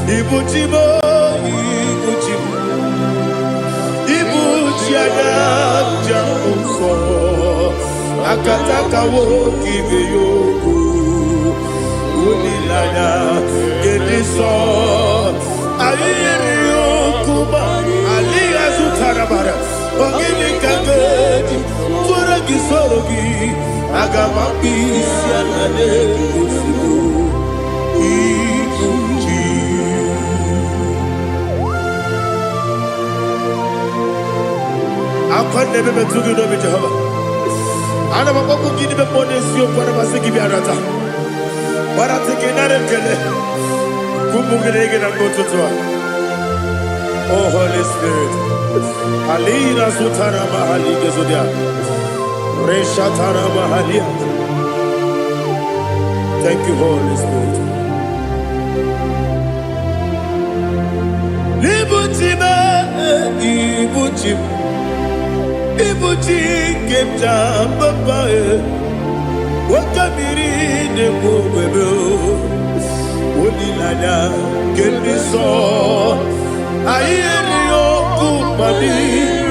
Ibuchimo, Ibuchimo, Ibuchiana, Jamuso, Akataka woki beyoku, Unilana, Gediso, Ayiriyo Kuba, Aliya Zutarabara, Ogini Kageti, Turagi Sorogi, Agamaki, Sianane, Usibu, Ibuchi. I can't never be too good over Jehovah. I never go to give the money to you for the Masiki Biarata. But I think another killer. Kumugregin and go to Tua. Oh, Holy Spirit. Alina Sutana Mahali Gesudia. Reshatana Mahalia. Thank you, Holy Spirit. Ibuchima, Ibuchim. Ibuchi kemja babae wakamiri de bobebe onilanya keniso ayeni okupani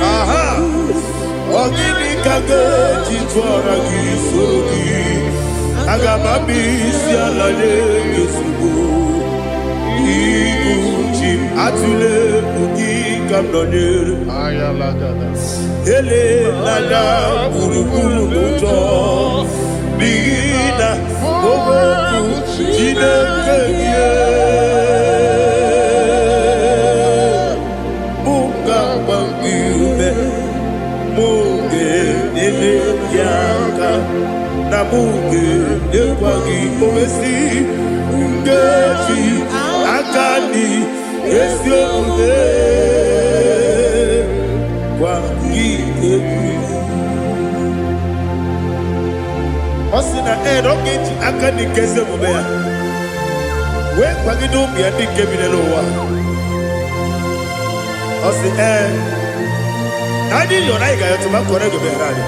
aha ogini kage jitwara gisogi agamami sialale yesugo Ibuchi atule ugi kamdonyer ayalagada ele lada buruburu moto bina oboku jinekeye munga bangiume munge nene yaka na munge nekwagi omesi ngeji akani esiode Osina rocket akani kese mobea. We kwagido bi adi kebine lo wa. Osi adi yo na iga yo to ma kore go be radi.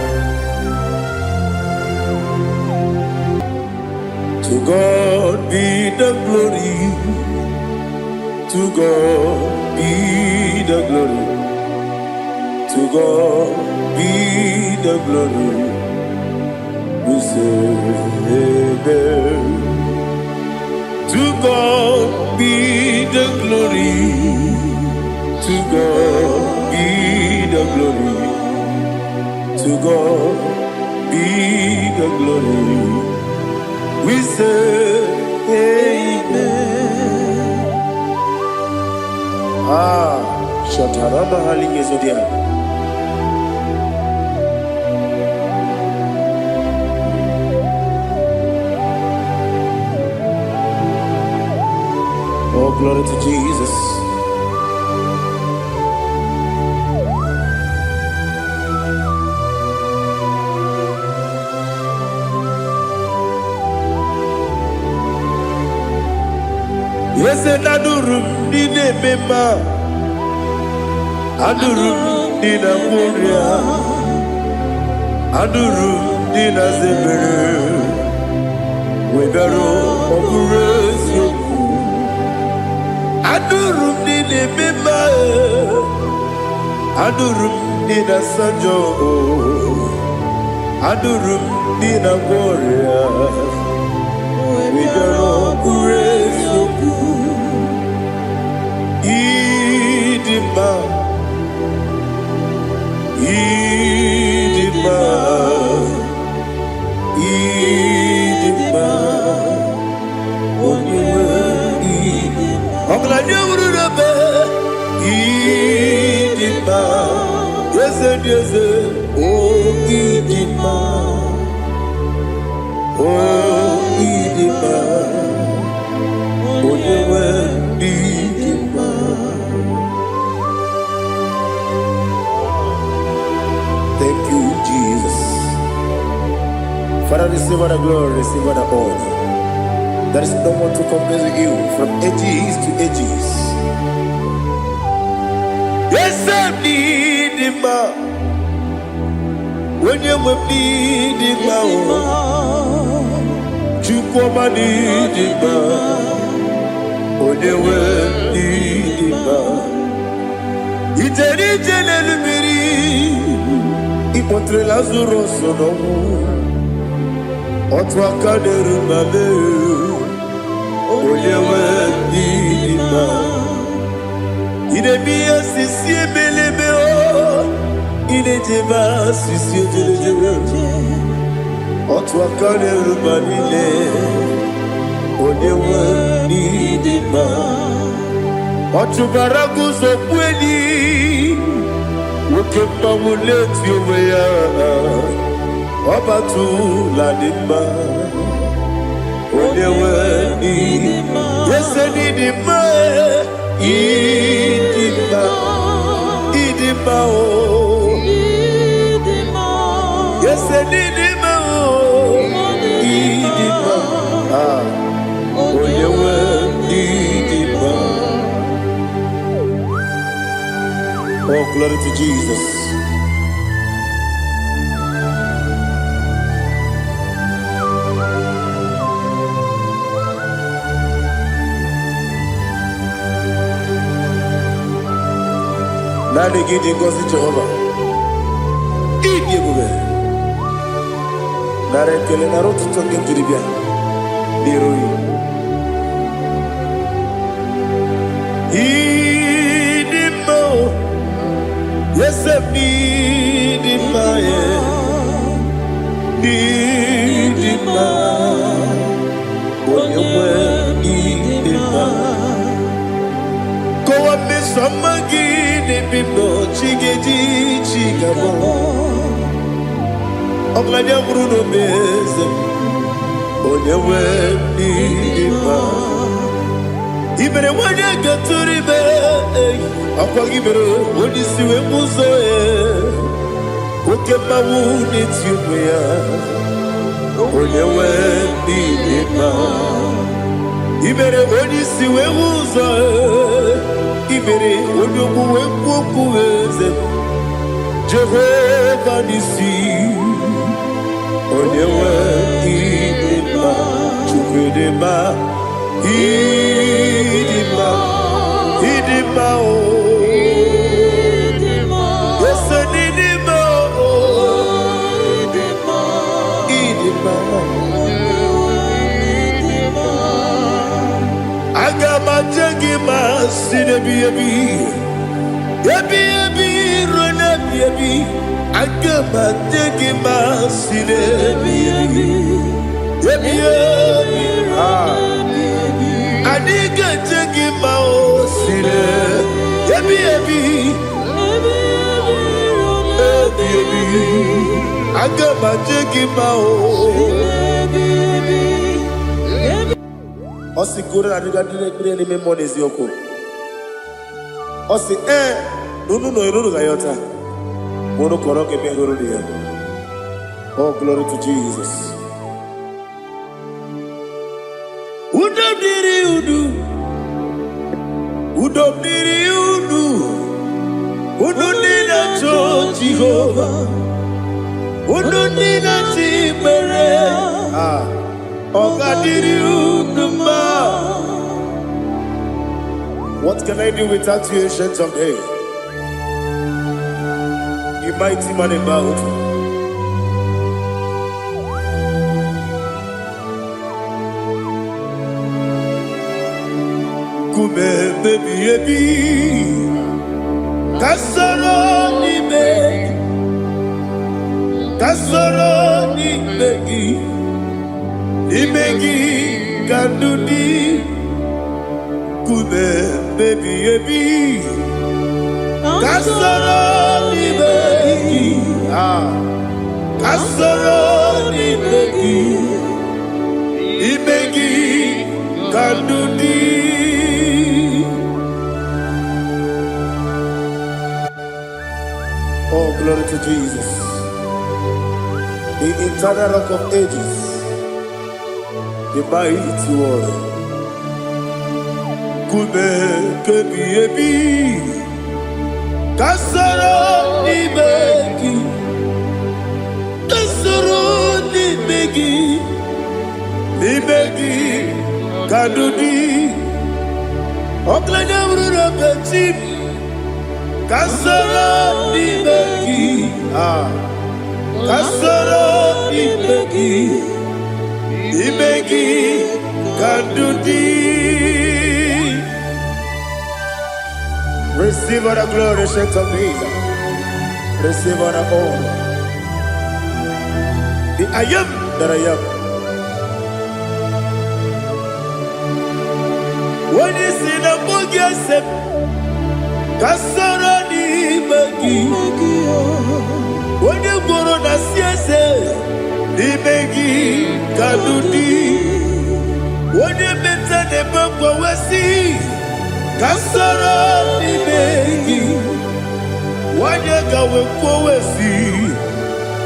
To God be the glory. To God be the glory. To God be the glory. We say amen. To God be the glory. To God be the glory. To God be the glory. We say amen. Shataraba halinge zodia. Oh, glory to Jesus. Yes, and Adurum did a member. Adurum did a warrior. Adurum did a zebra. We better operate you. Adurum did a member. Adurum did a sanjo. Adurum did a warrior. We better operate you. Idima, Idima, Idima, Idima, yes, yes, oh, Idima, oh, Idima, oh, Idima. Thank you, Jesus. Father, receive all the glory, receive all the honor. There is no one to compare with you from ages to ages. Yes, I need him. When you need him, you come and need him. When you Incontré Lazarus no Otwaka de Rumale Oyewe Dima Idemia Sisi Belebeo Idejeba Sisi Belebeo Otwaka de Rumale Oyewe Dima Otubaragu Zokweni Wokemba Muleti Oweya Obatu Ladima Oyewe Dima Yes, Dima Idima Idima Yes, Dima Idima Oyewe Dima. Oh, glory to Jesus. Nani gidi ngozi Jehovah. Idi bube. Nare kele naro tutonge diribia. Diroi. Idi mo. Yes, idi ma ye. Idi ma. Oyewe idi ma. Go up me samagi. Bimbo chigeji chigabo Ogladia Bruno Beze Oyewe Dima Ibere wanya gaturibe Akwa gibere Odisiwe muzoe Okema wuni tiumea Oyewe Dima Ibere Odisiwe muzoe Ibere Oyobu Wekuweze Jehovah Nisi Oyewe Idima Chukwedema Idima Idima Yes, Idima Idima Agama Jagima Sinebi Ebi Rona Ebi Agama Jagima Sinebi Ebi Adiga Jagima Sine Ebi Agama Jagima Osi kura na diga dire me monezi yoko. Osi nunu no iruru gayota. Mono koroke me iruru dia. Oh, glory to Jesus. Udom diri udu. Udom diri udu. Udu nina cho Jehovah. Udu nina chibere. What can I do without you, ancient of days? You mighty man about. Kume baby Kasoro ni begi Imegi kandudi Kume baby Kasoro ni begi Kasoro ni begi Imegi kandudi. Oh, glory to Jesus, the eternal rock of ages, the mighty one. Kume kebi kasoro ni begi kadudi oklanya urura petit kasoro ni begi kasoro imegi kandudi. Receive all the glory, shake of Jesus. Receive all the honor. The I am that I am. When you see the book, you say, kasoro imegi. When you go on the siese, imegi kandudi. When you better the book, we see. Kasoro imegi. Wanya gawe kwesi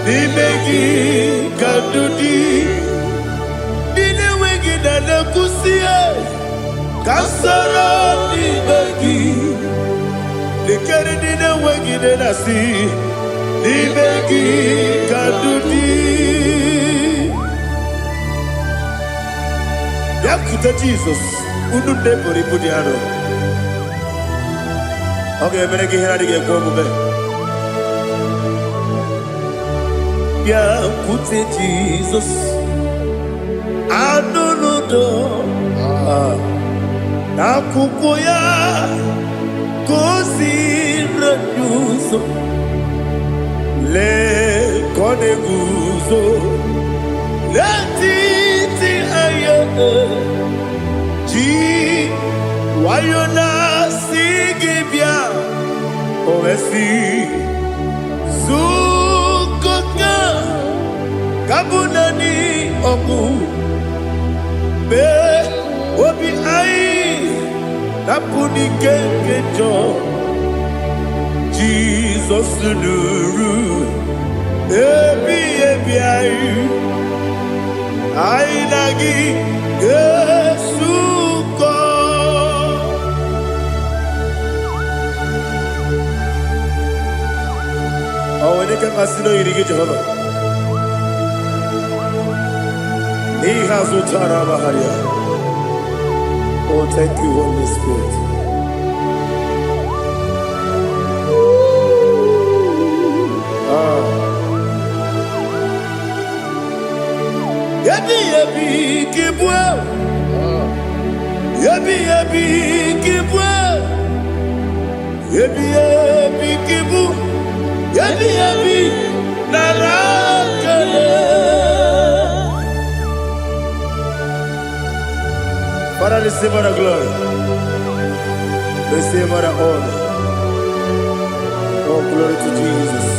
nimegi kadudi dine wegi na nakusie kasoro nimegi dikere dine wegi na nasi nimegi kadudi yakuta Jesus unu debori budiano. Okay, I'm going to get go move. Yeah, put it Jesus. I don't know. Nakukoya kosi reduso le koneguzo le titi ayane ji wayona sigibia oesi sukoka kabunani oku be obi ai napuni kekejo Jesus nuru ebi ai nagi Yesuko. Oh, when you can masino irigi Jehovah. He has utara baharia. Oh, thank you, Holy Spirit. Yabi kibwa. Yabi kibwa. Yabi kibu. Yabi narakale. Father, receive our glory. Receive our honor. Oh, glory to Jesus.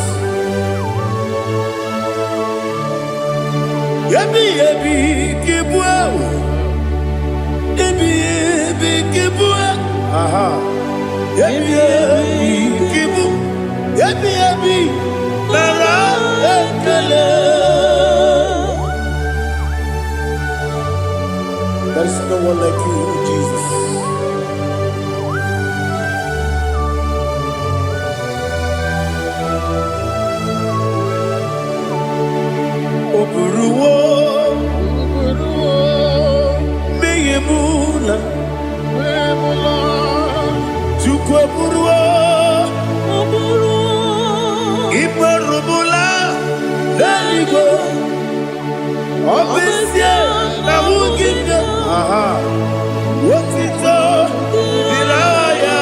Yabi kibwa. Yabi kibwa. Aha. Yabi kibu. Yabi narakale. There is no one like you, Jesus. Oburuwo, meyemula, chukwu oburuwo, iperubula, leligo, obesie na wugide. Aha, wotito, diraya,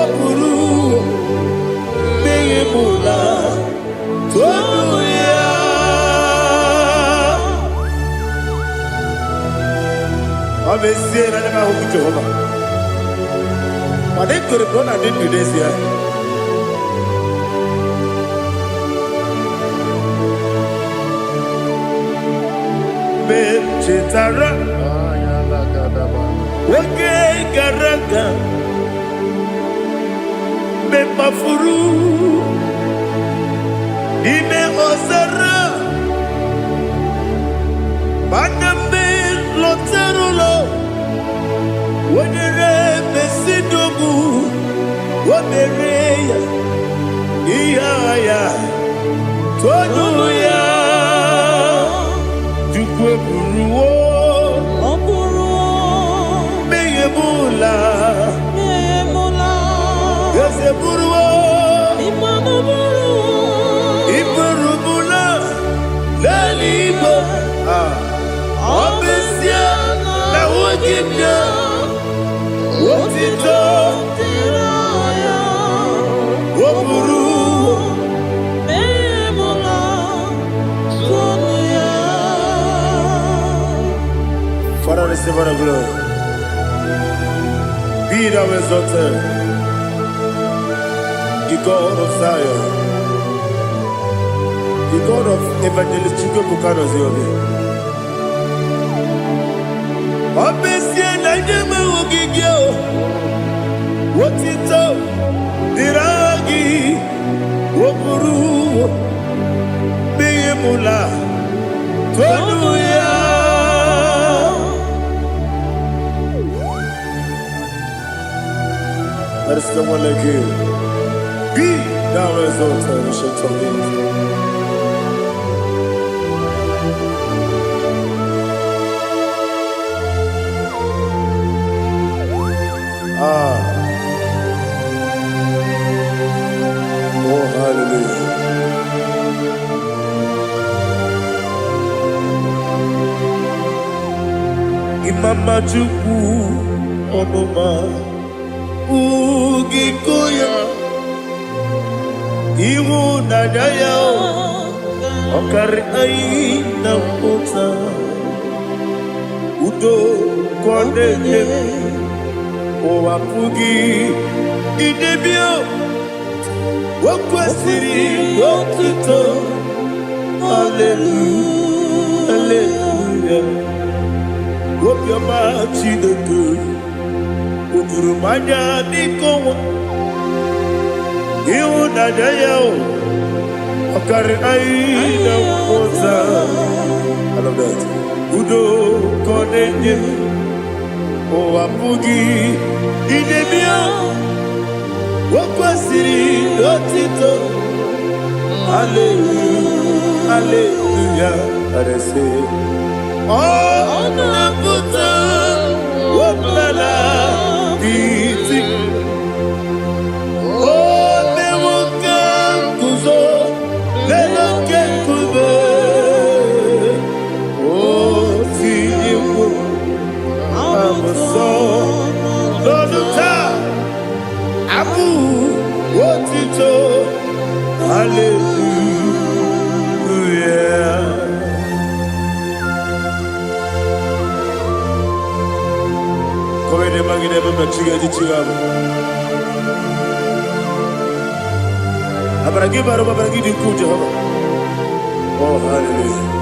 oburuwo, meyemula, tonuya. Obesie na nema huku Jehovah. But they could have done I didn't do this here. Chetara, Wake Garaka, Mepafuru, Ime Osara, Baname Loterulo, Wadere Besidobu, Wadereya, Iaya, Tonuya. Buruwo, meyemula, yese buruwo, iperubu, Father, receive all the glory. Be thou exalted, the God of Zion, the God of Evangelist Chico Bukano Ziobi. Obviously, I never will give you what it up, Diragi, Wopuru, Beyemula, Tonuya. There is no one like you. Be thou exalted, we shall talk in. Oh, hallelujah. Imama Juku Onoma Ugikoya Iwu Nadaya Okari Aina Mota Udo Kondeye Owapugi Idebio Wakwasiri Wakito Hallelujah Hallelujah Wopiama Chidoku Udurumanya Nikowa Iwu Nadaya Okari Aina Mota I love that Udo Kondeye Owapugi Idebio Wakwasiri Lotito Hallelujah Hallelujah I say Oh Naputa Waplala Biti Oh Newoka Kuzo Leloke Kube Oh Tiyiwo Loduta Abu Wotito Hallelujah Komene magine baba chiga chiga Abaragi baro babaragi diku Jehovah Oh hallelujah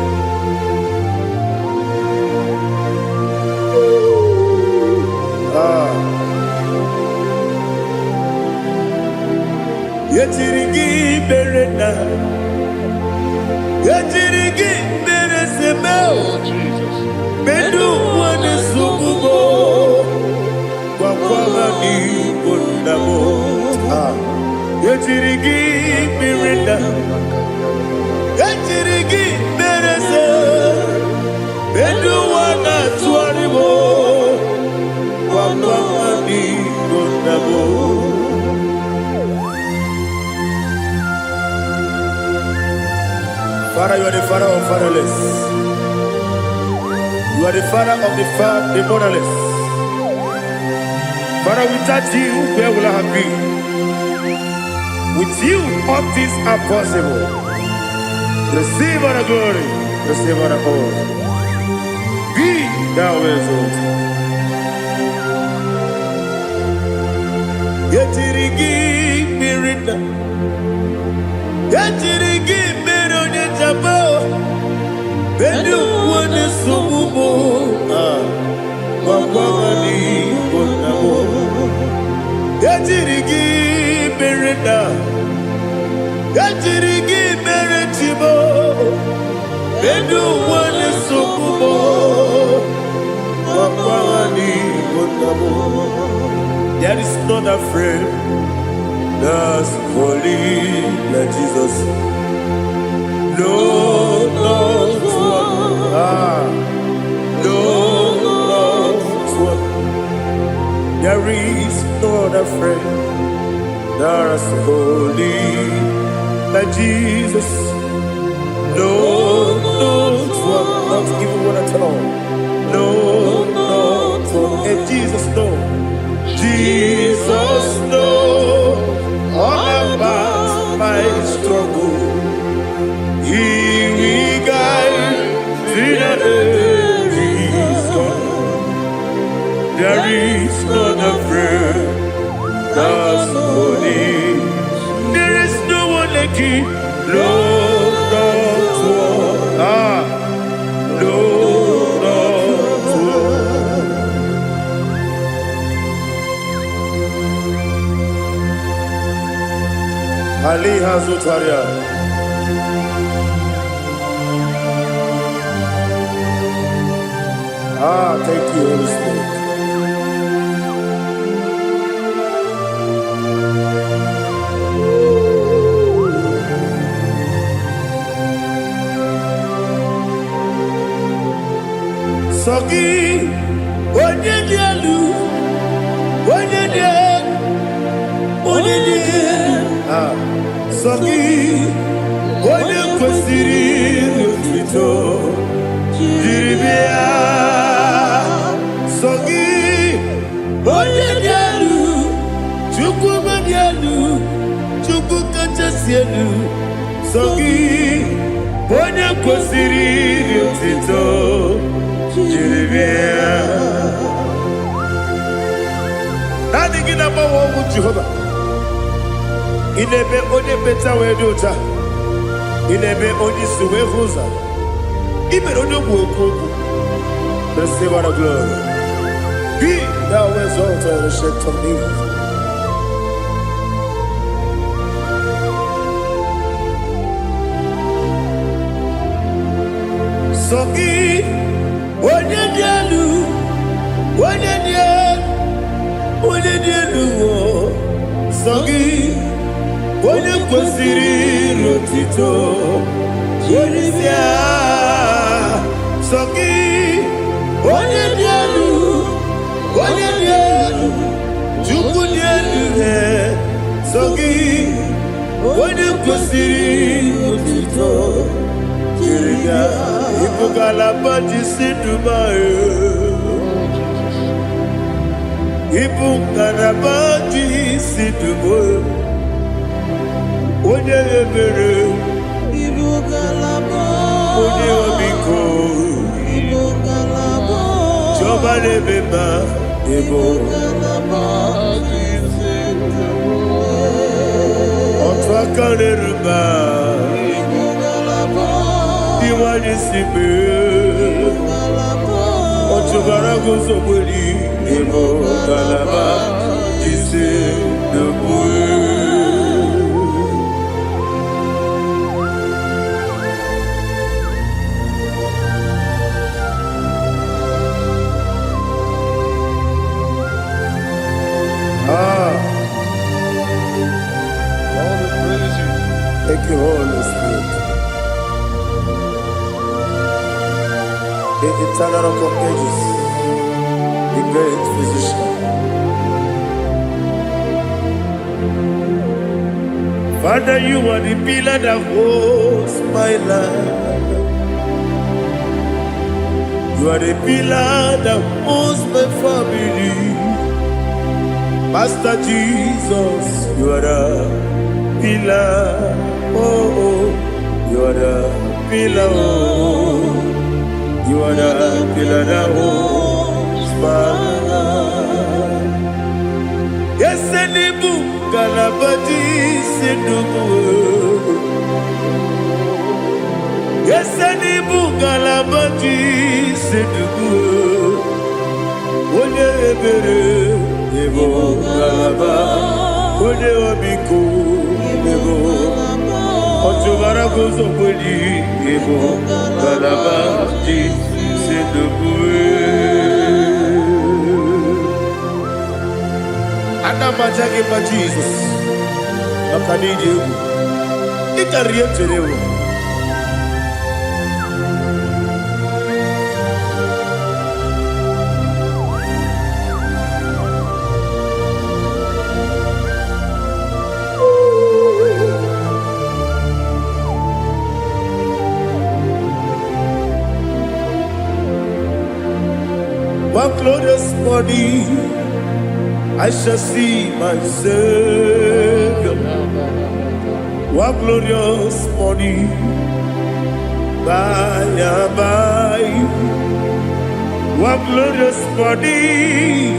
Yetirigi berena Yetirigi beresemo Bedu wane sububo Kwa ni bundamo Yetirigi berena Yetirigi berese Bedu wana tuaribo Kwa ni bundamo Father, you are the father of fatherless. You are the father of the motherless. Father, without you, where will I have been? With you, all things are possible. Receive all the glory, receive all the honor. Be thou exalted. Yetirigi mirina, yetirigi mironye jabo, bedu wane sumubo, wawani bonamo. Yetirigi mirina, yetirigi miretibo, bedu wane sumubo, wawani bonamo. There is not a friend that's holy like Jesus. No, not one. No, not one. There is not a friend that's holy like Jesus. No, not one. Not even one at all. No, not one. Jesus knows all about my struggle. He will guide till the end is gone. There is not a friend that's holy. There is no one like him. Lord, not one. Lord, not one. Ali Hazutaria. Thank you, Holy Spirit. Sogi, onye dielu, onye dielu, onye dielu. Sogi, onye kwesịrị otuto, jiri bịa. Sogi, onye dielu, Chukwu dielu, Chukwu kachasị elu. Sogi, onye kwesịrị otuto. Nothing in about what would Jehovah. In a be only better way to ta. In a be only suwe huza. Even on your work, receive our glory. Be thou exalted and shed on me. Sogi. Onye dielu, onye dielu, Sogi, onye kwesịrị otito, Jeremia, Sogi, onye dielu, Chukwu dielu, Sogi, onye kwesịrị otito, Jeremia. Ibugalaba Dubai. Ibugalaba Dubai. Onye ebere. Ibugalaba. Onye omiko. Ibugalaba. Jọba lebeba. Ibugalaba. Otu aka na-eruba. Iwani sibe. Otubara gozo boli. Ibugalaba Dubai. Thank you, Holy Spirit. The eternal rock of ages, the great physician. Father, you are the pillar that holds my life. You are the pillar that holds my family. Master Jesus, you are the pillar. Oh, you are the pillar. Oh, you are the pillar that holds my life. Yes, Enibu Galabadi Sinubu. Yes, Enibu Galabadi Sinubu. Onye ebere, Ebo Galaba. Onye obiku, Ebo. Otubara gozo boli, Ebo Galaba Sinubu. Anamajage ma Jesus. Makanidi. Ikariye terewo. One glorious morning, I shall see my Savior. One glorious morning, by and by. One glorious morning,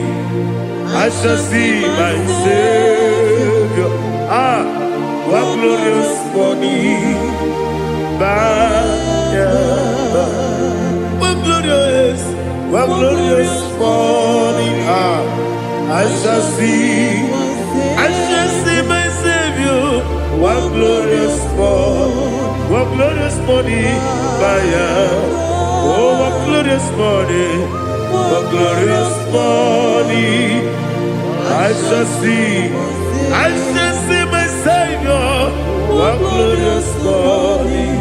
I shall see my Savior. One glorious morning, by and by. One glorious morning, I shall see my Savior. One glorious morning, oh, one glorious morning, I shall see my Savior. One glorious morning,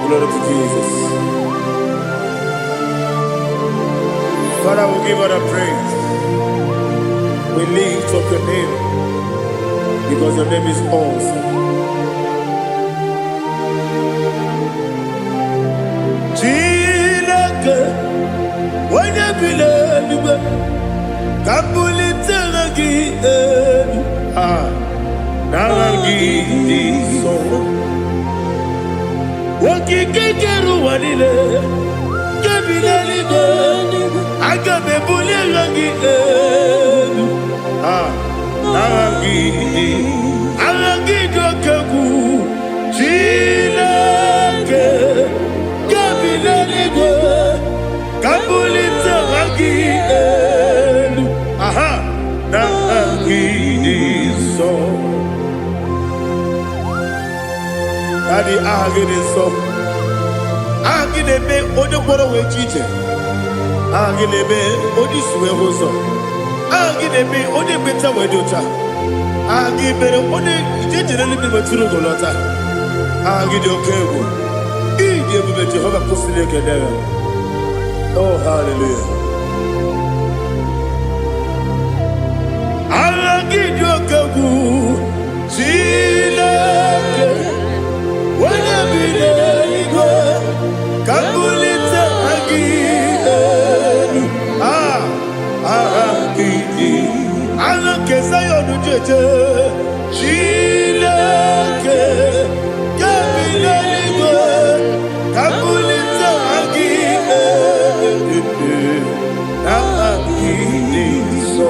glory to Jesus. Father, we give all the praise. We lift up your name because your name is awesome. Chilake, when you believe, Kabuli Naragi, so. Wakikekeru wanile Kabilaligo Agabe bulilangi Arangi dokagu Chilake Kabilaligo Kabulita rangi Naragi so Daddy, agide so. Agide be ojo poro we chiche. Agide be oji suwe hoso. Agide be oji beta we dota. Agide be oji chiche le be turu golota. Agide okego. Ije be Jehovah kusile kedera. Oh, hallelujah. Agide okego. Chilake. When I be there, Kabulita again. Kesayo no jeje, Chilake, Kabilaligo, Kabulita again. So.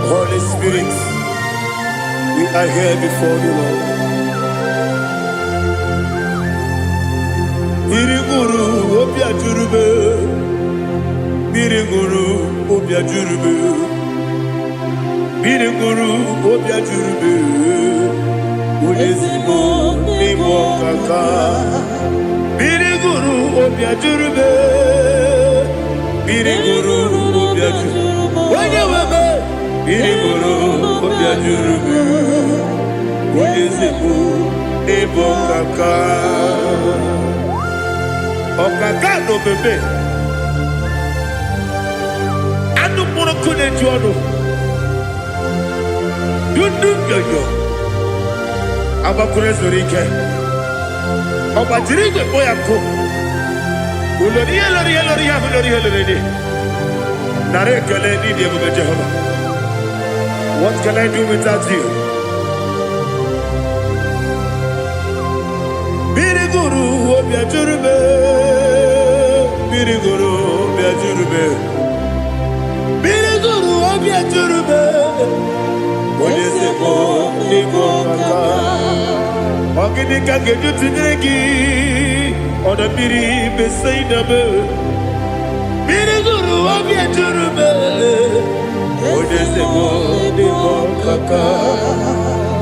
Holy Spirit, we are here before you, Lord. Biriguru obia jurube, Biriguru obia jurube, Biriguru obia jurube, Ulezimo nimo kaka, Biriguru obia jurube, Biriguru obia jurube, Wanyawebe, Biriguru obia jurube, Ulezimo nimo kaka. Okaka no bebe anu mono kone jono dundu yoyo abakure zorike obajiri gbe boya ko ulori elori nare kele ni de bebe Jehovah. What can I do without you? Biriguru obia jurube, Biriguru obia jurube, Biriguru obia jurube. Olezemo nimo kaka, ogini kangeju tinegi, oda biri beseinabe. Biriguru obia jurube, olezemo nimo kaka,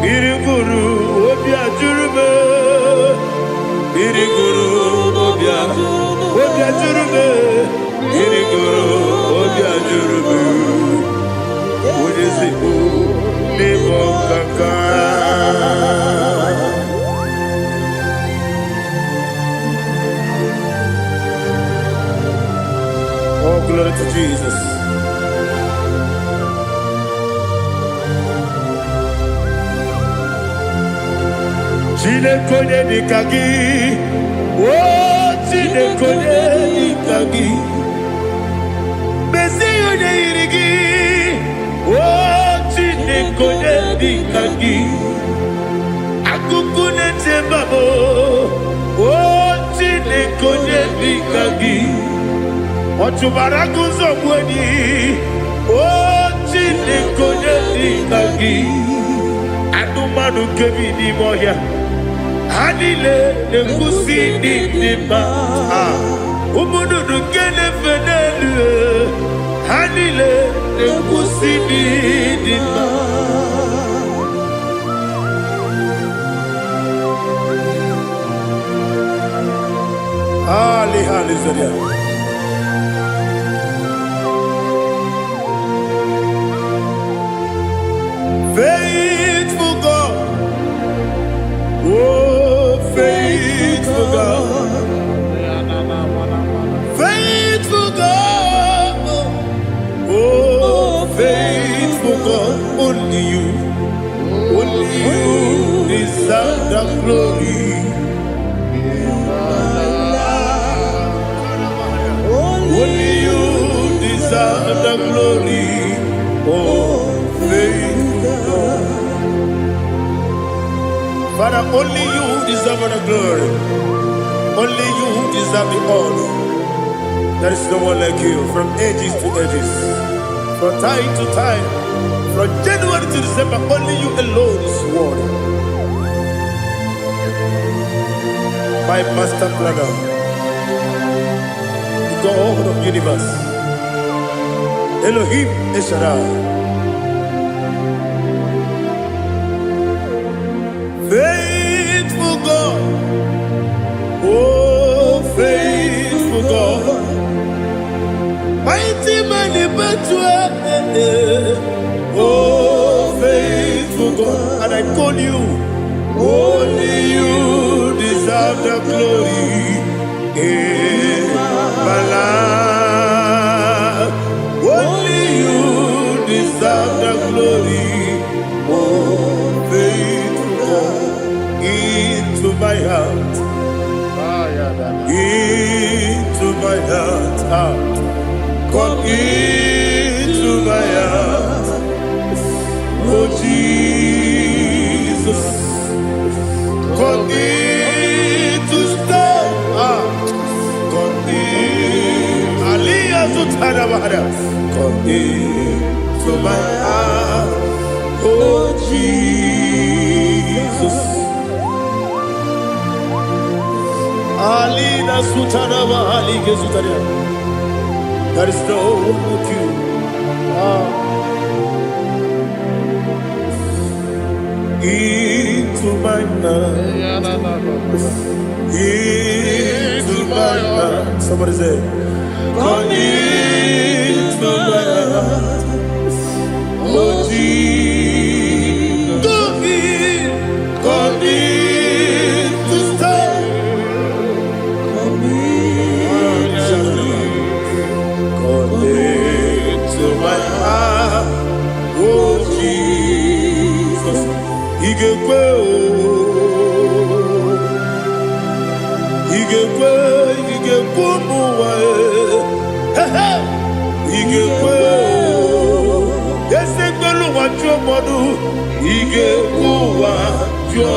Biriguru obia jurube. Biriguru obia jurube, Biriguru obia jurube, Olezemo nimo kaka. glory to Jesus. Chinekonye nikagi, oh chinekonye nikagi, Mesiyone irigi, oh chinekonye nikagi, Akukune tembabo, oh chinekonye nikagi, Otubarakuzo mweni, oh chinekonye nikagi, Adumanu kevini moya. Hanile ne kusini nima, umudu nukene fenelu. Hanile ne kusini nima. Ali halizeria. Faithful God, oh faithful God, faithful God, oh faithful God, only you deserve the glory. Only you deserve the glory, oh faithful God. Father, only you deserve the glory. Only you deserve the honor. There is no one like you, from ages to ages, from time to time, from January to December. Only you alone is worthy. My master planner, the God of the universe, Elohim Eshadai. Faithful God, oh faithful God, mighty man in battle, oh faithful God, and I call you, only you deserve the glory in my life, only you deserve the glory, oh faithful God. Into my heart, into my heart, come into my heart, oh Jesus, come in to stay, come in, Aliyah to Tanabara, come into my heart, oh Jesus. Alina Sutanaba Ali Gesutaria. There is no one like you. Into my heart. Into my heart. Somebody say, come into my heart. Oh Jesus. Come in to stay. To my heart, oh Jesus, Igekwe, muwa, Igekwe, Esegbelu wajo modu, Igekwe wajo,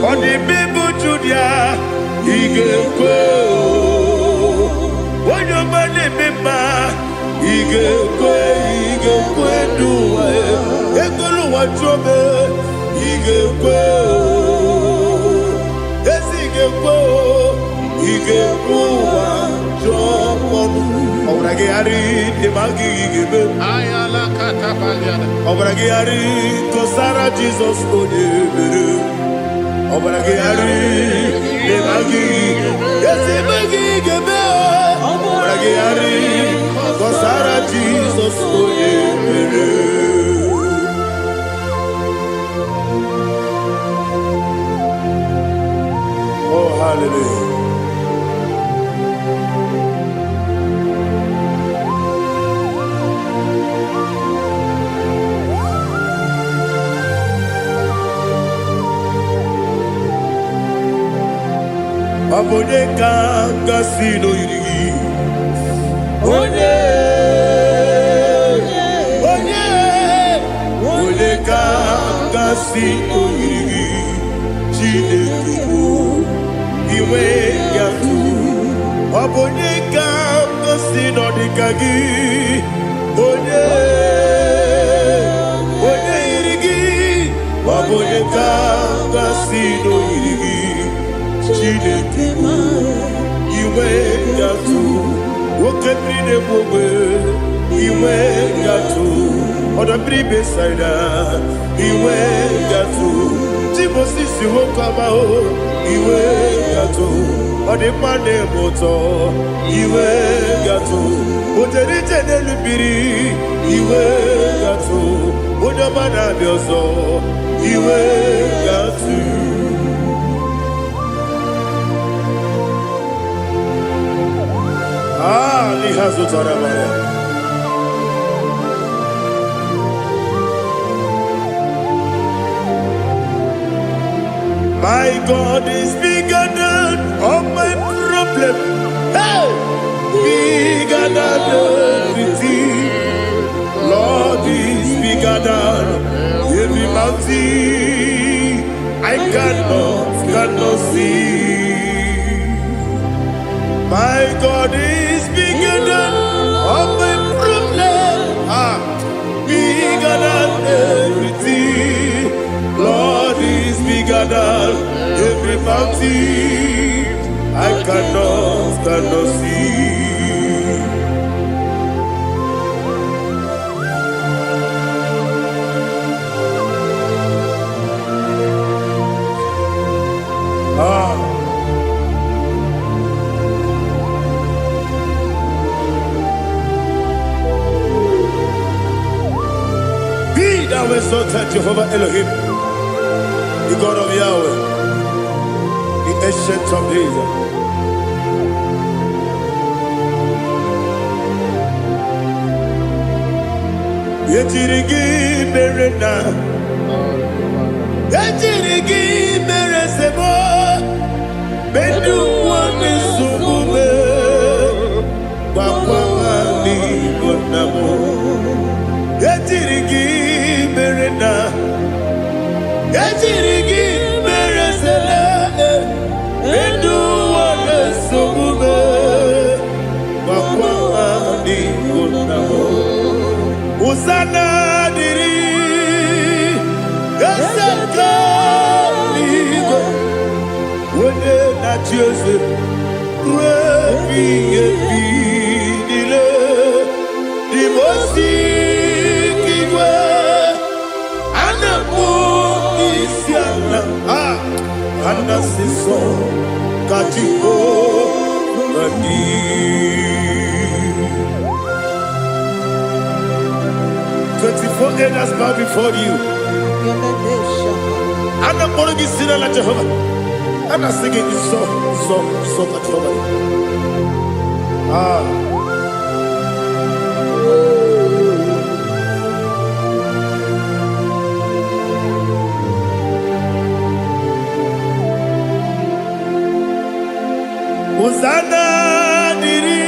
Oni bibu Judia, Igekwe, Wanyomane mema. Igekwe duwa, Egolu wajobe, Igekwe, Igekwe wajobe. Obrage ari demagi igebe. Ayala katapaliana. Obrage ari kosara Jesus odebere. Obrage ari demagi igebe. Obrage ari kosara Jesus odebere. Oh hallelujah. Onye kangasi no yiri. Onye kangasi no yiri. Chineke iwe gatu. Onye kangasi no dikagi. Onye yirigi. Onye kangasi no yirigi. Chineke iwe gatu. Woke bride bobe iwe gatu. Oda bribe saida iwe gatu. Tibo sisi wokama o iwe gatu. Ode mane moto iwe gatu. Ode jene lubiri iwe gatu. Ode mana biozo iwe gatu. Lihazo tarabaya. My God is bigger than all my problem. Hey, bigger than everything. Lord is bigger than every mountain. I cannot see. My God is bigger than all my problems. Bigger than everything. Lord is bigger than every mountain. I cannot see. Thou exalted Jehovah Elohim, the God of Yahweh, the ancient of days. Yetirigi merena, yetirigi meresebo, bedu wani sumube, wakwamani gonamo. Yetirigi merena, yetirigi meresele, bedu wani sumube, wakwamani gonamo. Usana diri, esaka ligo, wene na Joseph, wepi dile, di mosi kiwe, anamu isiana, anasiso katiko mani. 24 elders bow before you. And I'm going to be singing like Jehovah. And I'm singing this song like Jehovah. Hosanna diri,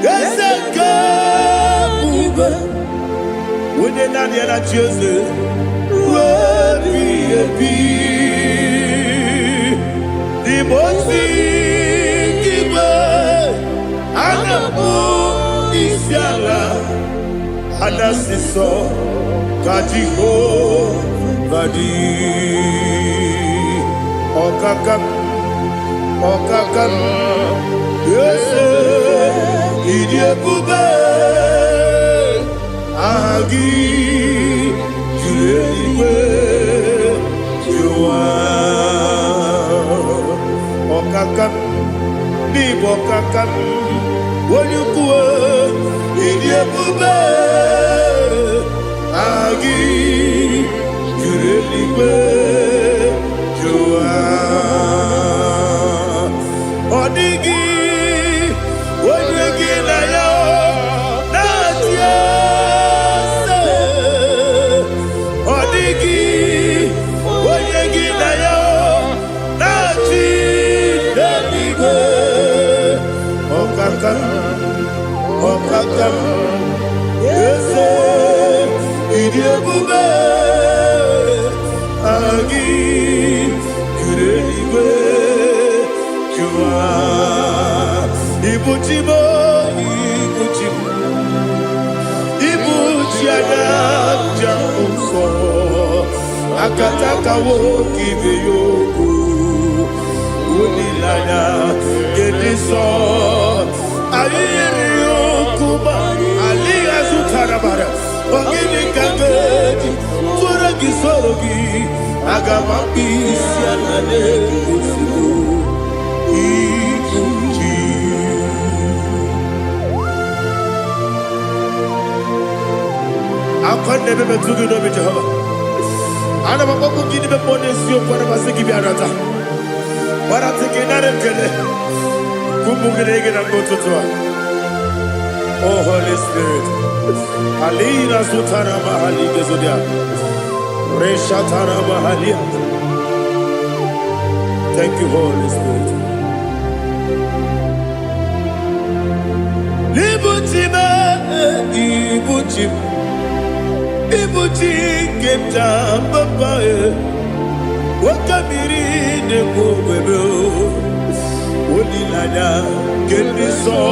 Eseka. When you're not yet at Joseph, the most giver, and the moon is yalla, and the sister, Kajiho, Vadi, Okakam, yes, Idiot Bube. Agi julewe juwa okakam ni bokakam wonyukwe idiebube agi julewe juwa odigi wonyegi na yo natie. Odigi, oyegi na yo, nachi. ọkaka eze ịdị ebube agị juru eluigwe jụwa ibuchi m ibuchi m ibuchi anya ja nsọ akatakawo ibe yogo unilanya gediso ayiri yokuba aliya zutarabara ogini kangeji fura gisorogi agamapisi anane kusibu ibuchi akwande bebe tugi nobi Jehova ana maboku gini be pone sio kwa basiki biarata bara tekenare kele kumugirege na mtoto. Oh Holy Spirit alina sutara mahali gezodia resha tara mahali. Thank you Holy Spirit. Libutime ibutim ibuti kemta papa wakamiri ne bobebe olilanya kemiso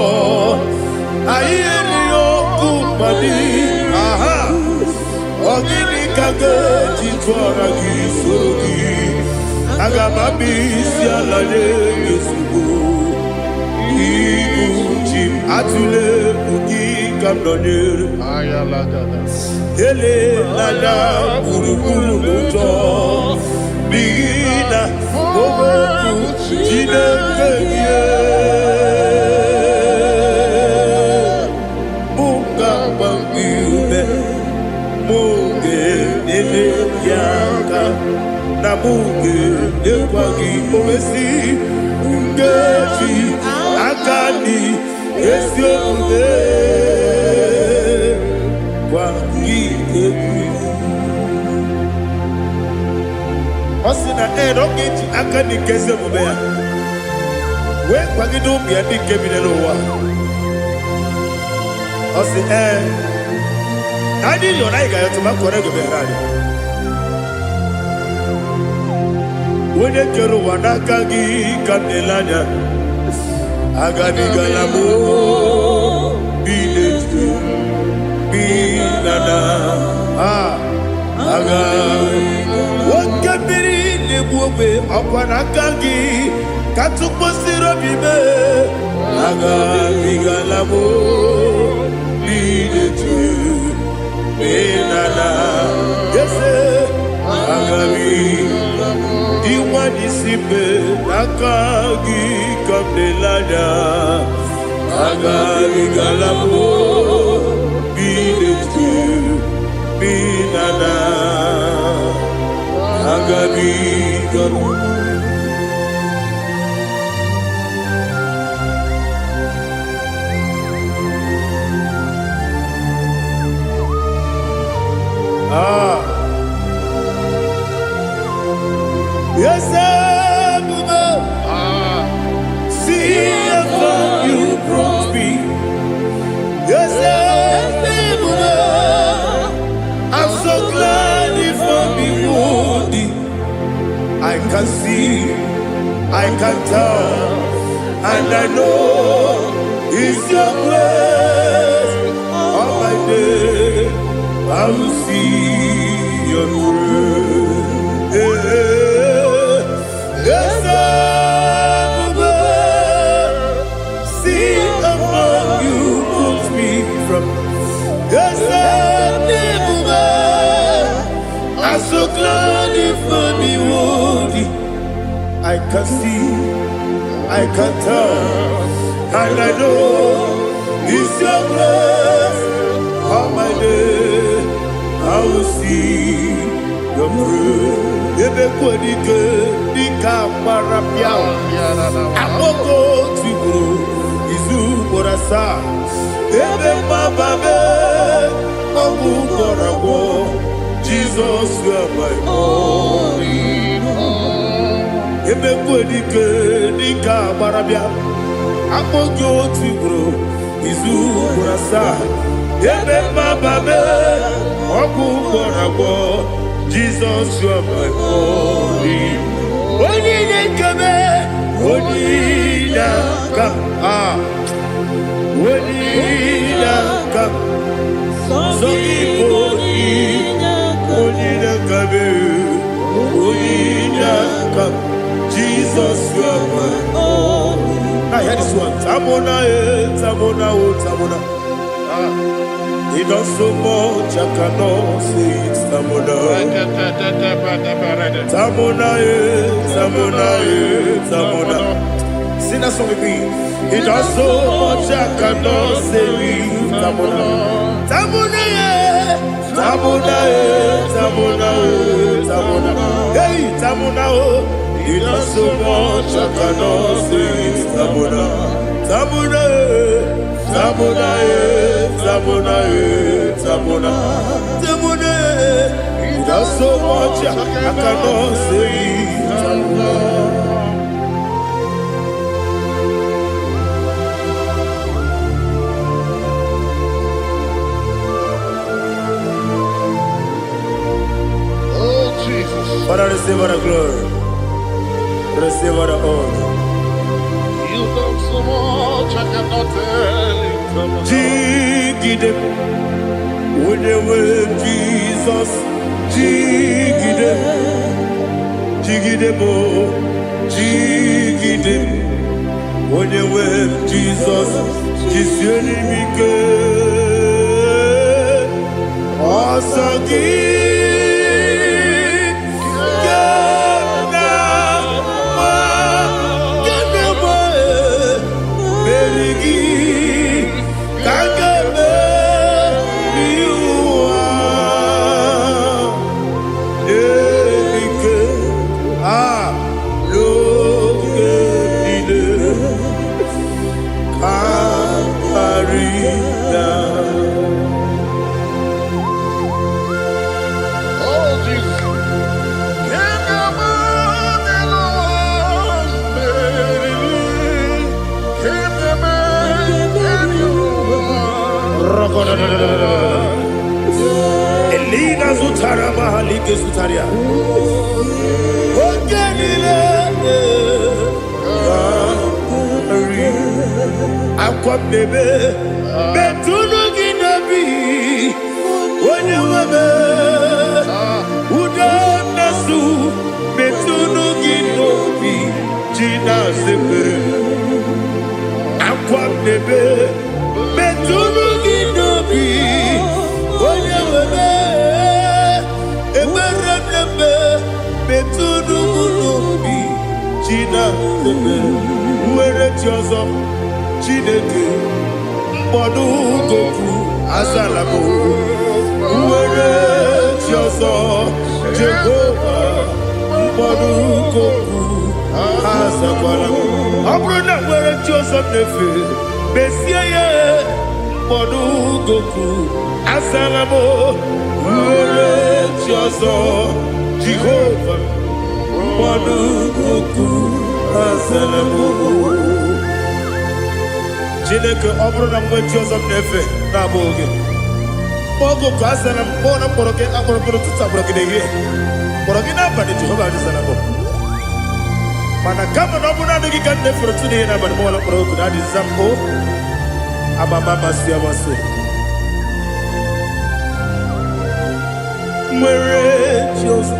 ayeri yokumani aha ogini kage titwara gisogi agamabisi alale yesugo ibuti atule ugi kamdonir ayalagada ele lala buruburu muto bigina ogoku jinekeye munga bangiune munge nene yaka na munge nekwagi omesi ngeji akani esiode Osina rogeji akani keze mubea we kwagido bia di kebinelo wa osi nadi yo na igayo to makore go berani wone kero wanaka gi kanelanya agadi galamo biletu binana aga wakabiri lebuwe akwanakagi katuposiro bibe aga bigalamo biletu binana yese aga diwani sipe nakagi kamdelanya aga bigalamo biletu binana agabi garu yes see how you brought me. Yes I'm so glad if I'm wounded. I can see, I can tell, and I know it's your grace. On my day, I will see your grace. Yes, see among you puts me from. Yes, I'm so glad if me woody. I can see, I can tell, and I know it's your grace. On my day, I will see your grace. Ebe kwenike dika marapia, amoko tiburo izu borasa. Ebe mababe, omu korago. Jesus, you are my only home. Ebe kwenike dika marapia, amoko tiburo. asa. Ebe mababe, oku borago. Jesus, you are my holy. Onine kame, onina kam. Onina kam. So Igbo, onina kame, onina kam. Jesus, you are my holy. I hear this one. Tamona, tamona, tamona. He does so much, I cannot say it. Tamona, tamona, tamona, tamona. Sing that song with me. He does so much, I cannot say it. Tamona, tamona, tamona, tamona, tamona. Hey, tamona, he does so much, I cannot say it. Tamona, tamona, tamona, tamona, tamona, tamona. He does so much, I cannot say it. Tamona. Father, receive all the glory. Receive all the honor. You done so much, I cannot tell it. Jigidem, when they were Jesus. Jigidem, jigidem, oh, jigidem, when they were Jesus. Jisyenimike, Asagi. Elina Zutara Mahalike Zutaria. Ogenile Aqua bebe Betunu Ginabi Wanya Wabe Uda Nasu Betunu Ginobi Gina Zepe Aqua bebe Betunu Ginobi Wanya Wabe Eberebe Betunu Ginobi Gina Zepe Uere Tiozo Chineke Mbodu Goku Azalabo Uere Tiozo Jehovah Mbodu Goku Azalabo Abrona Uere Tiozo Nefe Besiye Mbodu Goku Azalabo Uere Tiozo Jehovah Mbodu Goku Azalabo Chineke ọbụrụ na mgbe chi ọzọ m na-efe na-abụ oge ogo ka a sara m kpọọ na mkpọrọ gị akpọrọ mkpọrọ tutu akpọrọ gị n'ehihie kpọrọ gị n'abalị Jehova adịzara m mana kama na ọ bụrụ na adịghị ka m na-efere tu n'ihe n'abalị mụọla mkpọrọ oku na adịza m o amama amasị amasị nwere chi ọzọ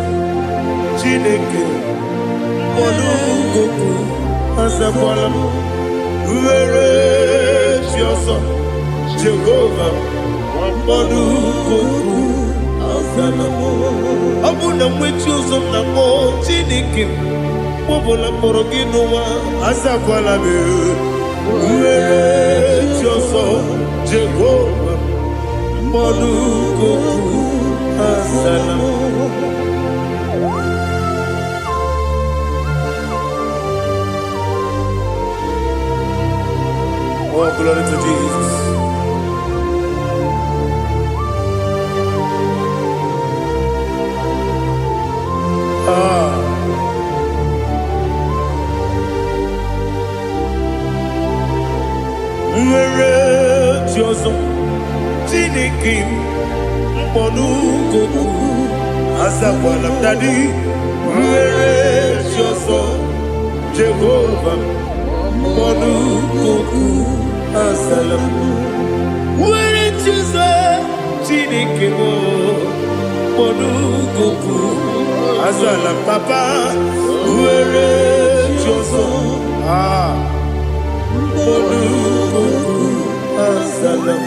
Chineke mkpọrọ oku azakwala m Uere Chioso Jehovah Mbodu Goku Azalamo Abuna mwechi ozo na mo Chineke Mbobola moro ginuwa Azakwala me Uere Chioso Jehovah Mbodu Goku Azalamo Oh, glory to Jesus. Where ọzọ Chineke mkpọnụ goku azakwala m dadi nwere chi ọzọ Jehova mkpọnụ goku azala m nwere chi ọzọ Chineke mkpọnụ goku azala m papa nwere chi ọzọ mkpọnụ goku azala m.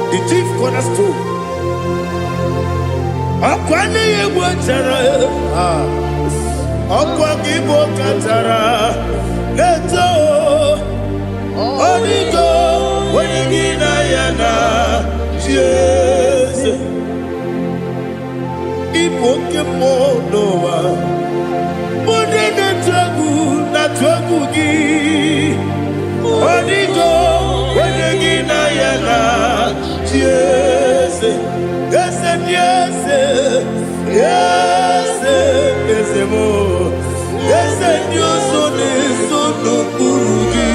The chief cornerstone. Akwane Igbo chara, akwa Igbo katara, leto, onigo, wenigina yana, Jesus. Igbo kemo noa, mode na twagu gi, onigo, wenigina yana, Jesus. Yes, yes, yes, yes, mo. Yes, Dios son no kurugi.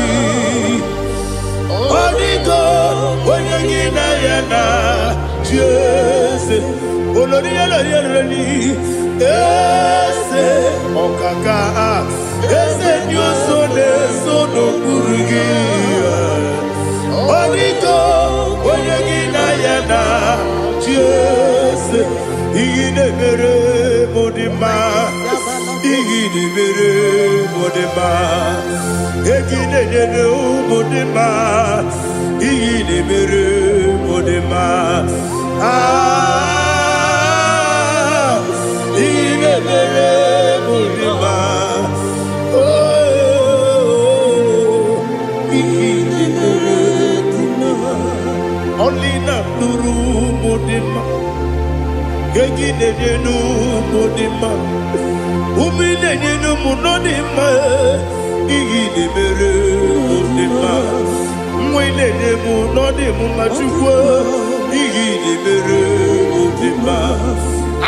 Onigo, onagina yana, yes. Olori olori, yes, okaka. Yes, Dios son no kurugi. Onigo, onagina yana. Yes, igide mere modima, igide mere modima, igide mere modima, igide mere modima, igide mere modima, igide mere modima, only not nuru modima. Gegine nu modima, umine nu munodima, igide mere modima, mwine ne munodimu machukwa, igide mere modima,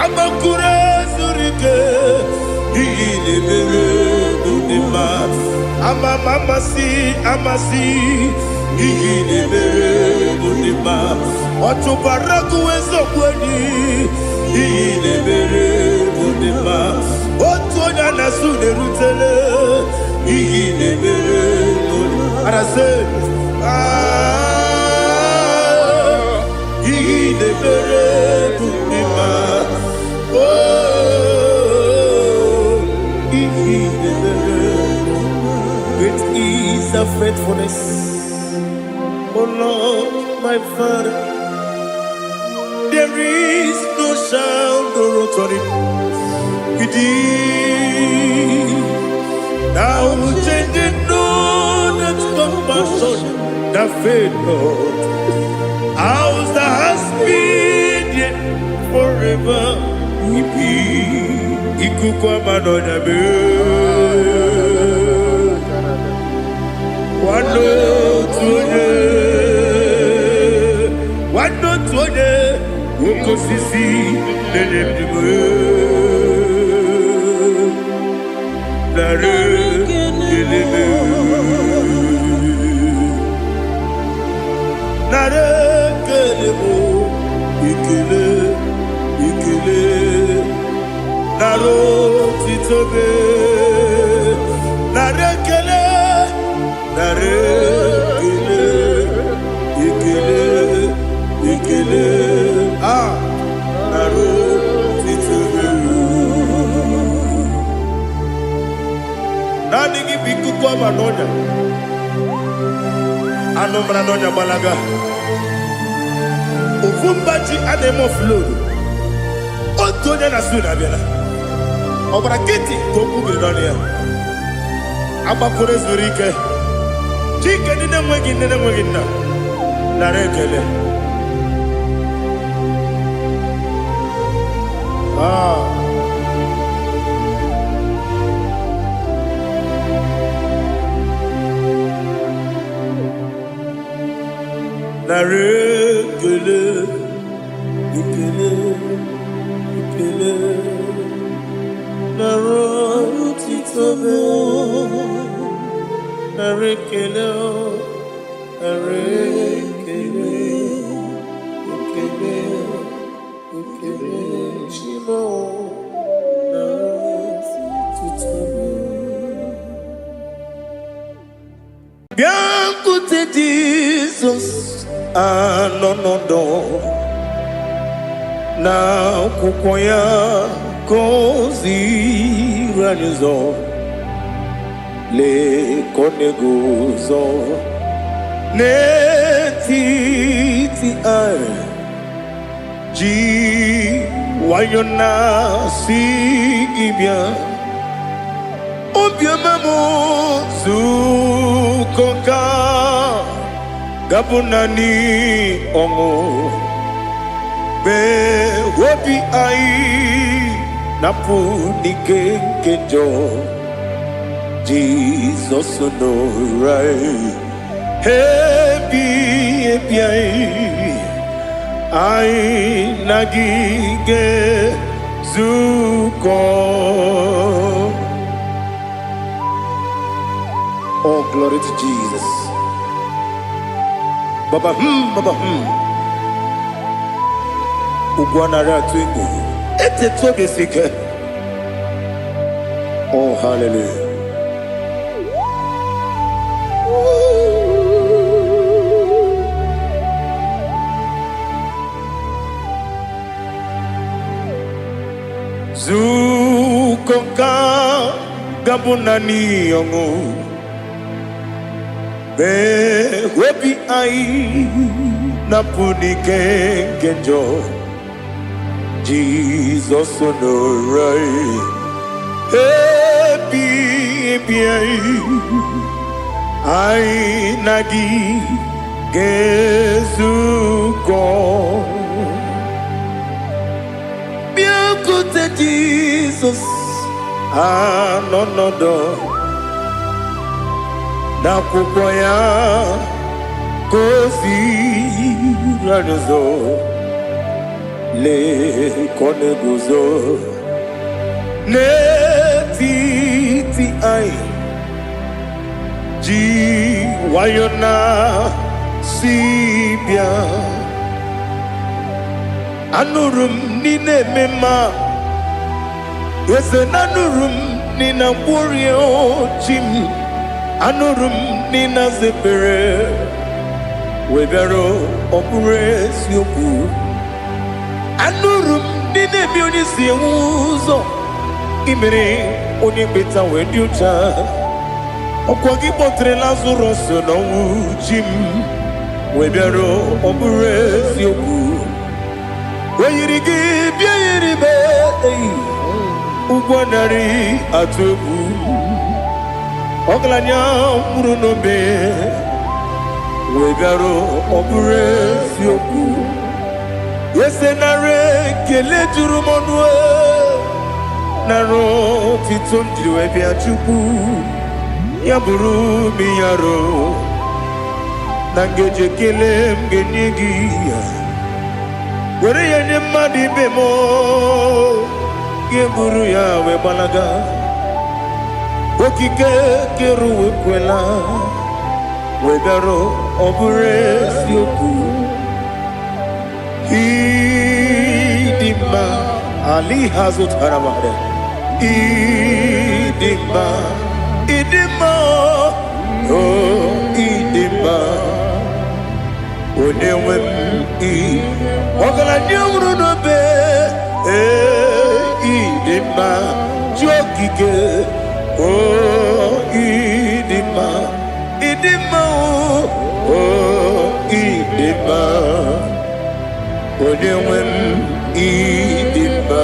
amakure surike, igide mere modima, amasi, igide mere modima, otubaraku ezokweni. Igide mere modima, otonya na sude rutele. Igide mere modima, arase. Igide mere modima, oh, igide mere modima. Great is thy faithfulness, oh Lord, my Father. There is no sound or authority. Now changing no that compassion, that faith not. Ours that has been yet forever. Ipi ikukwa manonya be. Wano tunye. osisi na-enye nara ekele nara ekele ekele ekele nara otito nara ekele nara ekele ekele ekele nara otito nani gị bụ ikuku ọma n'ọnya anụ mara n'ọnya gbalaga ofu mbaji a na-eme oflodu otu onye na-asụ na-abịala ọ gbara kịtị ka okwu biri n'ọnụ ya agbakọrọ ezuru ike chike ndị na-enweghị nne na-enweghị nna nara ekele nara ekele ekele ekele nara otito nara ekele nara ekele ekele ekele chimo nara otito bịakwute Jizọs anọ n'ọdụ n'akwụkwọ ya ka oziri anyị ụzọ lee ka ọ na-eguzo n'etiti anyị ji nwayọọ na-asị gị bịa obiọma m zukọ ka gabụ naanị ọṅụ bee obi anyị napụ n'ike nke njọ Jizọs nọrọ anyị ebi anyị na gị ga-ezukọ. Oh, glory to Jesus. Baba Ugwanara twingo. Ete tobe sike. Oh, hallelujah. Zukoka gabunani yongo. Be webi ai napuni kenjo Jesus onorai happy ai nagi gezuko biakute Jesus anonodo n'akwụkwọ ya kozi ranozo lee ka ọ na-eguzo n'etiti anyị ji nwayọọ na-asị bịa anụrụ m n'ile eme mma eze na anụrụ m n'ile mkpụrụ ochi m anụrụ m n'ịna zebere webere ọbụrụ eziokwu anụrụ m n'ịna ebi onye si enwe ụzọ imere onye mkpeta wee dị ụcha ọkwa gị kpọtere Lazarọs n'ọnwụ ji m webere ọbụrụ eziokwu o yiri gị bịa yiri be ụgwọ narị atụ egwu ọgaranya mkpụrụ n'obe wegara ọbụrụ eziokwu ese nara ekele juru m ọnụ nara otito m jiri wee bịa Chukwu ya bụrụ m ya ro na ngeji ekele m ga-enye gị ya were ya nye mmadụ ibe m ga-eburu ya wee gbalaga okike kere uwe kwela wee bịarụ ọ bụrụ eziokwu ịdị mma ali ha zụtara mmadụ ịdị mma ịdị mma ịdị mma onye nwe m ọgaranya nwụrụ n'obe ịdị mma ji okike ịdị mma ịdị mma ịdị mma onye nwe m ịdị mma.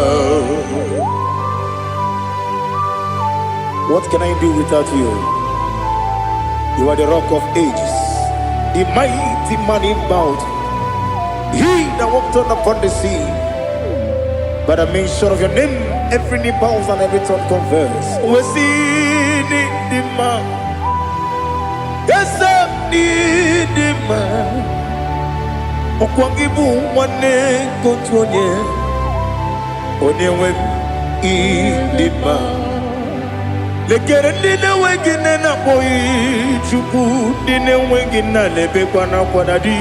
What can I do without you? You are the rock of ages, the mighty man in mountain, he that walked on upon the sea. By the mention of your name, every knee bows and every tongue confess. We see the man. Yes, the man. Okwangibu wane kotonye. Onyewe the man. Lekere ndine wengine na boyi chuku ndine wengine lebe kwa na kwa dadi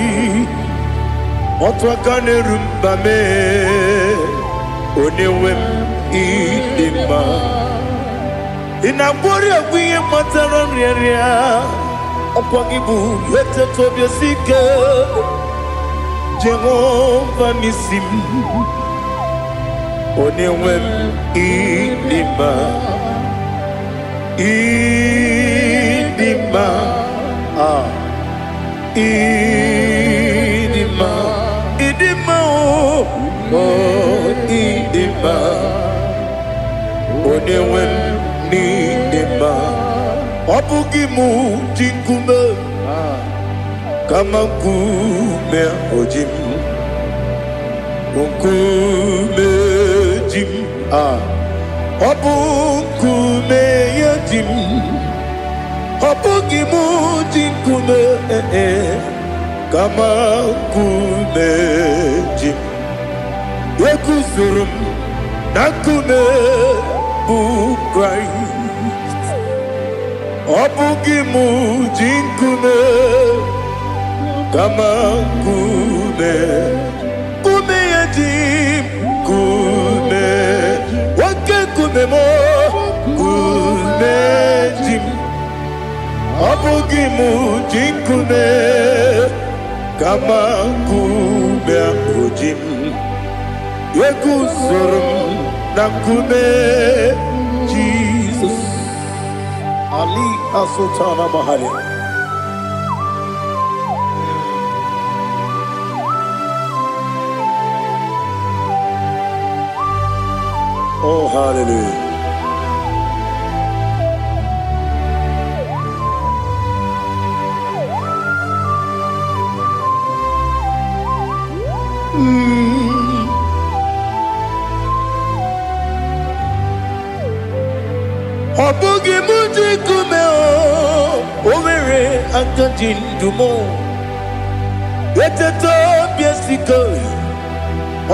otwaka ne rumba me onyewe ịdị mma inagbori ogwiye matara nrịarịa ọkwa gị bụ eteto obi osike Jehova n'isi m onyewe ịdị mma ịdị mma ịdị mma ịdị mma ịdị mma onyewe m n'ịdị mma ọ bụghị mụ ji nkume kama nkume oji m nkume ji m ọ bụ nkume ya ji m ọ bụghị mụ ji nkume kama nkume ji m ekuzuru m na nkume bụ Kraịst ọ bụghị mụ ji nkume kama nkume nkume ya ji m nkume nwoke nkume m nkume ji m ọ bụghị mụ ji nkume kama nkume ahụ ji m ekuzuru m na nkume Jesus Ali Asultana Mahali. Oh, hallelujah. Ọ bụghị mụ ji nkume o nwere aka ji ndụ m eteta obi esike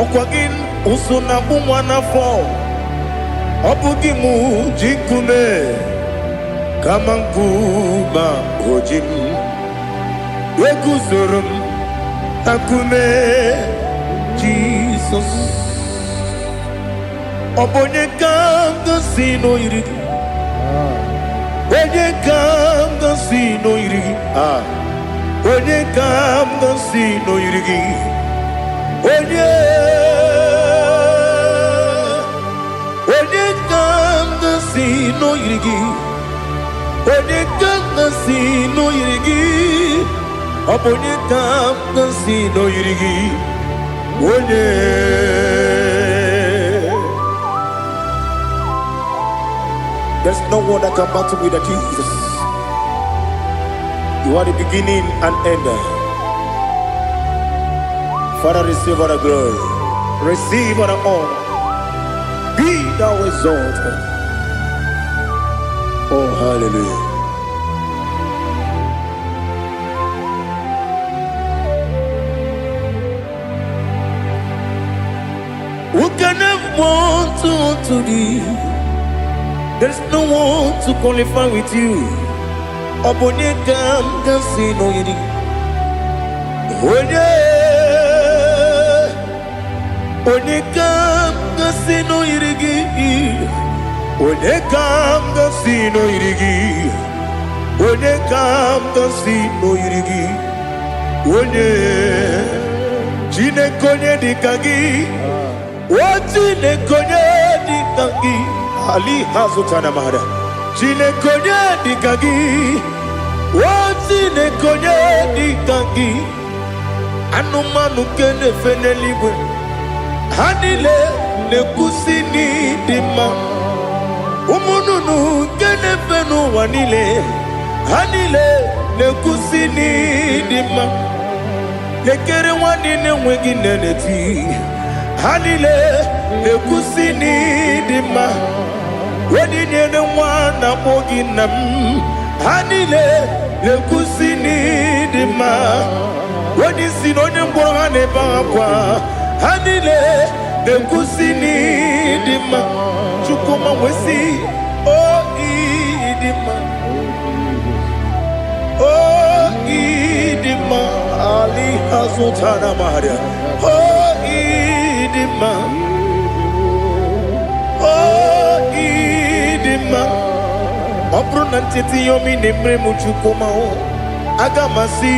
ọkwa gị ụsụ na mụ nwa n'afọ ọ bụghị mụ ji nkume kama nkume oji m eguzoro m na nkume Jizọs ọ bụ onye ka m gosi n'oyiri gị onye ka m gosi n'oyiri gị onye ka m gosi n'oyiri gị onye ka m gosi n'oyiri gị onye ka m gosi n'oyiri gị ọ bụ onye ka m gosi n'oyiri gị onye there's no one that can battle with Jesus. You are the beginning and end. Father, receive all the glory, receive all the honor. Be thou exalted. Oh, hallelujah. one to thee. There's no one to qualify with you. Obonekam kasino yidi. Onekam kasino yidi. Onekam kasino yidi. Onekam kasino yidi. One Chinekonye dikagi. Chinekonye dikagi. Ali Hazutana Mahara. Chinekonye dikagi. Chinekonye dikagi. Anumanu kene feneliwe. Hanile nekusini dima. Umununu kene fenu wanile. Hanile nekusini dima. Nekere wanine wengi neneti. Hanile nekusini dima. Wedi nyene wana mogi nam. Hanile nekusini dima. Wedi sinonye mbwahane bakwa. Hanile nekusini dima. Chukuma wesi oh idima. Oh idima. Ali Hazutana Maria. Oh idima. Oh idima. Opronantiti yomi nemre muchukoma o. Agamasi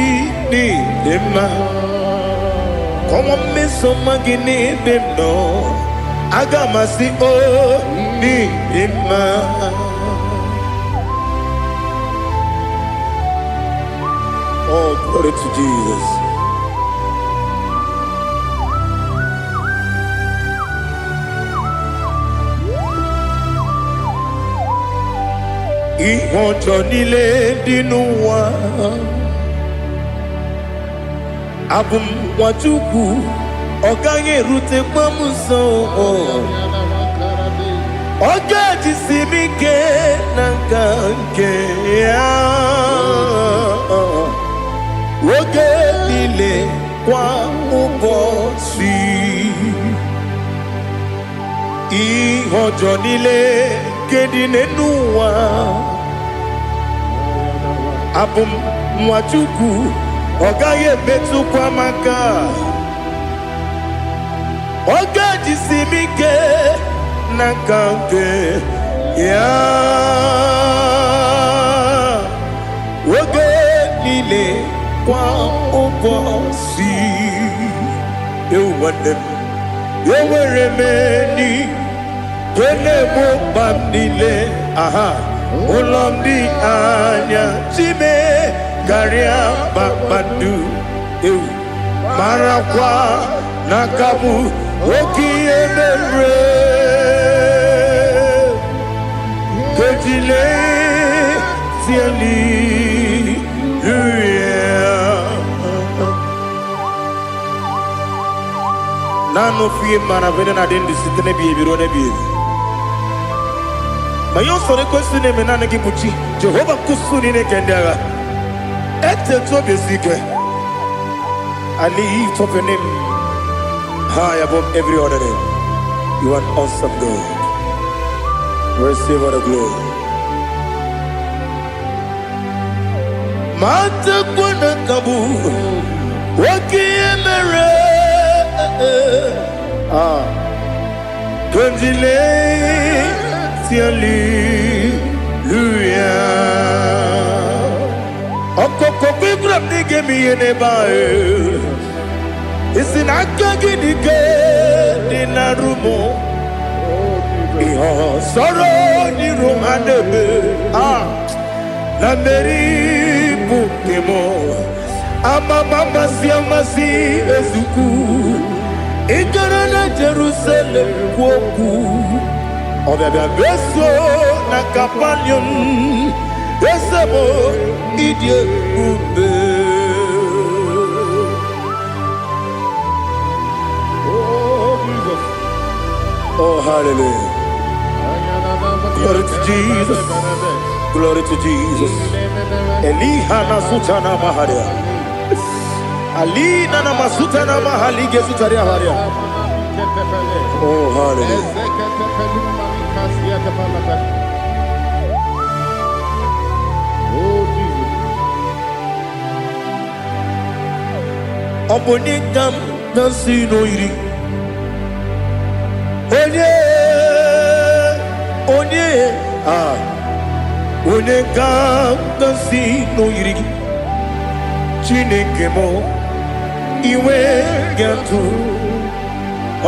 ni dema. Como me somagini demno. Agamasi o ni dema. Oh, glory to Jesus. Ihojo nile dinuwa. Abum wajuku. Oganye rute kwamuso. Oga jisimike nankanke ya. Woge nile kwa ubosi. Ihojo nile kedine nuwa. Abum mwachuku ogaye betu kwa maka. Oga jisimike nakanke ya. Woge nile kwa ubosi. You want them. You were remaining. Kene mo bandile. Aha. Ulomdi anya. Chime garia babandu. You. Marakwa nakabu. Oki emere. Kejile. Siali. Nano fiye mana vene na den disitene biye biro ne biye. Mayon sore kusune menane kibuchi. Jehova kusuni ne kendaga. Ete to besike. I lift up your name high above every other name. You are an awesome God. Receive all the glory. Mata kuna kabu. Waki emere. Konjile tiali luya. Okoko bibram nige miyene bae. Isinaka gidike dinarumo. Iho soro ni romanebe. La meri bukemo. Ama mama siamasi ezuku. Ikarana Jerusalem kwoku. Obebe beso na kapanion. Esebo idye ube. Oh Jesus. Oh hallelujah. Glory to Jesus. Glory to Jesus. Elihana sutana maharia. Ali nana masuta na mahali gesutaria haria. Oh, hallelujah. Oh, Jesus. Obonikam nasino iri. Onye, Onekam nasino iri. Chineke mo iwe gatu.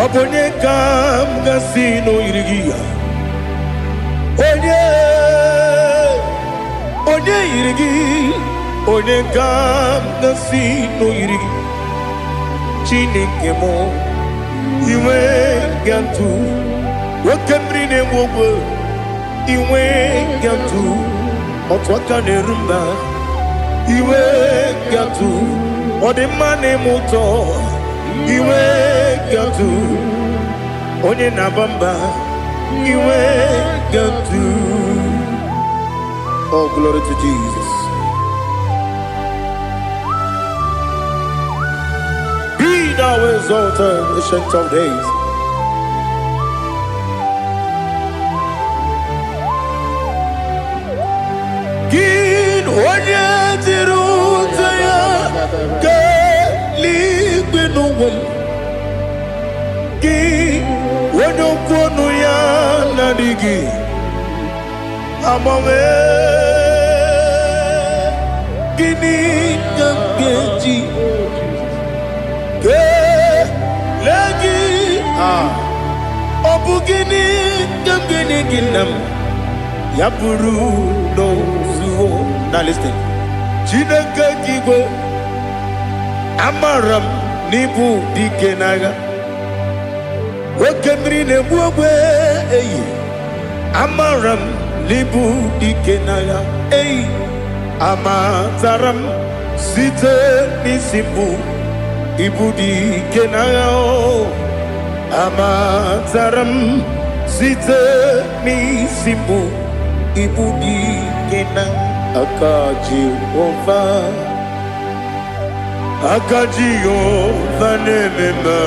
Obonekam nasino iri. Onye iri. Onekam nasino iri. Chineke mo iwe gatu. Wakemri ne wogo iwe gatu. Otwaka ne rumba iwe gatu. Odemane moto iwe gatu. Onye nabamba iwe gatu. Oh, glory to Jesus. Be thou exalted, ancient of days. Gin onye tirutaya ke ligbinugum. Gin onye kwonu ya nadigi. Amame gini kamgeji. Ke lagi obugini kamgini ginam. Yapuru no zuo. Now listen. Chineke kigwe amaram nibu dikenaga. Wakemri ne buogwe eyi. Amaram nibu dikenaga. Eyi. Amataram site nisimbu. Ibu dikenaga o. Amataram site nisimbu. Ibu dikenaga. Akaji Ova nemema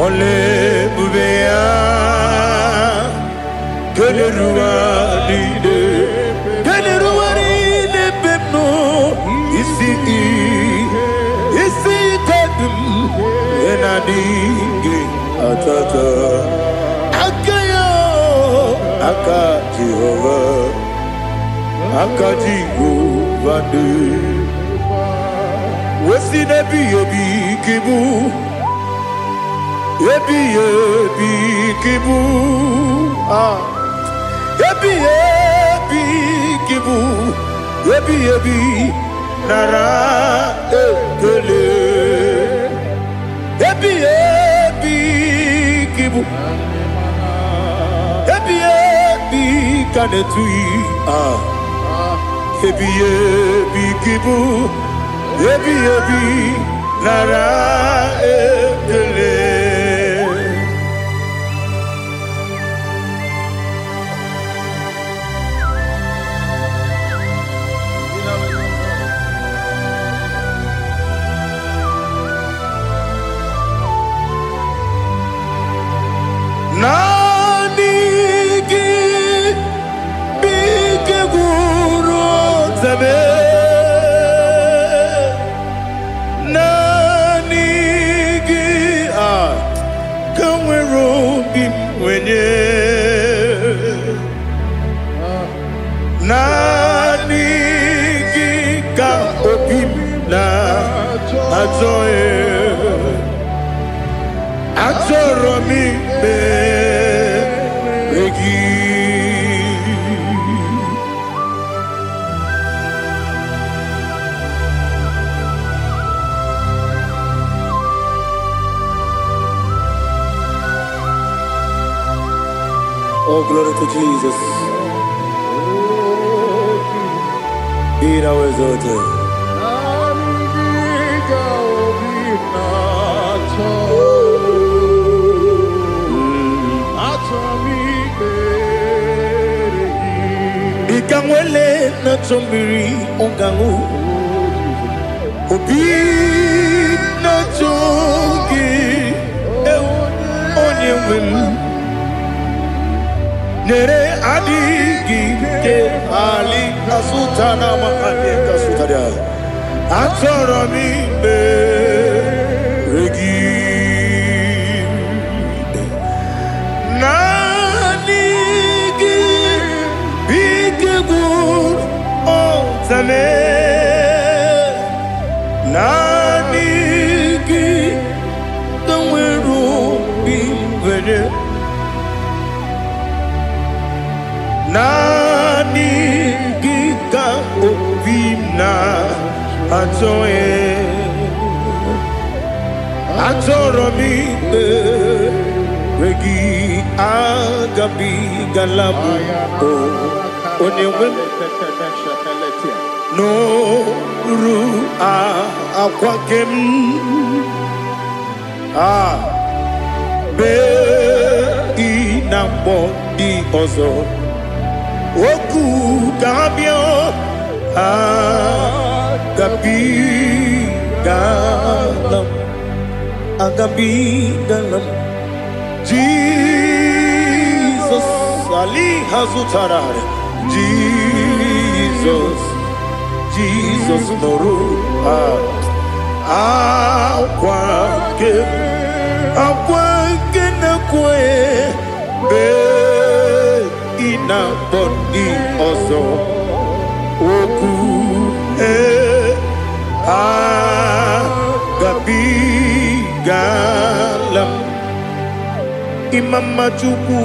Ole bubea Kelerua lide bepno Isi kadum Enadinge atata Akaji Ova de Wesi nebi yebi kibu Yebi kibu Yebi kibu Yebi nara ekele Yebi kibu Yebi kanetui Yebi kibu Yebi nara ekele Nanigi bike guru zabe Nanigi kamwero bimwenye Nanigi ka obim na azoe Atoromi begi Oh, glory to Jesus. Be thou exalted. Ikangwele na chombiri ongangu Obi na chombiri Nere adigi ke ali kasutana mahali kasutaria atoromi be regi nanigi bikegur otame nanigi kanweru bivere nani giga ovina atoe atoromi regi agabi galabu onewe no ru akwakem be inambo di ozo Oku kabio agabi galam Jesus Ali Hazutarare Jesus Noru akwake na kwe be ina body ozo oku gabi galam imama chuku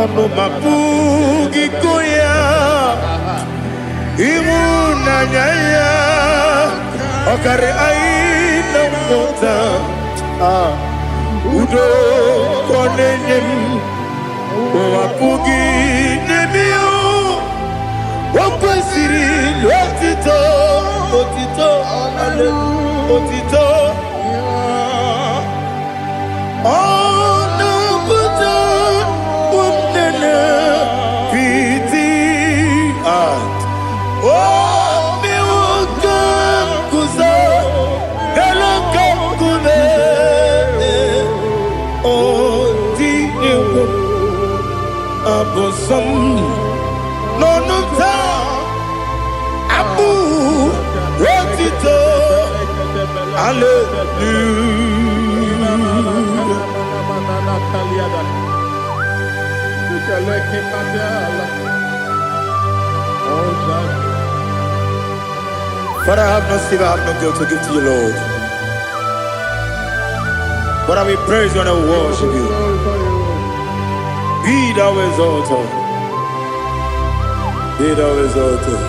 ono mapugi koya imuna nyaya okare aina mota udo konenyem wapugi nemio wakwesiri lotito otito ono buto umnene piti mi wakam kuzo elokam kune abosom nonuta abu rotito Father, I have no silver, I have no gold to give to you, Lord. But I will praise you and I will worship you. Be thou exalted. Be thou exalted.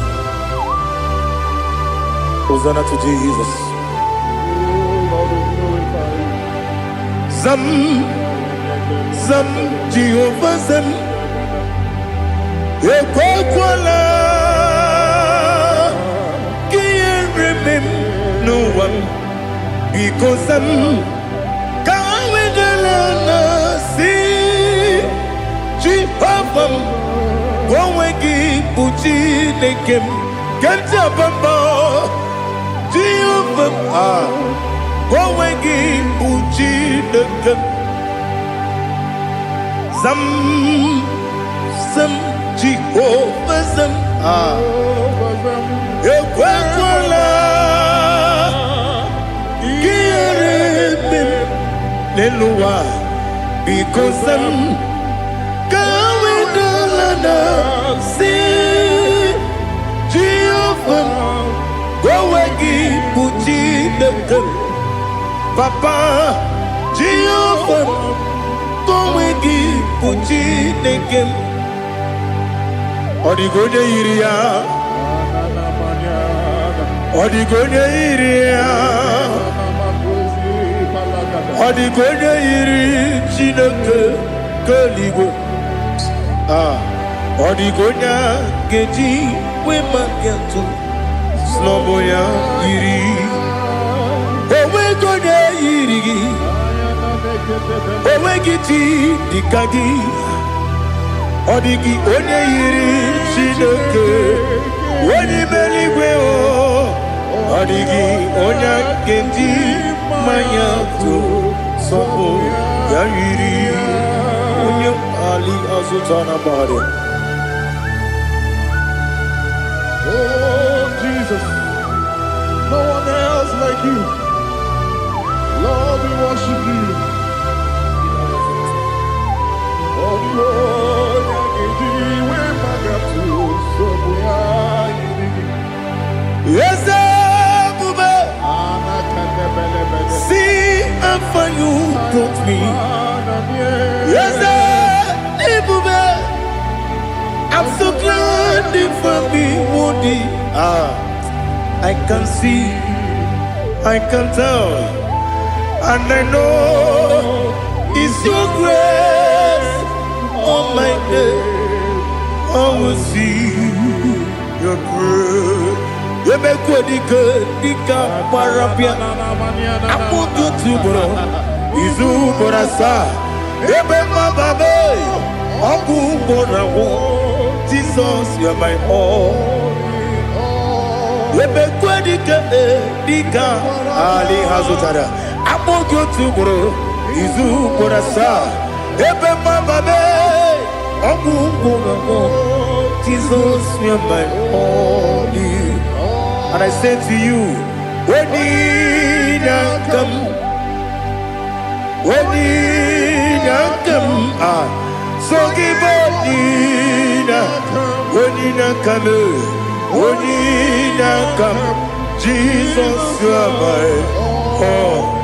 Hosanna to Jesus. Zam Jehovah Zam Ekwakwala Can't remember no one because Zam Kawedalana see Jehovah Gwawegi Buchi Nekem Kentabamba Jehovah Gwawegi Buchi Nekem Zam Jehovah Zam Ekwakwala Kieremem Neluwa because Zam Kawedalana see Jehovah Gwawegi Buchi Nekem Papa Jehovah Gwawegi Buchi Nekem Odigonye iria Odigonye iri Chineke keligwe Odigonya geji wema gentu Sloboya iri Owegonye iri Owegiti dikagi Odigi onye yiri Chineke Onye meligwe Odigi onye genji manya tu Sopo Yayiri Unyam Ali Azutana Bari. Oh, Jesus. No one else like you. Lord, we worship you. Oh, Lord, yes, Bube. See how far you brought me. Yes, Bube. I'm so glad you found me, Woody. I can see, I can tell, and I know it's your grace on my day. I will see your grace. You make good, Dika, Parapia. I put you to bro. Izu Borasa. You make my baby. Aku Borawo. Jesus, you are my all. You make good, Dika, Ali Hazutara. I put you to bro. Izu Borasa. You make my baby. Aku Borawo. Jesus, you are my all. And I say to you, when you come, so give when you come, Jesus, you are my all.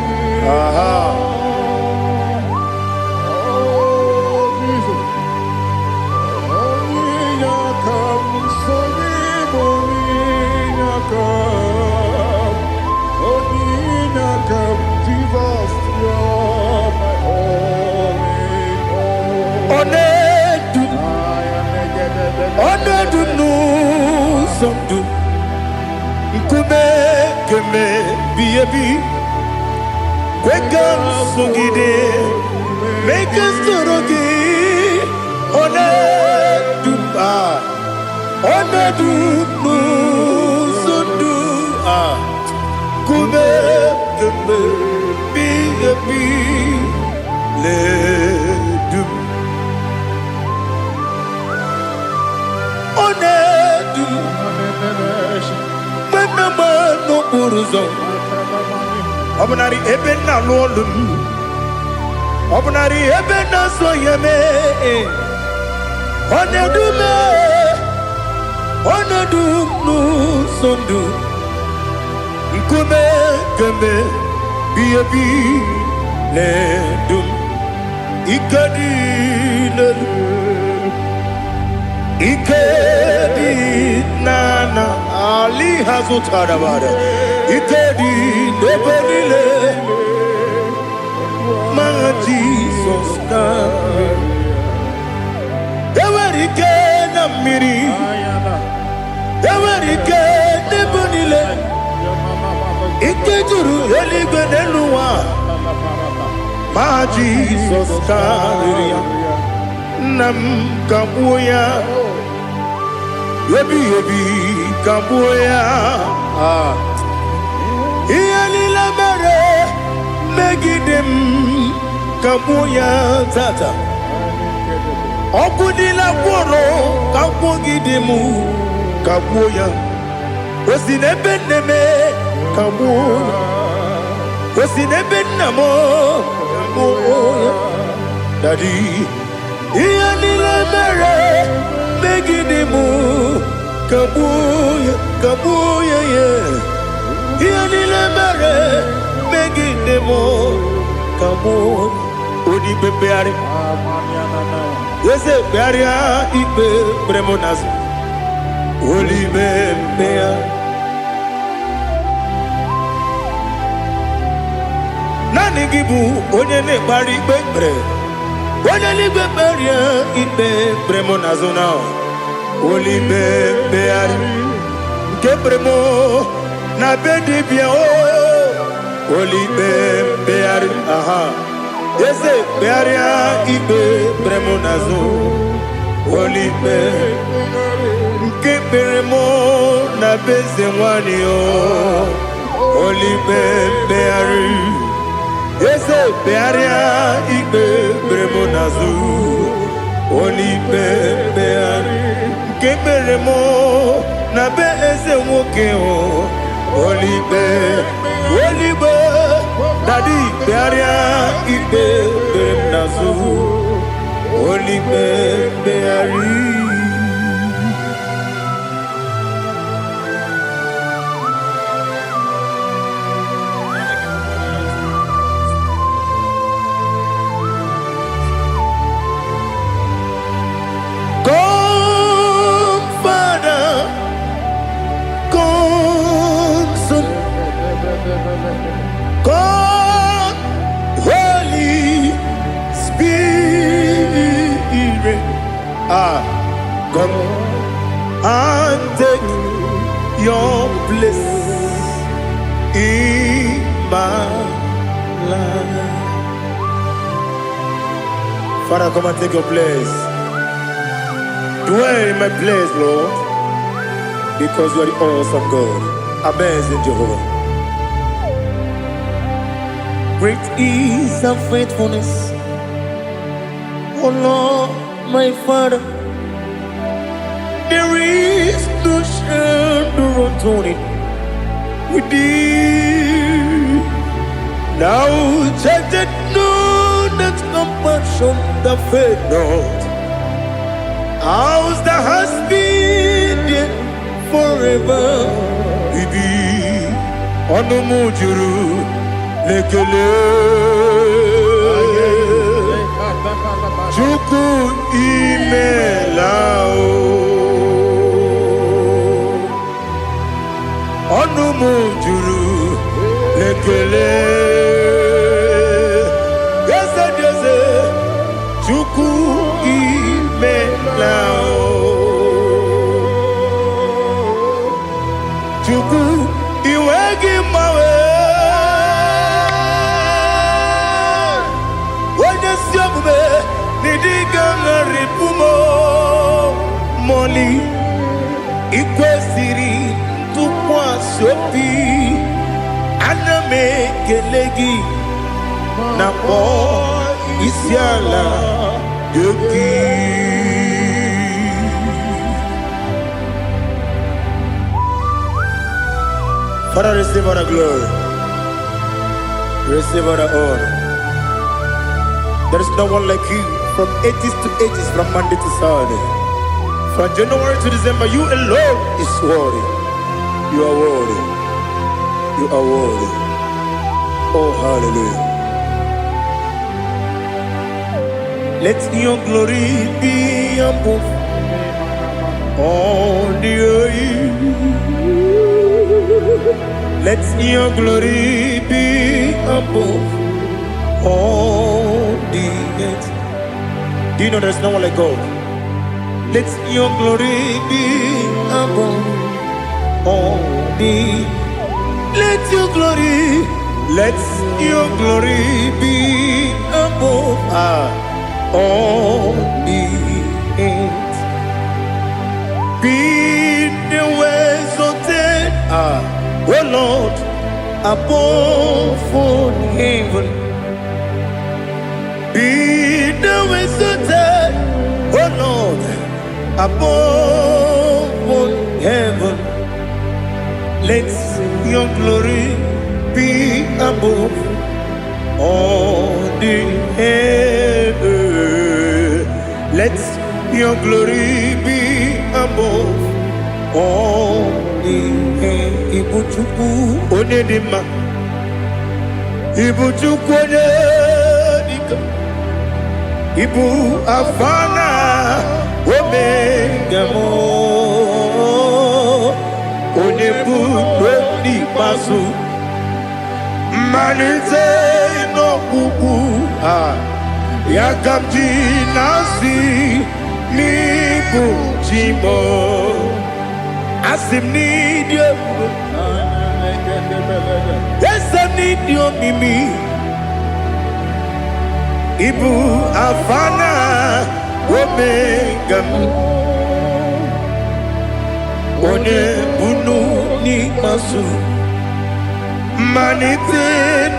Make us Obnari ebena lolum Obnari ebena soyeme Onedu nu sondu Nkume keme Biyebi ledum Ikadi Ikedi nana Ali Hazutara Bada Ikedi Nebelile Ma Jesus Name Ewerike Namiri Ewerike Nebelile Ikejuru Eligwe Neluwa Ma Jesus Name Nam Kabuya Yebi Kabuya Iyalila mere Megidem Kabuya Tata Okudila Kworo Kabugidemu Kabuya Osinebeneme Kabuya Osinebenamo Kabuya Daddy Iyalila mere Megidemu Kabuya Kabuya yeah Iyalila mere Megidemu Kabuya Odi bebeari Yese bearia ibe bremonas Oli bebea Nani gibu onye ne bari bebre Onye ni beberia ibe bremonazona Oli bebeari Ke bremo na bedi bia o Oli bebeari aha Yese bearia ibe bremonazo Olipe Nke beremo na beze mwani o Olipe beari Yese bearia ikpe bremonazu Olipe beari keberemo na be eze nwoke o Olipe Daddy bearia ikpe bremonazu Olipe beari God, Holy Spirit, come and take your place in my life. Father, come and take your place. Dwell in my place, Lord, because you are the awesome God. Amazing Jehovah. Great is thy faithfulness, O Lord, my Father. There is no shadow of turning with thee. Now check that no, that compassion that faith not. Ours that has been there forever. We be on the mujuru. Lekele Chuku imelao Onumu juru Lekele Yese Chuku imelao Chuku iwegi mawe Moli ikwesiri tukwasopi aname kelegi na po isiala yoki Father, receive all the glory, receive all the honor. There is no one like you. From ages to ages, from Monday to Saturday, from January to December, you alone is worthy. You are worthy. You are worthy. Oh, hallelujah. Let your glory be above all the earth. Let your glory be above all the earth. Do you know there's no one like God? Let your glory be above all the. Let your glory be above all the earth. Be the ways of death, oh Lord, above all heaven. Be the ways of death, oh Lord, above all heaven. Let your glory be above all the earth. Let your glory be above all the earth. Ibuchuku onedima, Ibuchuku onedika, Ibu afana omega mo, onebu oni pasu, manite no kuku yakamji nasi nibu chimo. Asim need you. Yes, I need you, Mimi. Ibu Afana Omega. One Bunu ni Masu. Manite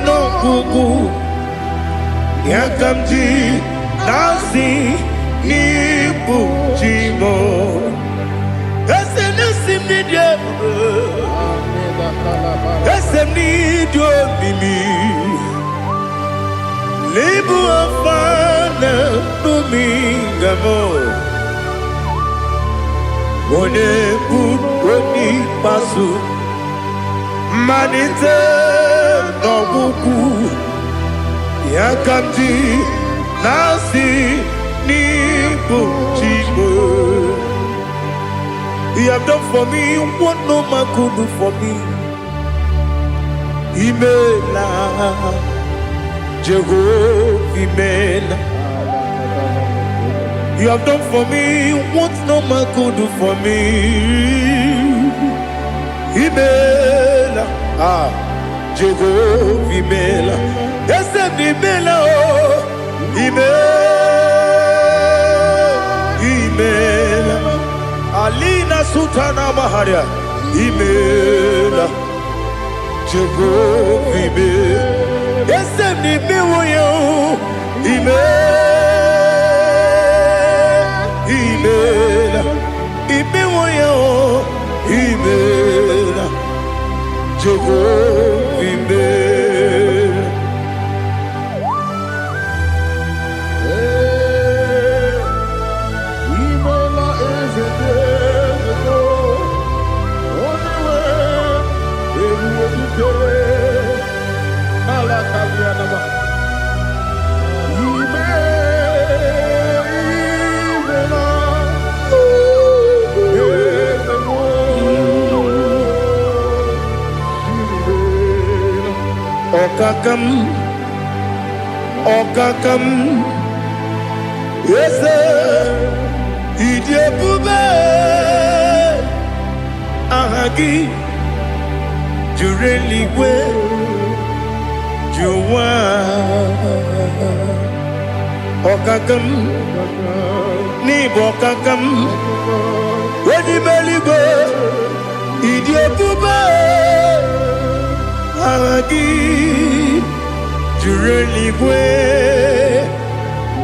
no Kuku. Yakamji nasi nipu chimo. Esem nasim nidia. Esem nidio mimi. Libu afana numingamo. One kuni pasu. Manite no buku. Yakamji nasi nipu chimo. He have done for me what no man could do for me. Imela, Jehovah, Imela. You have done for me what no man could do for me. Imela, Jehovah, Imela. Yes, Imela, Imela. Alina Sutana Maharia, Imela, Jehovah, Imela. Yes, Imela, Imela, Imela, Jehovah, Imela. Okakam, yes, Idiabube, Ahagi, Jureligwe, Juwa, Okakam, Nibokakam, Wedimeligo, Idiabube, Ahagi. Jureligwe,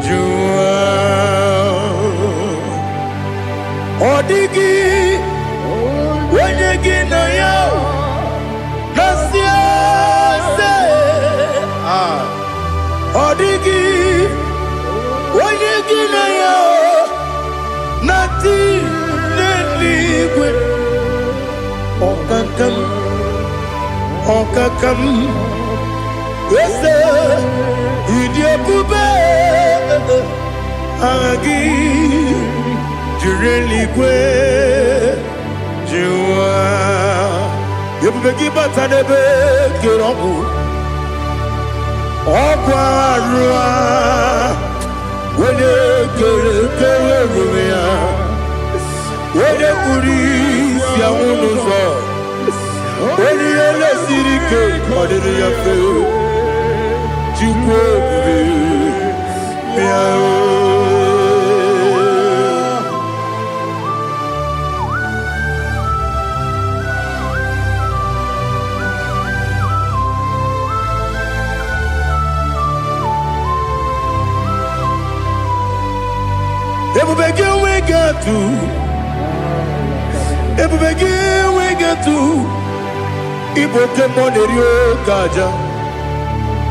Jua, Odigi, Wenyegi na yo, Nasia se, Odigi, Wenyegi na yo, Nati neligwe, Okakam, Okakam. Yes, Idiabube, Agi, Jureligwe, Jua, Yabegi Batanebe, Kiroku, Okwarua, when you get when you Kuris, Yamunuzo, when you let Sirike, what did you feel? we get to Igbo Kemonerio Kaja.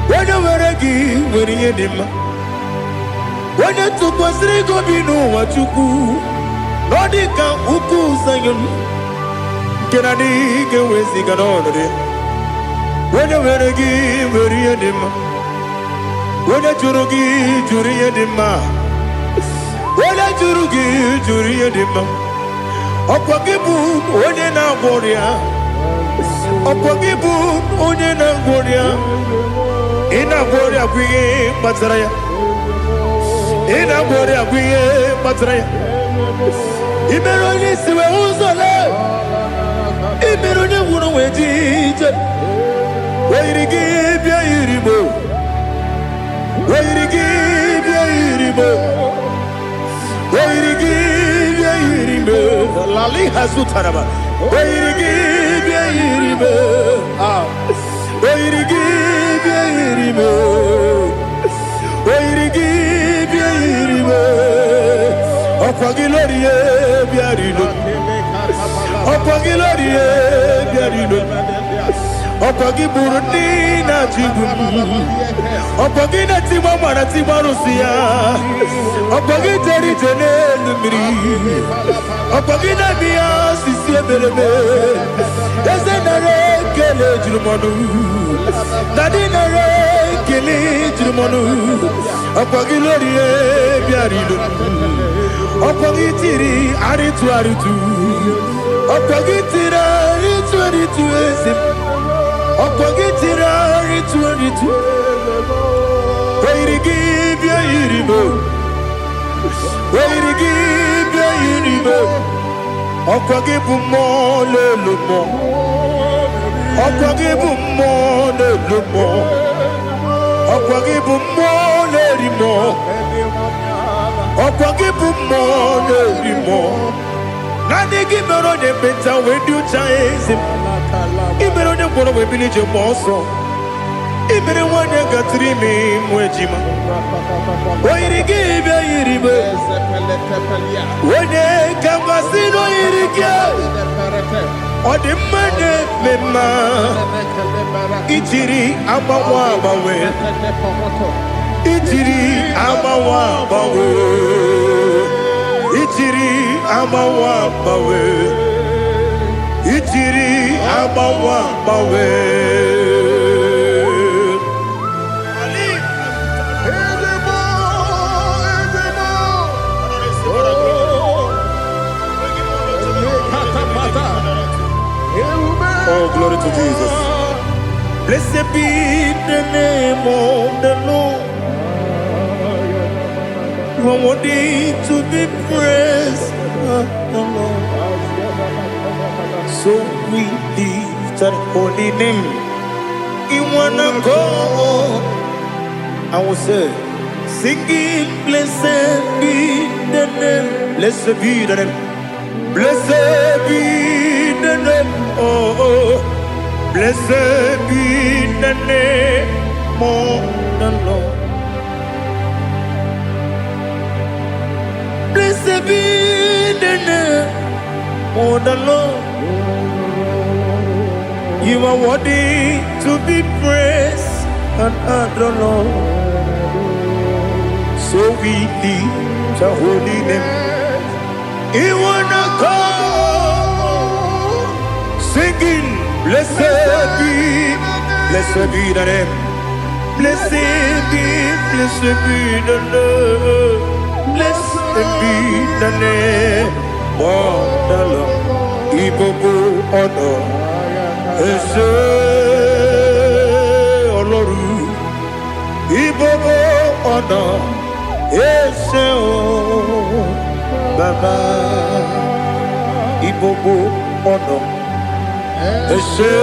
When you were a gay, when you did when you took was Rico Bino, what you do, Nordica, Uku, Sayon, Kennedy, get with the Ganone. When you were a gay, when you did when you Jurugi, Juria Dima, when you Jurugi, Juria Dima, Opakibu, Odena Boria, Opakibu, Odena Boria. Ina Boria Guye Matraya. Ina Boria Guye Matraya. Imeroni Siwe Uzole. Imeroni Wuno Wejije. Where you give your Iribo. Where you give your Iribo. Where you give your Iribo. Lali Hasutaraba. Where you give your Iribo. Where you give your Iribo. Okwagiloriye biarilo. Okwagiloriye biarilo. Okwagiburundi na jibu. Okwagina timama na timarusia. Okwagiteri tenelu miri. Okwagina biya sisi belebe. Ezenare kele jirumonu. Nadinare kele jirumonu. Okwagiloriye biarilo. Okwagitiri aritu aritu. Okwagitira aritu aritu esim. Okwagitira aritu aritu. Weirigi bia iribo. Weirigi bia iribo. Okwagibu mo lelumo. Okwagibu mo lelumo. Okwagibu mo lerimo. Okwagibu mo lerimo. Nani gimero de beta we do chaizim. Imero de bono we bilije moso. Imere wane gatrimi mwejima. Oirigi bia iribe. Wene kamasino irige. Odimane mema. Itiri amawa bawe. Itiri amawa bawe. Itiri amawa bawe. Itiri amawa bawe. Oh, glory to Jesus. Blessed be the name of the Lord. You are worthy to be praised. So we lift that holy name. You wanna go? I will say, singing, blessed be the name. Blessed be the name. Blessed be the name. Oh, blessed be the name of the Lord. Blessed be the name of the Lord. You are worthy to be praised and adored, Lord. So we lift your holy name. You wanna call, singing, blessed be the name. Blessed be the Lord. Blessed be the name of the Lord. Igbo honor. Ese Oloru. Igbo honor. Ese o Baba. Igbo honor. Ese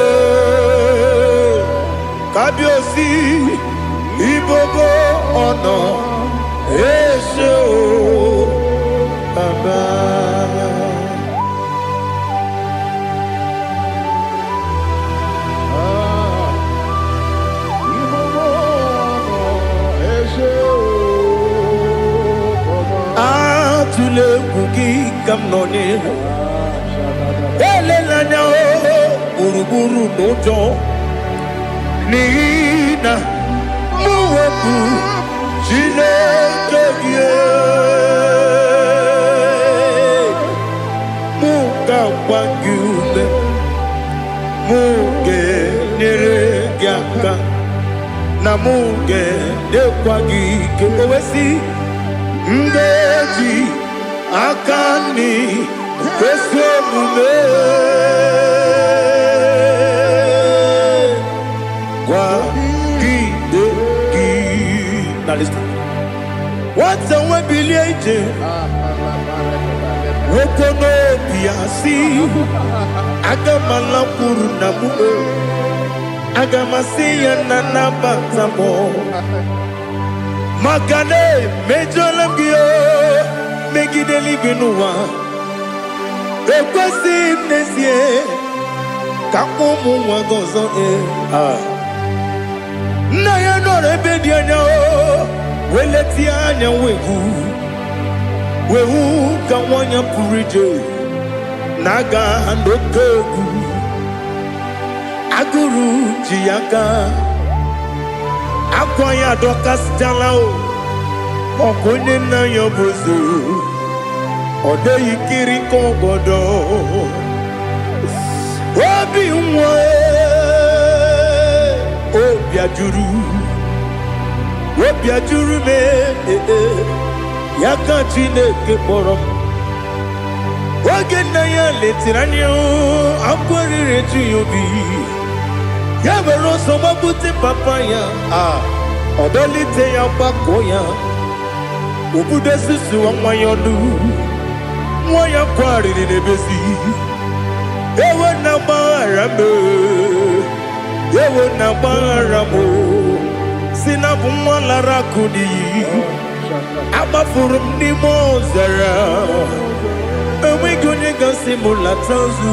Kabiosi. Igbo honor. Ese o Baba. Atule kuki kamnoni. Elelanya o uruburu nojo. Nina muweku. Chineke muga wangume muge neregiaka na muge dekwagike owesi ngeji akani kwesomume kwa Now listen. What's the way biliaje? Wokono biasi. Agamala kurunamu. Agamasiya nanabatamo. Magane mejolamgio. Megideli binua. Ekwesi mnesie. Kamumu wagozo na ya no rebedianya o weleti anya wegu wewu ka nwanya pụrụ ije na-aga n'oke egwu agụrụ ji ya gaa akwa ya dọkasịchala ọkụ onye nna ya bụzo ọ dịghị kiri ka obodo obi nwa obi ajuru m ya ka Chineke kpọrọ m oge nna ya letiri anya akwa riri eju ya obi ya were ọsọ gbapute papa ya ọ dọlite ya gbakọ ya obodo susu nwa ya ọnụ nwa ya kwarịrị n'ebezi ewe na gbaghara m si na bụ nwa lara akụ n'iyi agbafuru m n'ime ọzara enweghị onye gasị m lata nzu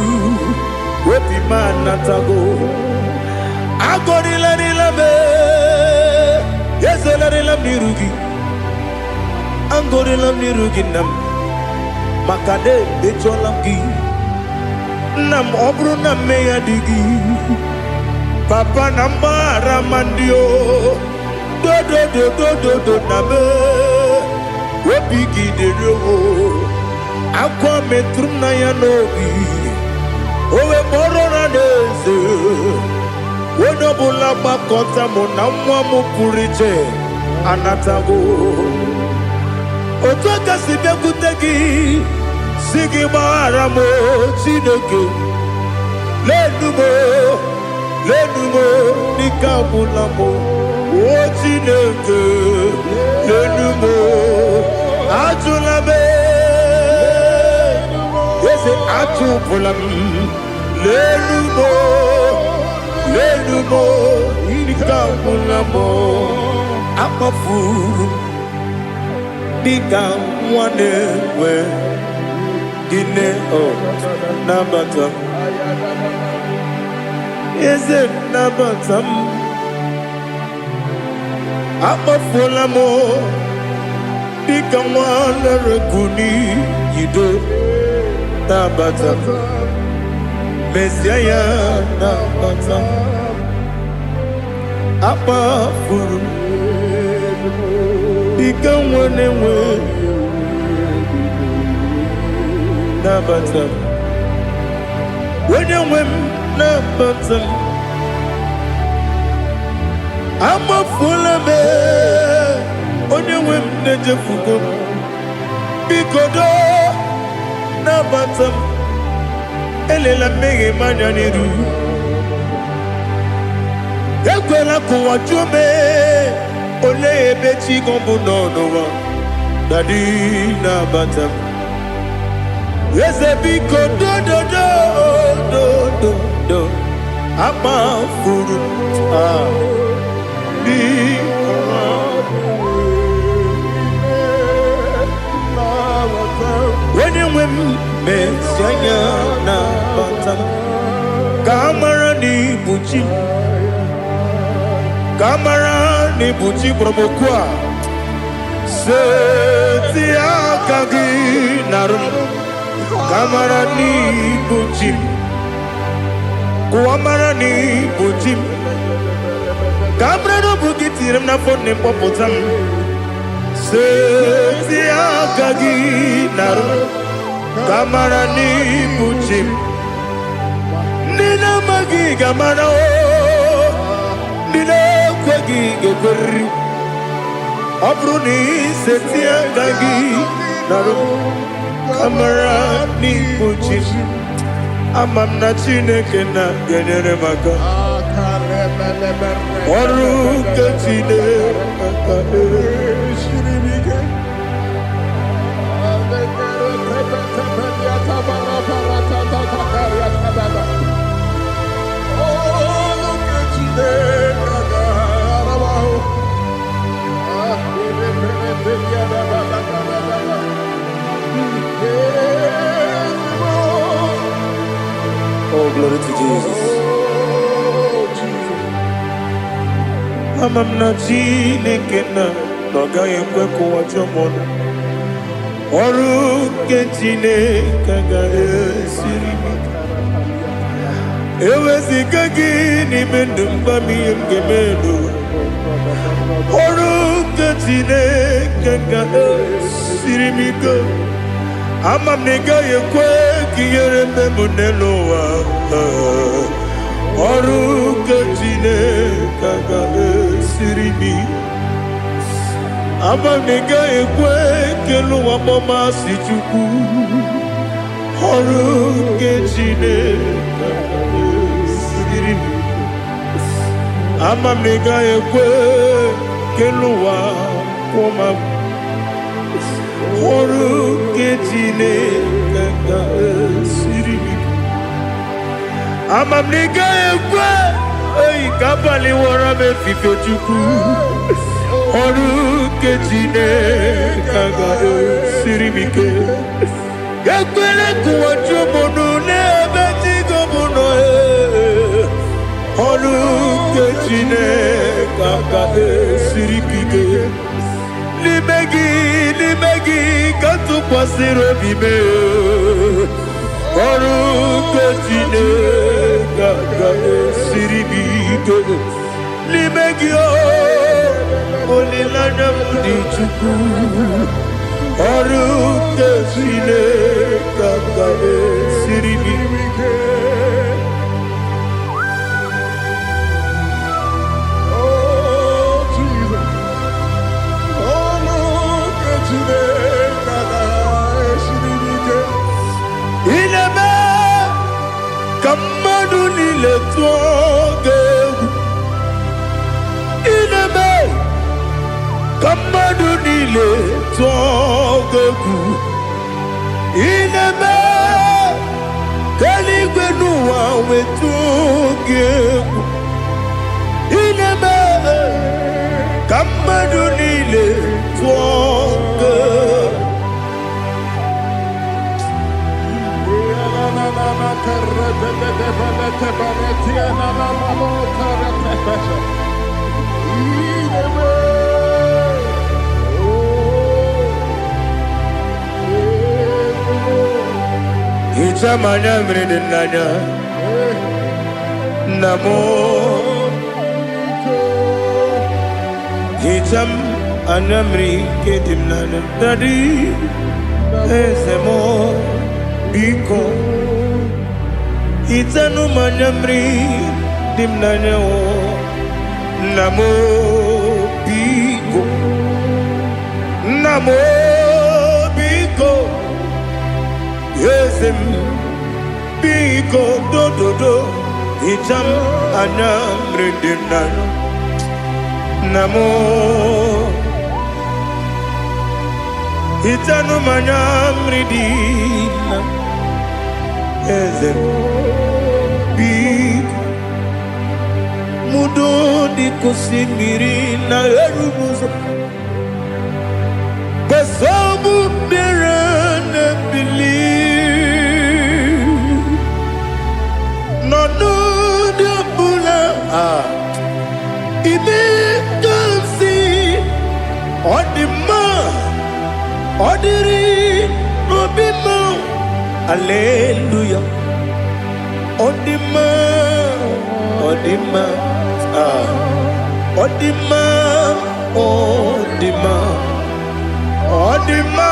obi m anatago agọrịlarịla m ezolarịla m n'iru gị agọrịla m n'iru gị nna m maka na emejọla m gị nna m ọ bụrụ na mme ya dị gị papa na mgbaghara ma ndị o dodododododo na me obi gị dịrị o akwa metụrụ m na ya n'obi o wee kpọrọ na n'eze onye ọbụla gbakọta mụ na nwa m pụrụ iche anatago otu aka si bịakwute gị si gị gbaghara m Chineke lenumo dịka ọbụla m o Chineke lenumo ajụla m eze achụpụla m lenumo dịka ọbụla m akpafuru dịka nwa na-enwe gịnị nabata m eze nabata m akpafuola m dịka nwa na-erekwu n'iyido nabata m mezie ya nabata m akpafuru dịka nwa na-enwe nabata m onye nwe m nabata m amafuola m onye nwe m na-ejefugo m biko nabata m elela mmehie m anya n'iru ekwela ka ụwa jụọ m olee ebe chi gị bụ n'ụwa dadi nabata m eze biko do akpafuru onye nwe m mezi anya nabata m ka amara n'ibu chi ka amara n'ibu chi kpọrọ m okwu a seti aka gị narụ m ka amara n'ibu chi kụwa mara n'ibu chi ka amara n'obu gị tiri m n'afọ nne mkpọpụta m seti aka gị narụ ka amara n'ibu chi ndị na-amaghị ga-amara ndị na-ekweghị ga-ekweriri ọ bụrụ na iseti aka gị narụ amara n'ibu chi ama m na Chineke na-enyere m aka ọrụ nke Chineke Oh, glory to Jesus. Amam na Chineke na n'ọgaghị ekwe ka ụwa jụọ m ọnụ. ọrụ nke Chineke ga-esiri m eweziga gị n'ime ndụ mgbami ihe m ga-eme ọrụ nke Chineke ga-esiri m ike ama m na ị gaghị ekwe ka ihere mme m n'elu ụwa ọrụ nke Chineke ga-esiri m ama m na ị gaghị ekwe ka elu ụwa gbamasị Chukwu ọrụ nke Chineke ga-esiri m ama m na ị gaghị ekwe ka elu ụwa kwụma m ọrụ nke Chineke ga-esiri m ama m na ị gaghị ekwe ka abalị wara m efife Chukwu ọrụ nke Chineke ga-esiri m ike ekwere ka ụwa jụọ m ọnụ n'ebe Chigo m nọ ọrụ nke Chineke ga-esiri m ike n'ime gị ka tụkwasịrị obi m ọrụ nke Chineke ga-esiri m ike n'ime gị olileanya m dị Chukwu ọrụ nke Chineke ga-esiri m ike ineme ka mmadụ niile tụọ gị egwu ineme ka mmadụ niile tụọ gị egwu ineme ka eluigwe n'ụwa wee tụọ gị egwu ineme ka mmadụ niile tụọ gị hicham anya mmiri dị n'anya nna m hicham anya mmiri nke dị m n'anya dadi eze m biko hitanụ m anya mmiri dị m n'anya nna m biko nna m biko eze m biko dododo hicham anya mmiri dị m n'anya nna m hitanụ m anya mmiri dị na eze m biko mudo di kusimiri na erubuzo besobu birane bili no no de bula ibe kansi odima odiri obima hallelujah odima odima odima odima odima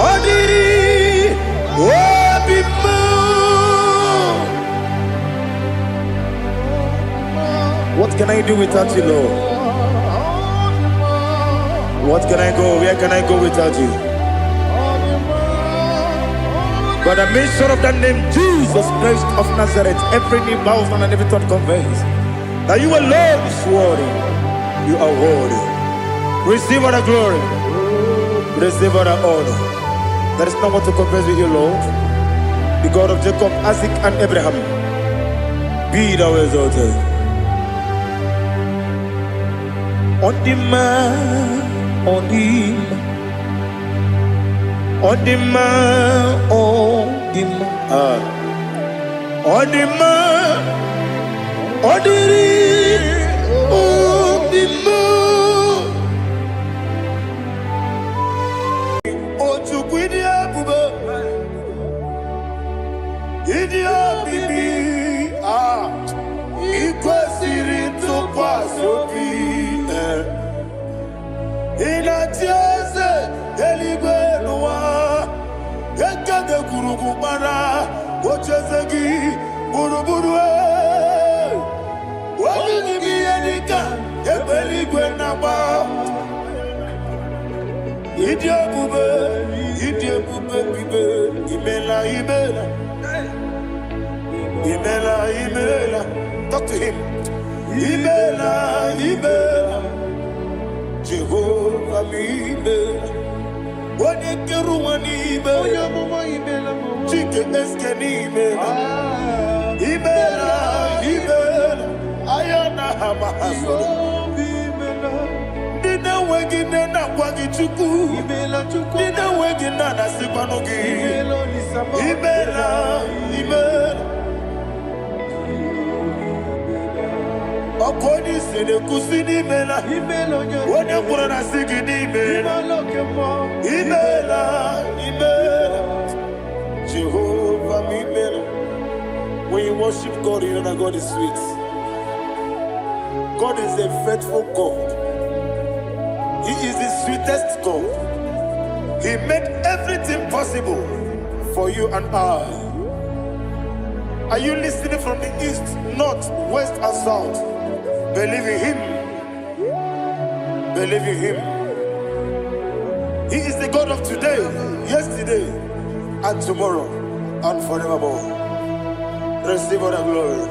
odiri obima. What can I do without you, Lord? What can I go? Where can I go without you? By the mention of that name, Jesus Christ of Nazareth, every knee bows down and every tongue confesses that you alone is worthy. You are worthy. Receive all the glory. Receive all the honor. There is no one to compare with you, Lord. The God of Jacob, Isaac, and Abraham. Be thou exalted. Odima, Odima. Odima, Odima, Odima, Odiri, Odima. eligwe na-agba. Idi ebube bibe. Imela. Talk to him. Imela. Jehovah mi imela. Wani keru wani imela. Chike eske ni imela. Imela. Ayana hamahaso. Nina wengine na kwagi chuku. Nina wengine na sipanugi. Imela. Okodi sede kusini imela. Wone kura na sigidi imela. Imela. Jehovah mi imela. When you worship God, you know that God is sweet. God is a faithful God. He is the sweetest God. He made everything possible for you and I. Are you listening from the east, north, west, and south? Believe in him. He is the God of today, yesterday, and tomorrow, and forevermore. Receive all the glory.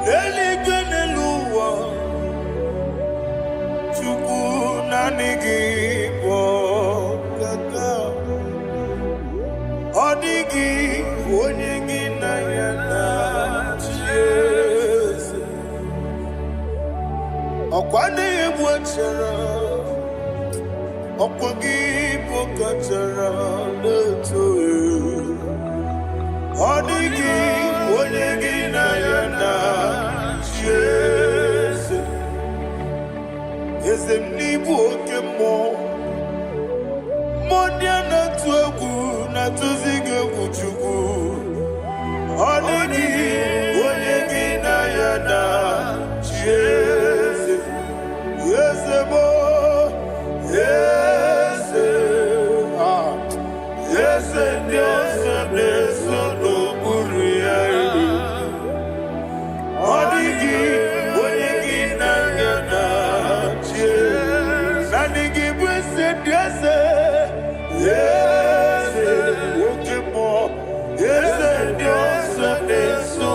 Eligeneluwa Chukwu nanigi bo kaka Odigi onyegi na yana Jesu Okwane ebu achara Okwagi bo kachara Netoe Odigi onyegi na yana Jesu Eze mnibu oke mo Mondia na tuegu na tuzige kuchugu Odigi onyegi na yana Jesu Yese mo Yese Yese Diose Neso no Buria Odigi onyegi na yana Jesu Nanigi bwese Diose Yese Okemo Yese Diose Neso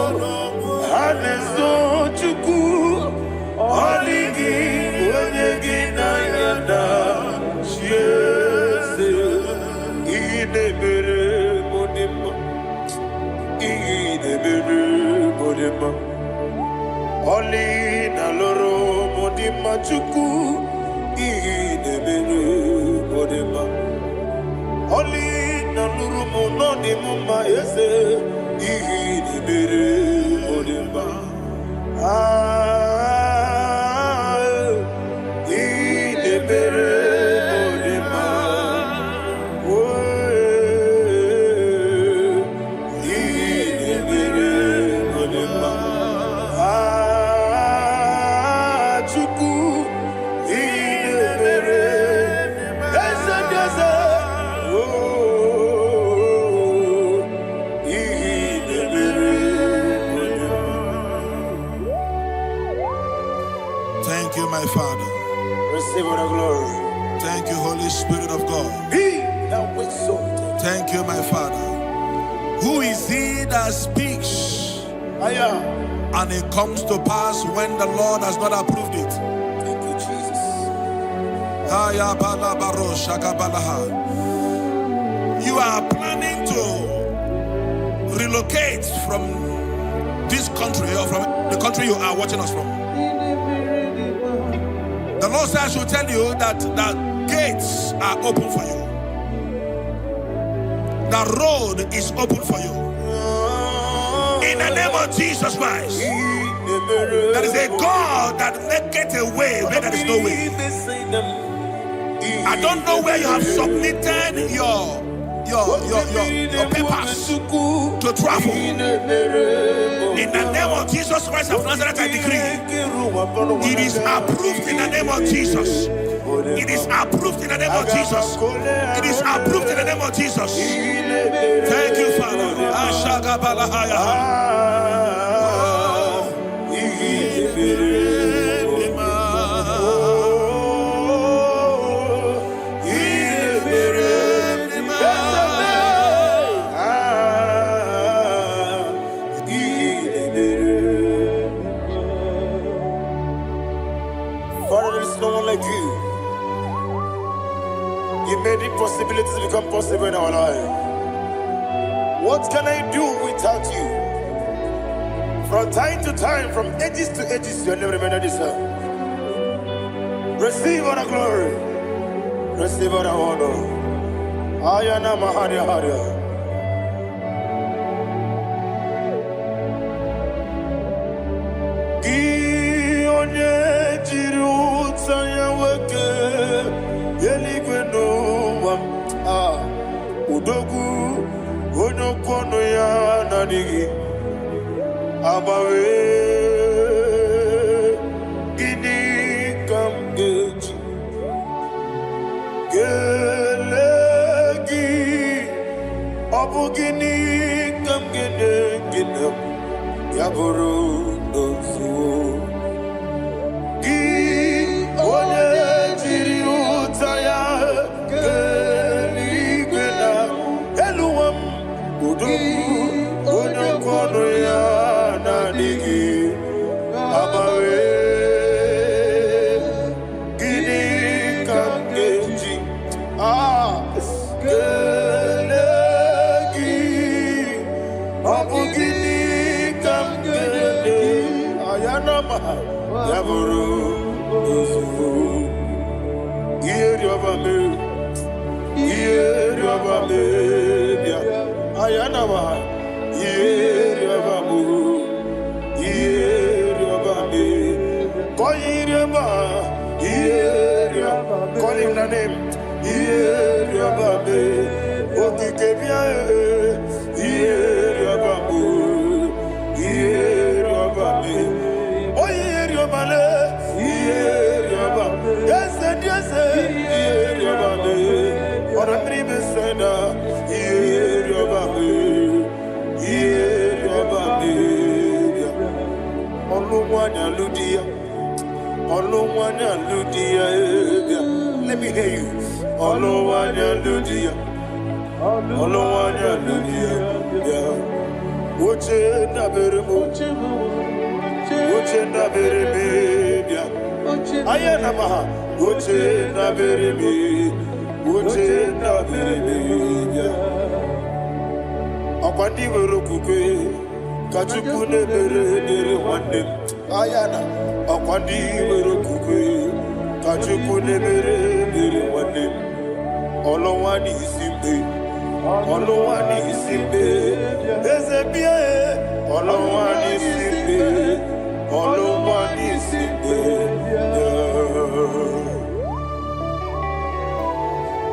Haneso Chuku Odigi onyegi na yana Jesu Idebere modima Oli na loro modima chuku Idebere modima Oli na loro monodima ese Idebere modima Idebere modima Thank you, my Father. Receive all the glory. Thank you, Holy Spirit of God. Thank you, my Father. Who is he that speaks and it comes to pass when the Lord has not approved it? Thank you, Jesus. You are planning to relocate from this country or from the country you are watching us from. The Lord says I should tell you that the gates are open for you. The road is open for you. In the name of Jesus Christ. There is a God that maketh a way where there is no way. I don't know where you have submitted your papers to travel. In the name of Jesus Christ of Nazareth, I decree it is approved in the name of Jesus. It is approved in the name of Jesus. It is approved in the name of Jesus. Thank you, Father. Father, there is no one like you. You made impossibilities become possible in our life. What can I do without you? From time to time, from ages to ages, you never remain the same. Receive all the glory. Receive all the honor. Ayana Maharia Haria. Udogu onokono ya nadigi abawe gini kamgeji gelegi abu gini kamgene ginem yaburu dosuo gi onye jiri utaya onokono ya nadigi abawe gini kamgeji gelegi abu gini kamgene ayanama yaburu ozufu iyeriobame bia ayanama iyeriobame koyiriba call him the name iyeriobame okikebia iyeriobame oyeriobale iyeriobame yes iyeriobame ora tribe senda iyeriobame Oluwanya Ludia, let me hear you. Oluwanya Ludia, Uche na bereme, Ayana maha, Uche na bereme. Akwandi werokukwe, kachuku ne bere wande. Ayana, akwandi werokukwe, kachuku ne bere wande. Olowani isimbe, ezebie, olowani isimbe.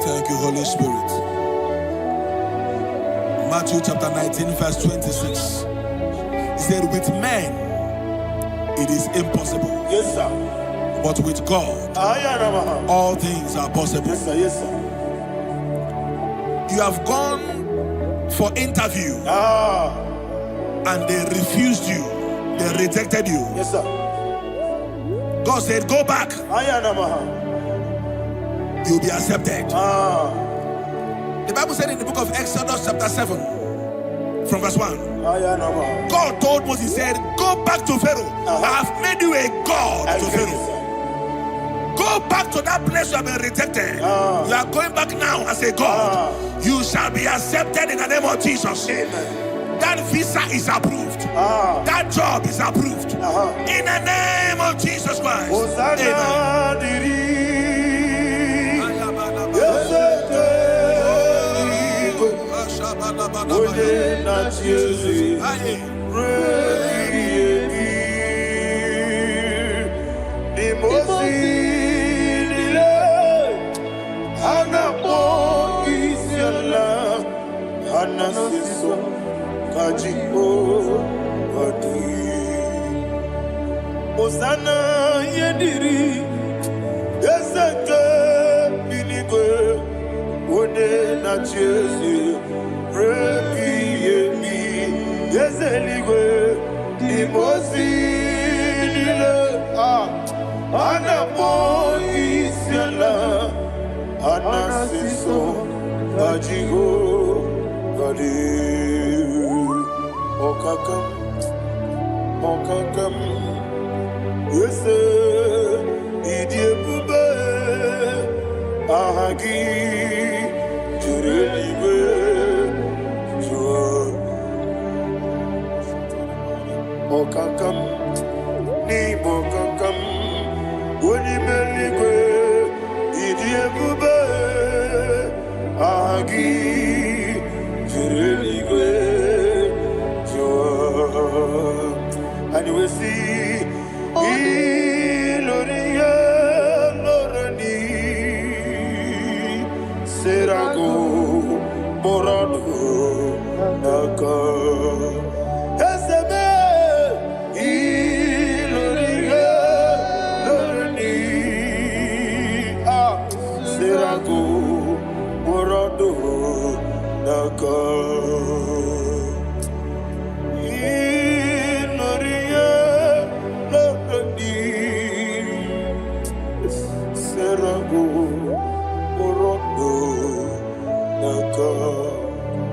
Thank you, Holy Spirit. Matthew chapter 19, verse 26. He said, with men, it is impossible. Yes, sir. But with God, all things are possible. Yes, sir. Yes, sir. You have gone for interview and they refused you. They rejected you. Yes, sir. God said, go back. You'll be accepted. The Bible said in the book of Exodus chapter 7 from verse 1, God told Moses, he said, go back to Pharaoh. I have made you a God to Pharaoh. Go back to that place you have been rejected. You are going back now as a God. You shall be accepted in the name of Jesus. Amen. That visa is approved. That job is approved. In the name of Jesus Christ. Amen. Osana yediri yeseke binigwe ode na chezi repi yemi yezeligwe imosi nile anapo isiala anasiso ajigo gadi okakam Yes, Agi Jurelibe Jua Okakam Ni Bokakam Woni Meligwe Idiebube Agi Jurelibe Jua and you will see Iloria Lorani Serago Morado Naka Esebe Iloria Lorani Serago Morado Naka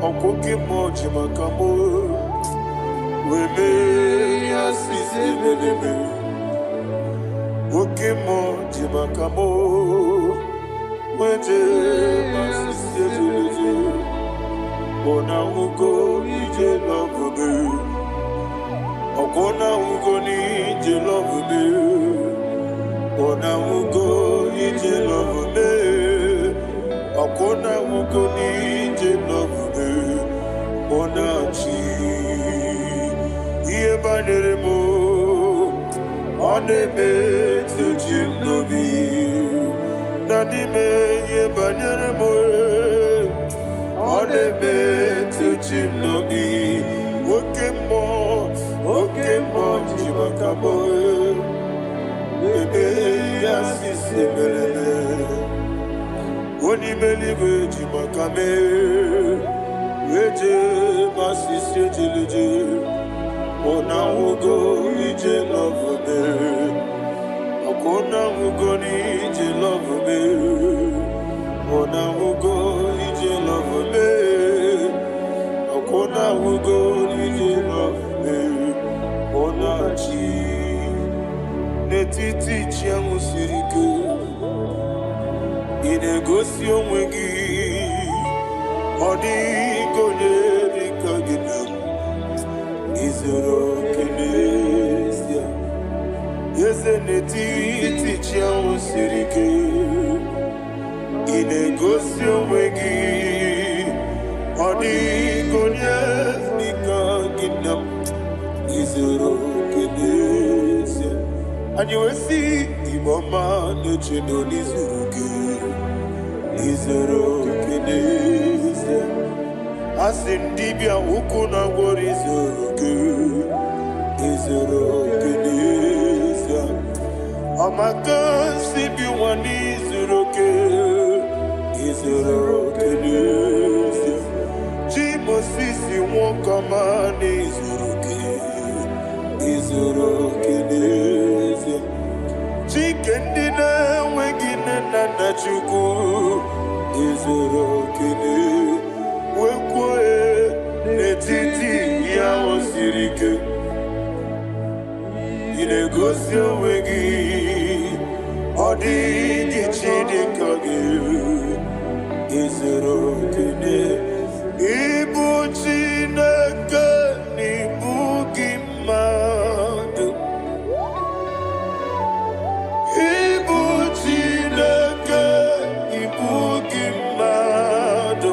Okoke moji makamo Weme yasisi meleme Oke moji makamo Wete masisi jeleze Ona ugo ije love me Okona ugo ni ije love me Ona ugo ije love me Okona ugo ni ije love me Onachi Iye banere mo Onebe tujim nobi Nadime iye banere mo Onebe tujim nobi Oke mo jimakabo Bebe yasisi melele Oni melibe jimakame Eje masisi ejeleje Ona ugo ije love me Akona ugo ni ije love me Ona ugo ije love me Akona ugo ije love me Ona chi Netiti chiamu sirike Inegosi onwegi Odigonye dikaginam Izoro kenesia Yezeneti tichiamu sirike Inegosi onwegi Odigonye dikaginam Izoro kenesia And you will see Imama nechino nizuruke Izoro kenesia Asindibia ukuna gori Izoro kenesia Amakan sibi wani Izoro kenesia Chimo sisi wakamani Izoro kenesia Chikendina wegina nana chuku Izoro kenesia Wekwe netiti ya osirike Inegosi onwegi Odigi chidikage Izoro kene Ibu chineke n'ibu gị mmadụ Ibu chineke ibu gị mmadụ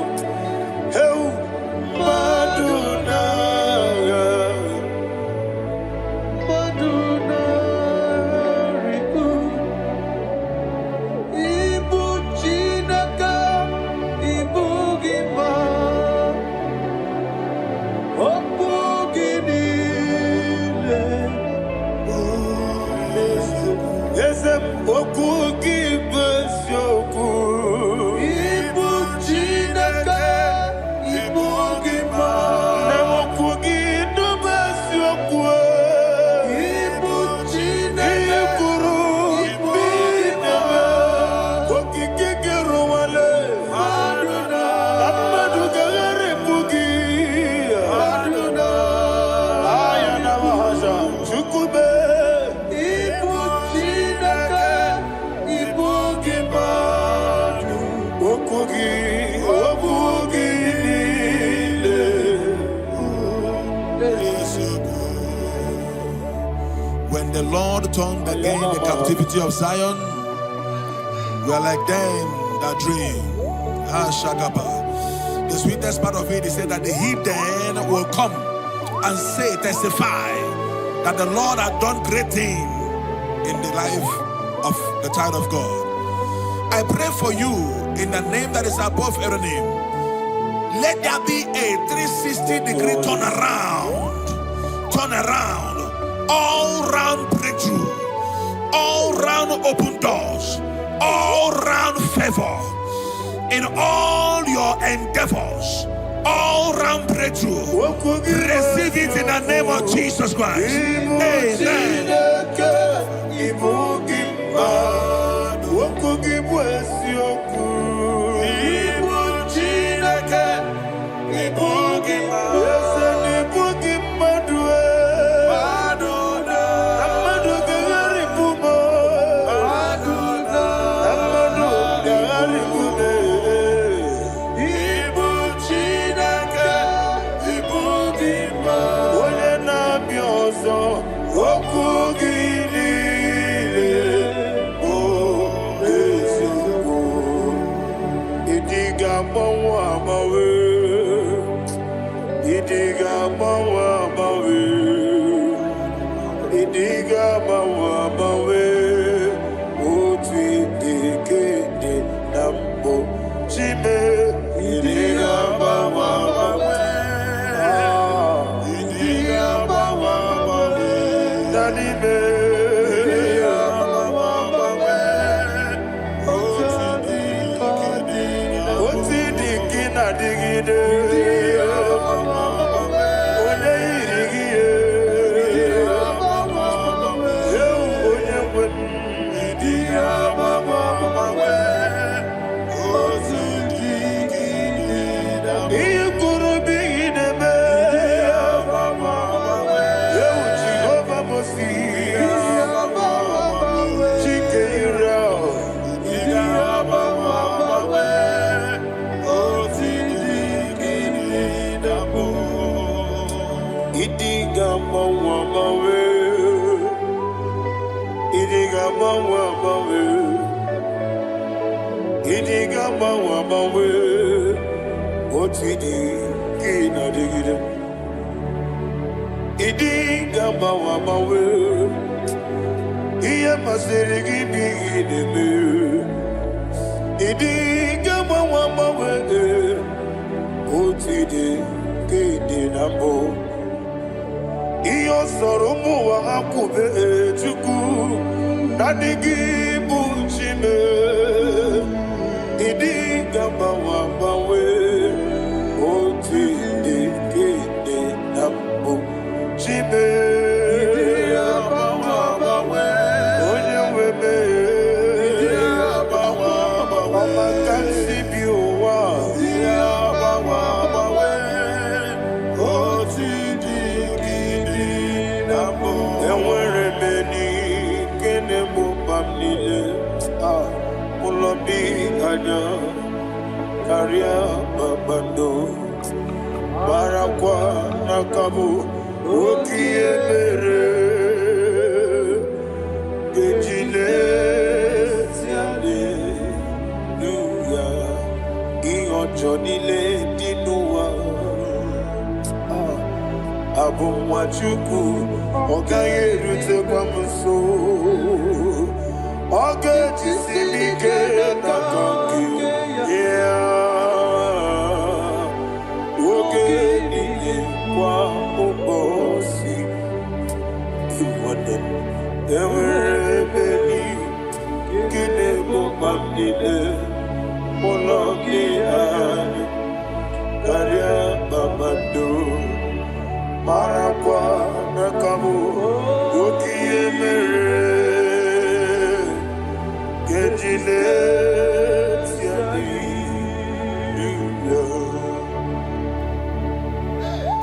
returned again the captivity of Zion. We are like them that dream. The sweetest part of it is said that the heathen will come and say, testify, that the Lord had done great things in the life of the child of God. I pray for you in the name that is above every name. Let there be a 360-degree turn around, all round breakthrough, all round open doors, all round favor in all your endeavors, all round breakthrough. Receive it in the name of Jesus Christ. Amen.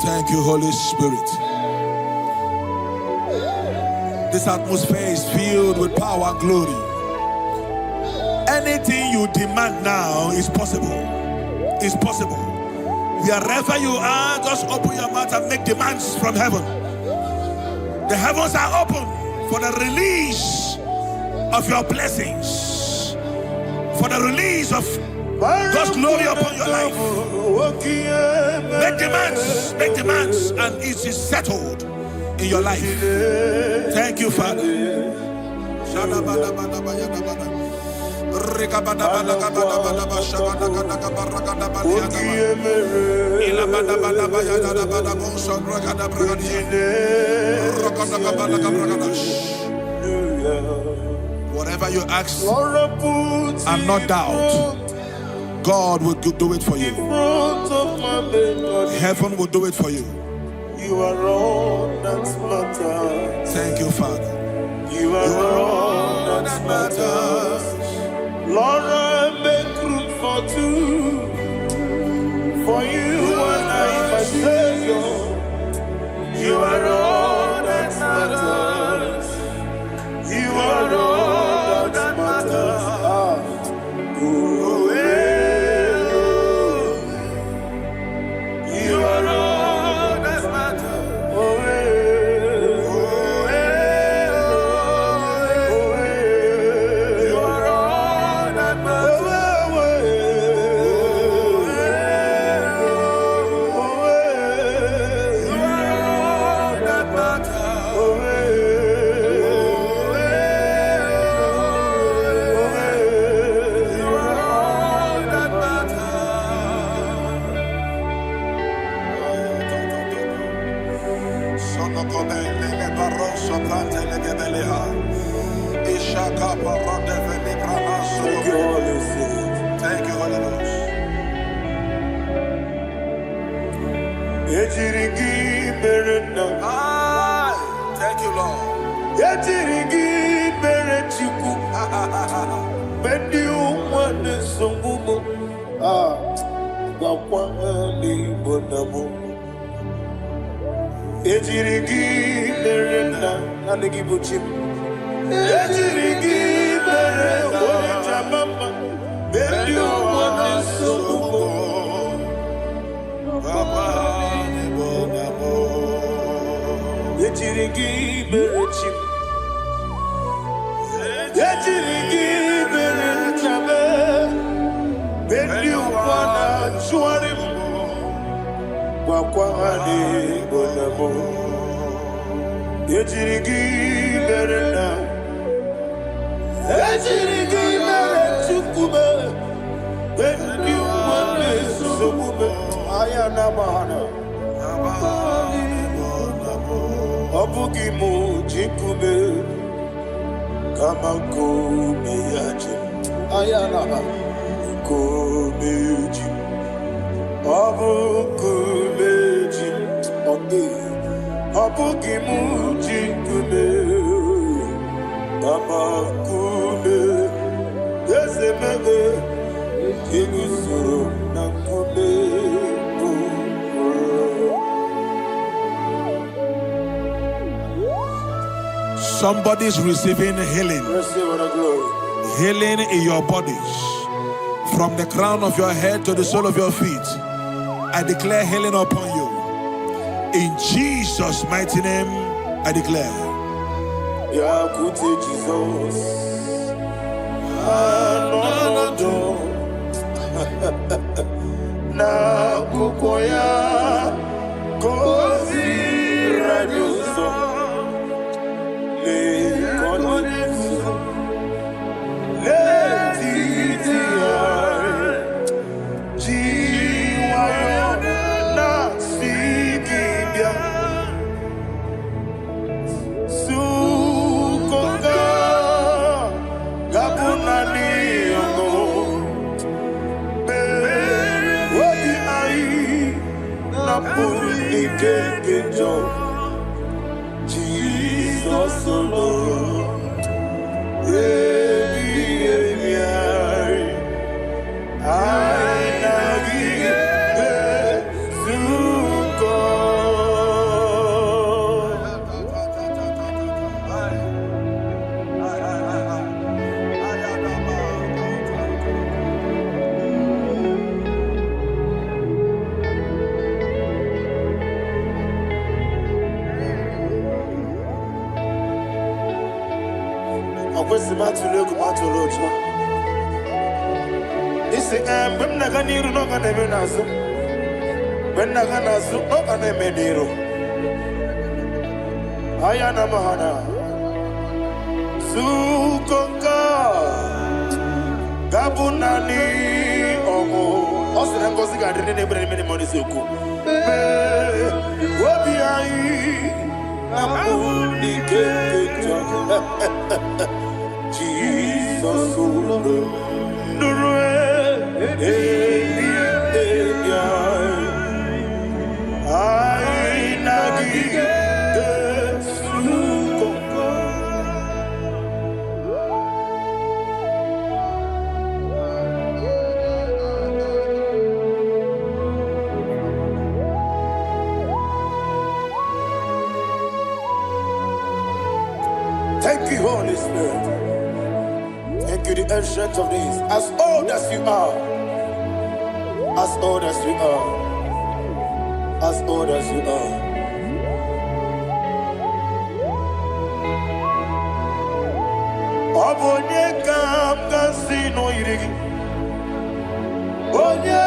Thank you, Holy Spirit. This atmosphere is filled with power and glory. Anything you demand now is possible. It's possible. Wherever you are, just open your mouth and make demands from heaven. The heavens are open for the release of your blessings, for the release of God's glory upon your life. Make demands, and it is settled in your life. Thank you, Father. Whatever you ask and not doubt, God will do it for you. Heaven will do it for you. You are all that matters. Thank you, Father. You are all that matters. Lord, I make room for two. For you and I, my Savior. You are all that matters. You are all that matters. You are all that matters. You are all that matters. Thank you, Holy Ghost. Thank you, Lord. Somebody's receiving healing. Healing in your bodies. From the crown of your head to the sole of your feet. I declare healing upon you. In Jesus' mighty name, I declare. Jesus. Na kukoya kozi radioso le konefu le titiare jiwa na sikibia sukonga gabuna niongo Jesus alone. kwesi matulu egu matulu ojo. Isi when naga niru no ga neme nazu. When naga nazu no ga neme niru. Ayana mahana. Sukonga Gabunani Omo Osina Ngozi Gadrini Nebre Mini Monisuku Wabi Ai Namuni Keketa Jesus Nurue Ai Nagi Thank you, Holy Spirit. Thank you, the ancient of days. As old as you are. As old as you are. As old as you are. Obonye kam kasino irigi. Onye.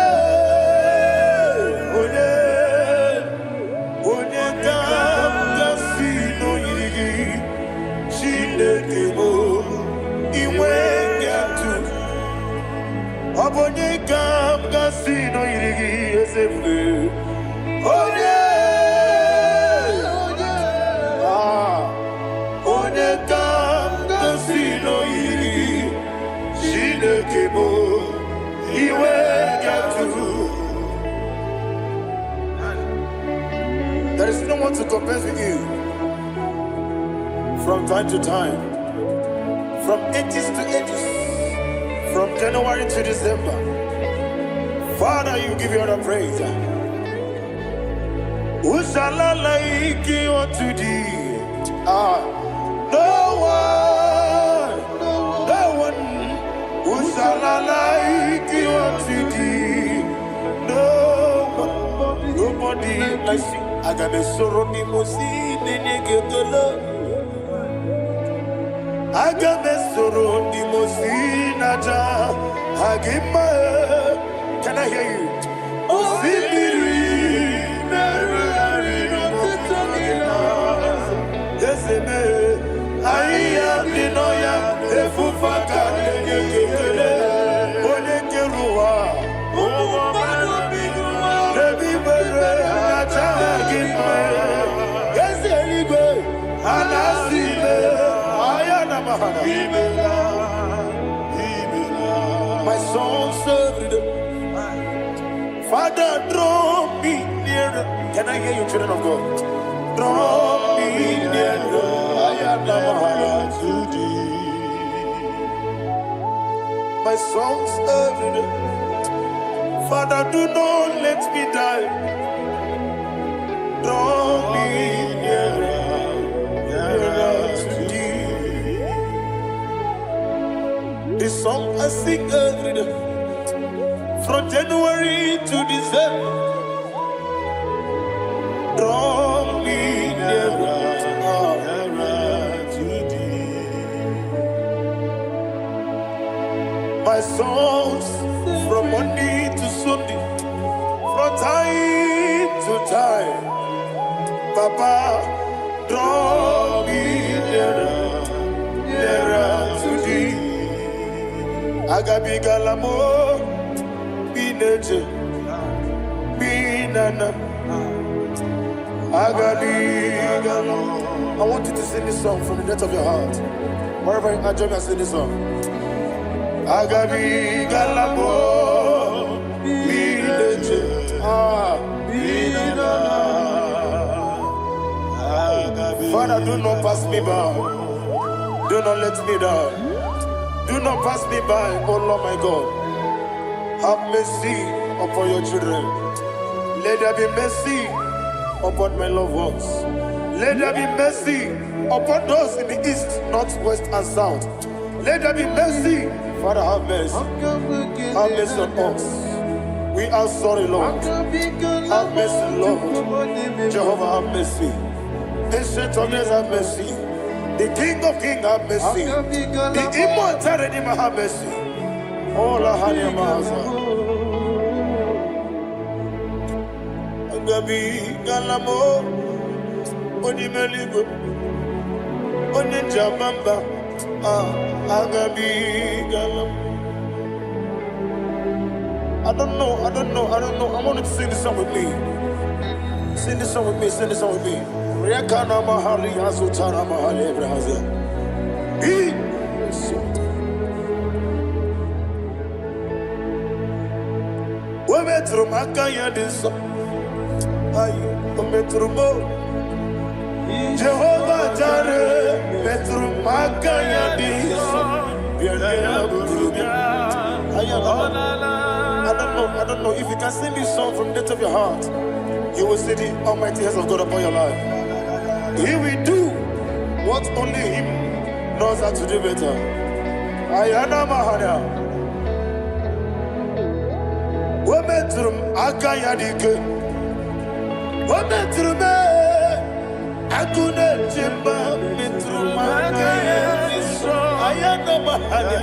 Onye kam kasino irigi. Chinekemo iwe nyatu Obonye kam kasino irigi esefe Onye Onye kam kasino irigi Chinekemo iwe nyatu There is no one to compare with you. From time to time, from ages to ages, from January to December, Father, you give you all the praise. Who shall I like you unto thee? No one. Who shall I like you unto thee? No one, nobody like you. I got a sorrow, Nimosi, Nenegetola. Agame soro di mosinaja agima. Can I hear you? Osibiri meruari no titogina. Yeseme aiya dinoya efufaka negekele. Onekeruwa owo binuwa lebi bere aja agima. Yeseligwe anasile. My soul served. Father, draw me nearer. Can I hear you, children of God? Draw me nearer. I am to thee. My soul served. Father, do not let me die. Draw me nearer. This song I sing every day, from January to December. Draw me nearer to thee. My songs from Monday to Sunday, from time to time. Papa, draw me nearer to thee. Agabi galamo, bineje, binana. Agabi galamo. I want you to sing this song from the depth of your heart. Wherever you are, join me and sing this song. Agabi galamo, bineje, binana. Father, do not pass me by. Do not let me down. Do not pass me by, oh Lord my God. Have mercy upon your children. Let there be mercy upon my loved ones. Let there be mercy upon those in the east, north, west, and south. Let there be mercy. Father, have mercy. Have mercy on us. We are sorry, Lord. Have mercy, Lord. Jehovah, have mercy. Ancient of days, have mercy. The King of Kings have mercy. The immortal Redeemer have mercy. All I had in my Agabi Galamo Onimeligo Oninjabamba Agabi Galam. I don't know. I want you to sing this song with me. Sing this song with me. Riakana Mahali Azutana Mahali Ebrahaza. Metro Makaya this Metro Jehovah Jare Metro Makaya this I don't know if you can sing this song from the depth of your heart, you will see the almighty hands of God upon your life. He will do what only Him knows how to do better. Ayana Mahana Wometrum Akayadike Wometrum Akune Jimba Metrum Akayadike Ayana Mahana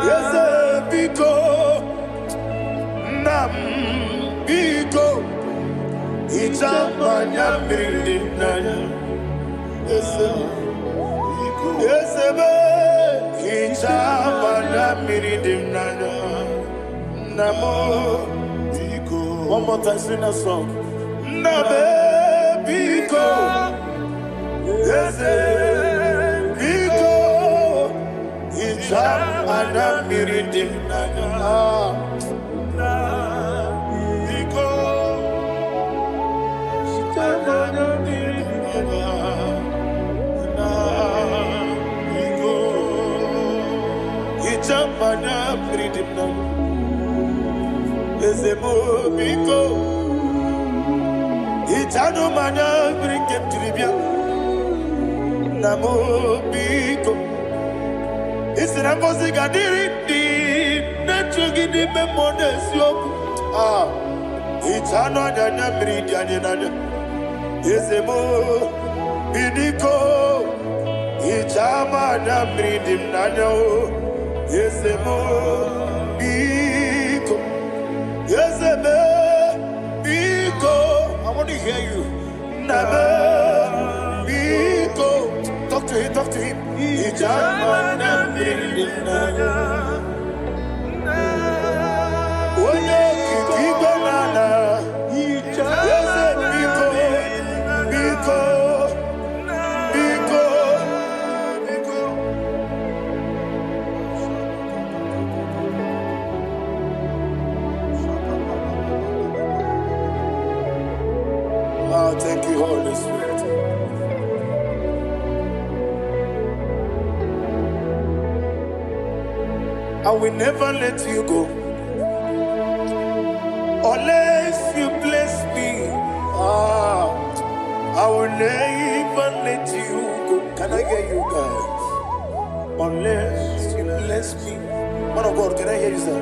Yes, Biko Nam Biko Itamanya Mirinaya Yes, Itamanya Mirinaya Namo Biko. One more time, sing that song. Nabe Biko Yes, Biko Itamanya Mirinaya Biko Itamanya Mirinaya Itamanya Mirinaya Ezemo Biko Itano Mana Brinket Tribia Namo Biko Isinakosi Gadiri Netugidi Memonesio Itano Dana Miridiana Ezemo Bidiko Itamanya Mirinaya Ezemo Biko Ezemo Biko. I want to hear you. Nabe Biko. Talk to him. Ijamana Mirinaya. Oye Kikibanana. Eze Biko. Biko. Thank you, Holy Spirit. I will never let you go unless you bless me. I will never let you go. Can I hear you guys? Unless you bless me. Man of God, can I hear you, sir?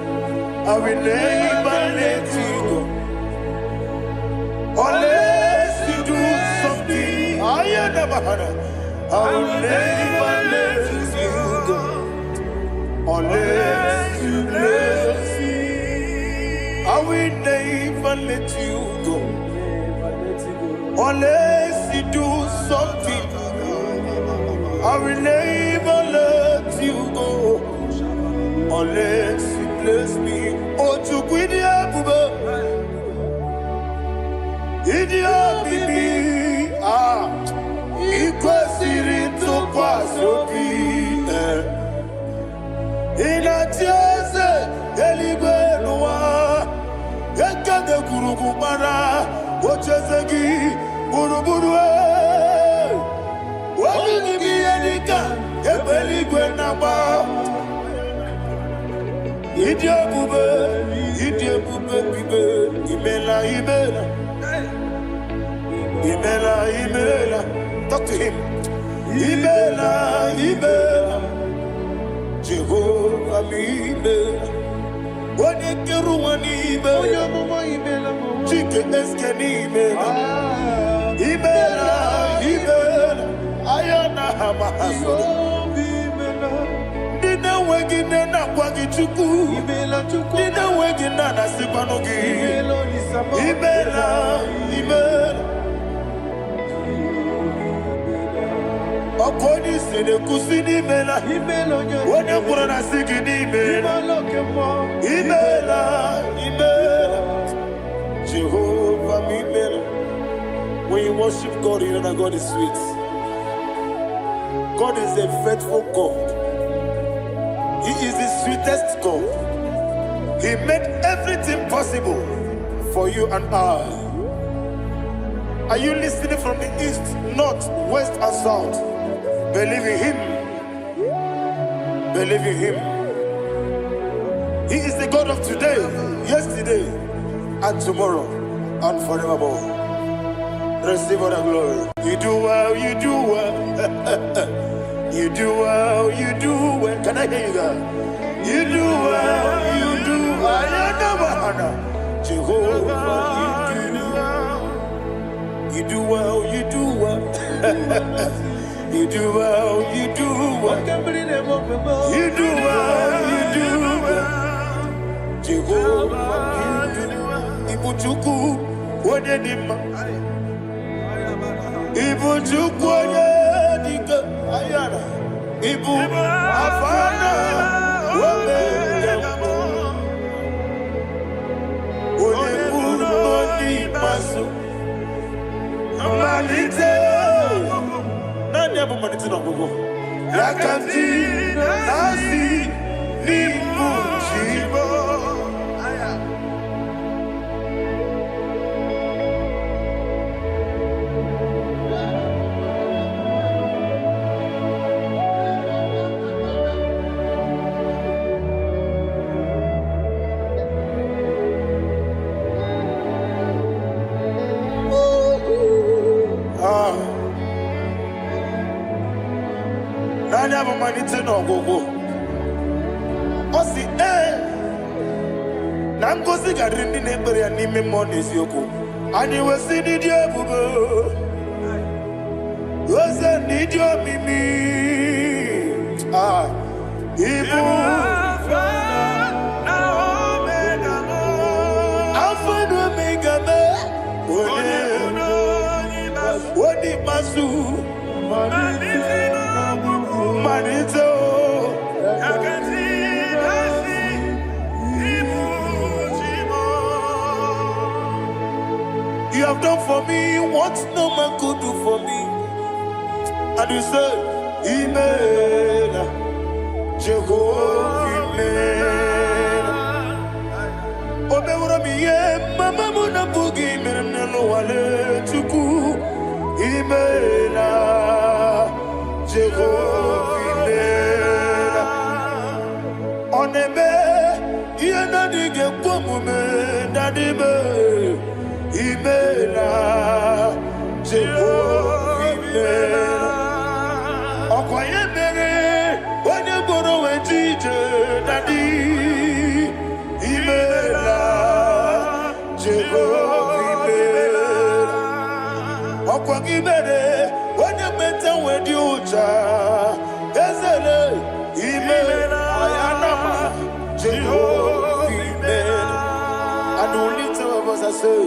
I will never let you go unless you do something. I will never let you go unless you bless me. I will never let you go unless you do something. I will never let you go unless you bless me. Oh, to quit Idia bibi ikwesiri tukwasobi inatieze eligwe nuwa ekade kurugumara ochezegi buruburu wabini edika ebeligwe naba Idia bube bibe imela Imela, talk to him. Imela, Jehovah Imela. Wanikeru Imela, Chicken Esken Imela. Imela, Dina wegina na kwagi chuku. Dina wegina na sipanogi. Imela. Okoni sene kusini mela. Wone kura na sigini mela. Imela. Jehovah Mimela. When you worship God, you know that God is sweet. God is a faithful God. He is the sweetest God. He made everything possible for you and I. Are you listening from the east, north, west, and south? Believe in Him. Believe in Him. He is the God of today, yesterday, and tomorrow, and forevermore. Receive all the glory. You do well, you do well. You do well, you do well. Can I hear you guys? You do well, you do well. Jehovah, you do well, you do well. You do well, you do well. You do well, you do well. Jehovah, you do well. Ibuchuku, Wodedima. Ibuchuku, Wodedika. Ayana. Ibu, Afana. Wodedima. Wodedima, Masu. Manite. Nani hapo manite na gogo? Yakanti, nasi, nibu, chibo. Nani hapo manite na gogo? Osi na ngozi garindi n'ekpere ya n'ime mmụọ n'eziokwu. Anyị wesi n'ịdị ebube, oze n'ịdị omimi. Ibu Alpha na Omega me. Odi masu Manito. You have done for me what no man could do for me. And you say, Imela, Jehovah, Imela. Obeura miye, mama muna bugi, meremnelo wale tuku. Imela, Jehovah, Imela. Onebe, yena dige kwomume, nadibe. Imela, Jehovah, Imela. Okwaye mere, onye boro wejije, Daddy. Imela, Jehovah, Imela. Okwagi mere, onye meta wedi ucha, Ezele. Imela, Ayanama, Jehovah, Imela. And the only two of us I say,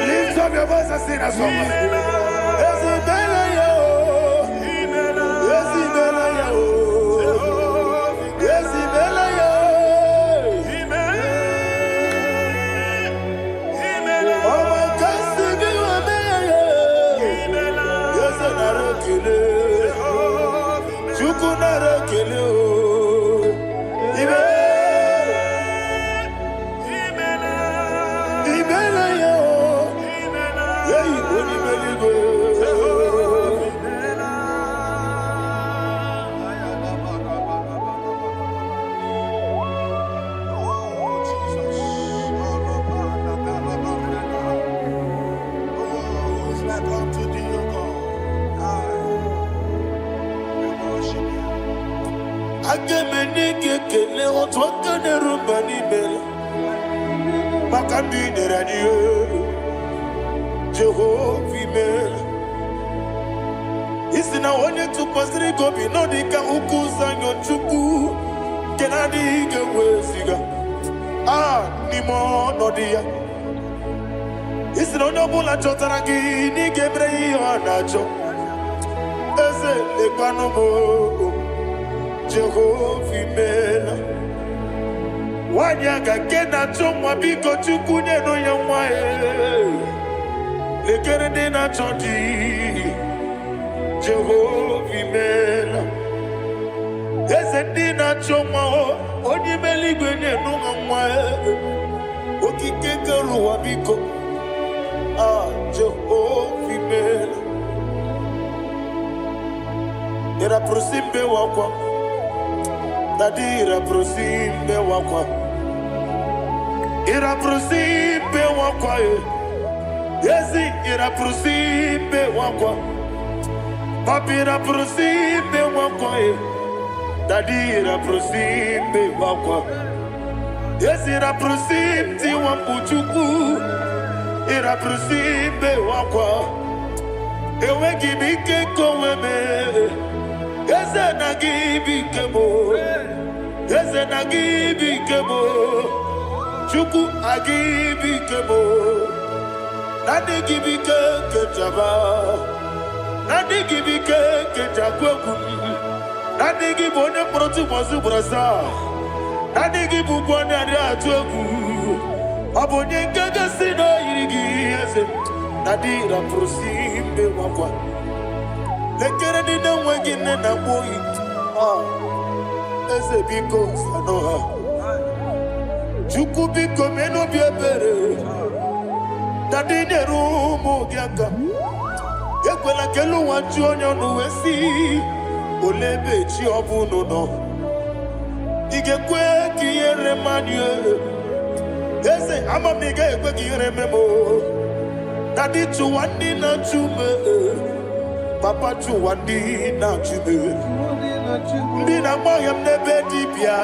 lift up your voice and sing a song. Agemenike kele otwaka nerumba nimele Makandi neraniyo Jehovah imele Isina onye tupasiri gobi Nodika ukuzanyo chuku Kenadi gewesiga Nimo nodia Isina onye obula chotara gi Ni gebre iyo nacho Eze lekwano mo Jehovah imela Wanyaga kena chomwa biko chukunye no ya mwae Lekere dena chondi Jehovah imela Eze dina chomwa Oni meligwe nye no mwae Okike keruwa biko Jehovah imela Era prosimbe wakwa Nadira prosimbe wakwa Ira prosimbe wakwa Yezi ira prosimbe wakwa Papira prosimbe wakwa Nadira prosimbe wakwa Yezi ira prosimti wambuchuku Ira prosimbe wakwa Ewe gibike koweme Eze na gibi kebo, Eze na gibi kebo, Chuku agibi kebo, Nadi gibi kejaba, Nadi gibi kejakweku, Nadi gibi one protu mazu brasa, Nadi gibi bwane atuegu, Abonye kega sino irigi eze, Nadi raprosimbe wakwa. Lekere di na wengine na boyi Eze biko sanoha Chuku biko meno biebere Dadi nerumu giaka Yekwela kelu wanchu onyo nuwesi Olebe chi obuno no Igekwe kiyere manye Eze amamige ekwe kiyere memo Dadi chuwandi na chume Papa chuwandi na chube Ndi na moyam nebe dibia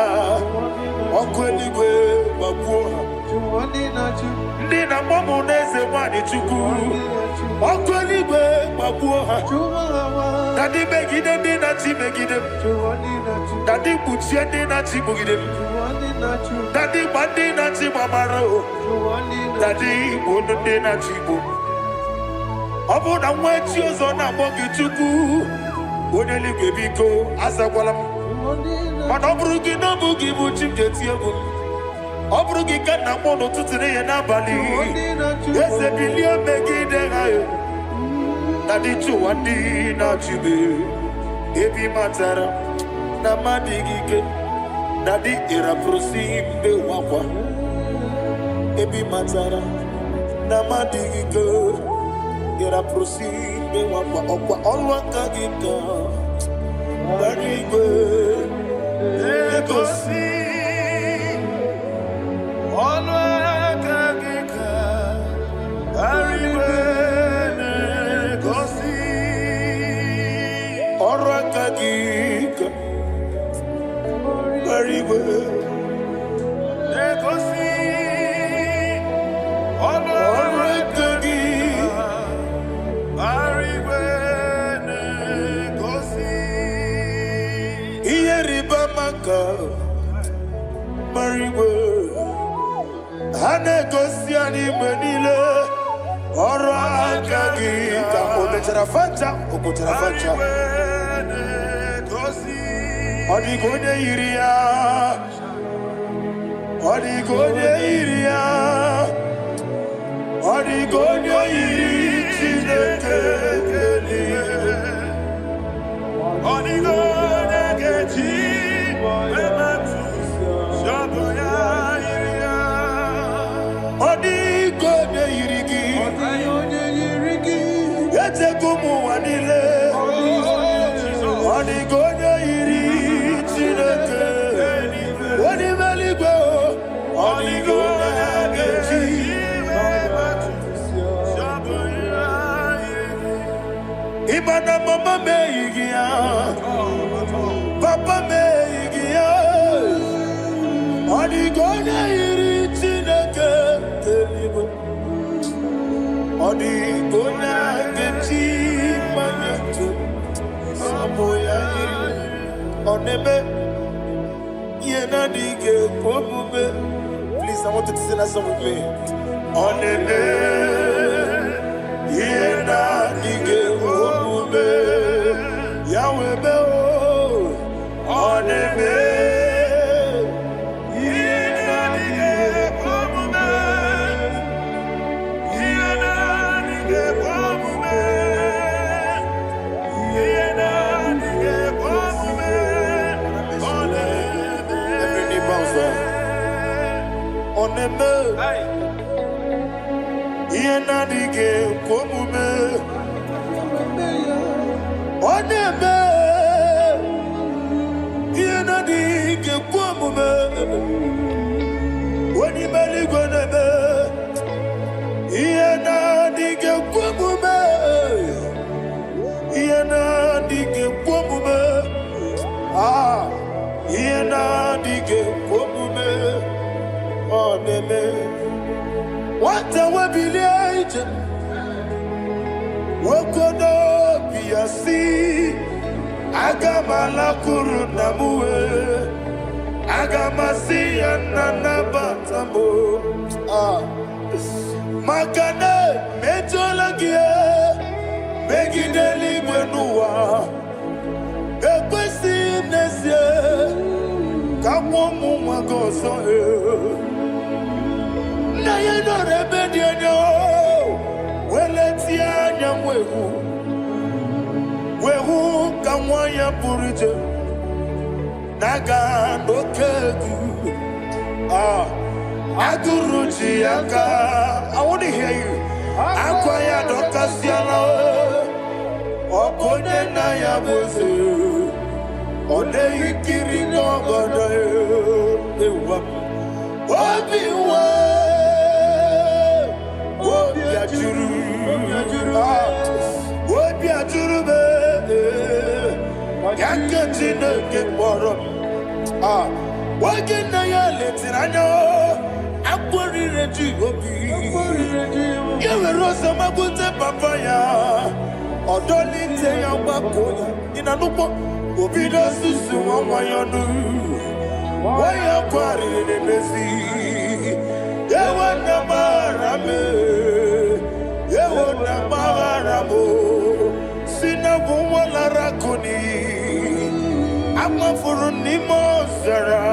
Okweligwe babuha Ndi na momo neze wani chuku Okweligwe babuha Dadi megide ndi na chi megide Dadi kuchie ndi na chi mugide Dadi bandi na chi mamaro Dadi bono ndi na chi bo Obu na mwechi ozo na mogi chuku Oneli bebiko azagwalam Mana obrugi no bugi buchim jeti ebu Obrugi kana mono tutire ye na bali Eze bilia megide hayo Nadi chuwandi na chube Ebi matara na madigike Nadi ira prosimbe wakwa Ebi matara na madigike Ira prosimbe wakwa okwa olwa kagika Barigwe Egosi olwa kagika Barigwe Egosi olwa kagika Barigwe Egosi olwa kagika Mariwe Hane gosi animenile Oro akagi Ometera fanja Okotera fanja Odigonye iria Odigonye iria Odigonye iri Chineke Odigonye geji Odigonye yirigi Yete kumu wanile Odigonye yiri Chineke Odimeligwe Odigonye geji Ibana mama meigia Papa meigia Oneme, yena dige komume. Please, I want you to sing that song with me. Oneme, yena dige komume. Yahweh be o. Oneme, yena dige komume. Yena dige komume. Yena dige komume. Every knee bows down. Oneme, yena dige komume. Oneme, yena dige komume. Wani mali goneme, yena dige komume. Yena dige komume. Ah, yena dige komume. Oneme, wata wabiliaje, wakodo biasi, agamala kuru namuwe, agamasi ananabatamo. Ah, makane mejolagie, megideli gwenuwa, ekwesi nesie, kamomu magoso na yeno rebediano, weletia nyamwehu, wehu kamwaya purije, naga nokegu, ah, aguruji aka. I want to hear you. Akwaya dokasiana, okone na ya boze, one ikiri no godo ewa, obiwa, obiajuru, obiajuru be, yakachine ke moro, ah, wagena ya letirano, akwari reji obi, yewe rosa magute papaya, odoli te ya wakoya, inanupo. Obido susu wamayonu, waya kwari nemezi. Yewa na marame, yewa na maramo. Sina wala rakuni, ama furuni mozara.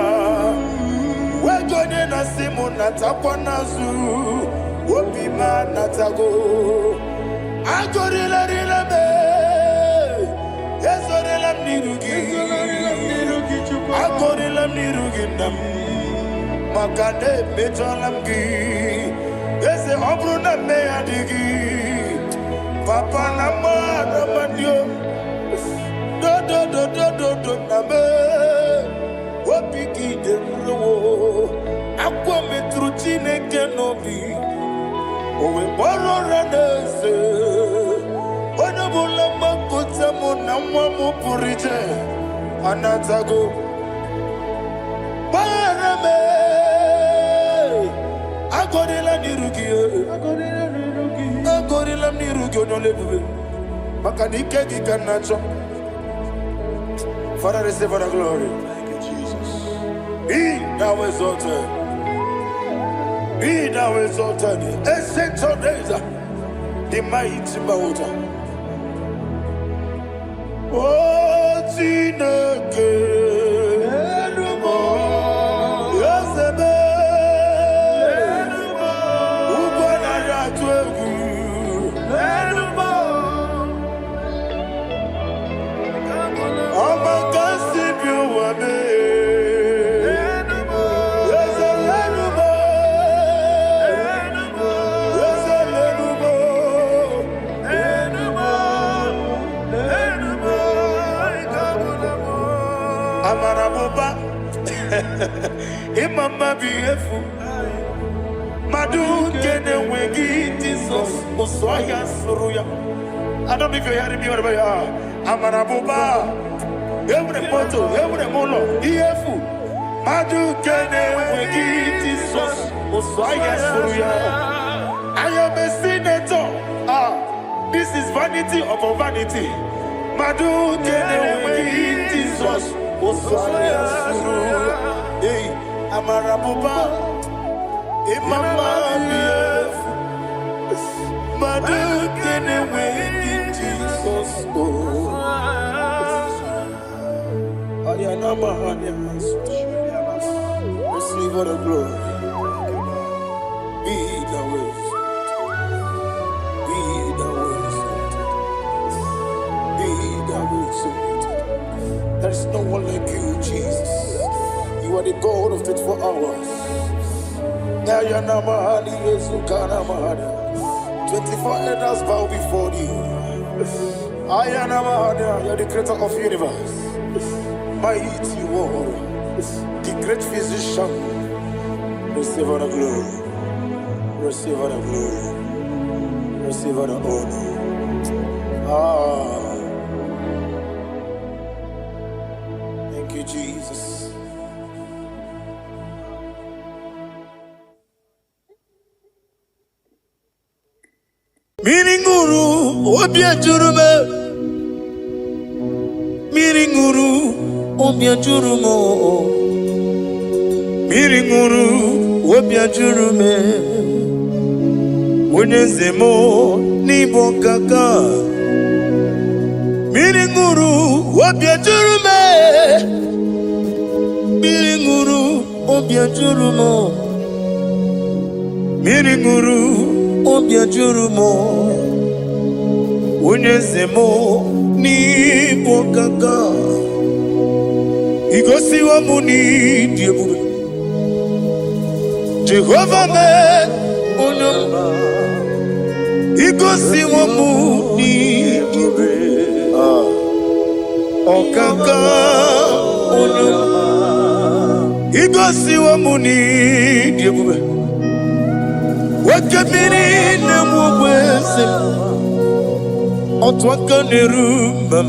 Wegone na simu natakwa nazu, wopima natago. Agorila rila me. Ezorela nirugi, agorela nirugi nam, makane bejolamgi, eze obruna me adigi, papa nama namanyo, do name, wapiki demlo, akwa metruchine kenobi, owe boro ranese. Wanabula makuta muna mwamu purije anatago barame agorila nirugi onolebube makanike gikanacho. Father, receive the glory. Thank you, Jesus. Be thou exalted. Be thou exalted. Ancient of days, the mighty mountain. Oh, Chineke, Enumo, Yosebe, Enumo, Ubona Yatwegu, Enumo, Amakasi Biwane, Enumo, Yosebe, Enumo, Enumo, Yosebe, Enumo, Enumo. Amaraboba, Imama beautiful. Madu kene wegi Jesus, Oswaya Suruya. I don't know if you're hearing me wherever you are. Amaraboba, every photo, every molo, beautiful. Madu kene wegi Jesus, Oswaya Suruya. I am a senator. Ah, this is vanity of vanity. Madu kene wegi. Amarabuba, Imama, Madu, get away in Jesus. Receive all the glory. Be the wisdom. Be the wisdom. Be the wisdom. There is no one like you, Jesus. You are the God of 24 hours. 24 elders bow before you. You are the creator of the universe. Mighty warrior, the great physician. Receive all the glory. Receive all the glory. Receive all the honor. Thank you, Jesus. Miringuru, obia jurume. Miringuru, obia jurumo. Miringuru, obia jurume. Unyezemo, nibo kaka. Miringuru, obia jurume. Miringuru, obia jurumo. Miringuru, obia jurumo. Unyezemo, nibo kaka. Igosi wa muni diebube. Jehovah me unamba. Igosi wa muni diebube. Okaka unamba. Igosi wa muni diebube. Wakabiri na mwese. Otwaka nerumba.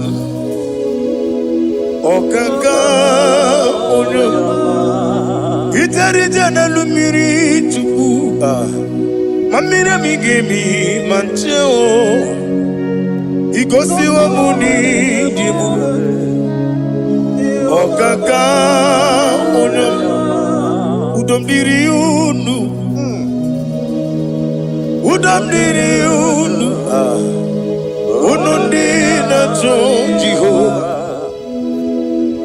Okaka unamba. Itarija na lumiri tuku. Mamira migemi mancheo. Igosi wa muni dimu. Okaka unamba. Udomdiri unu. Udomdiri unu. Unundi na Jehovah.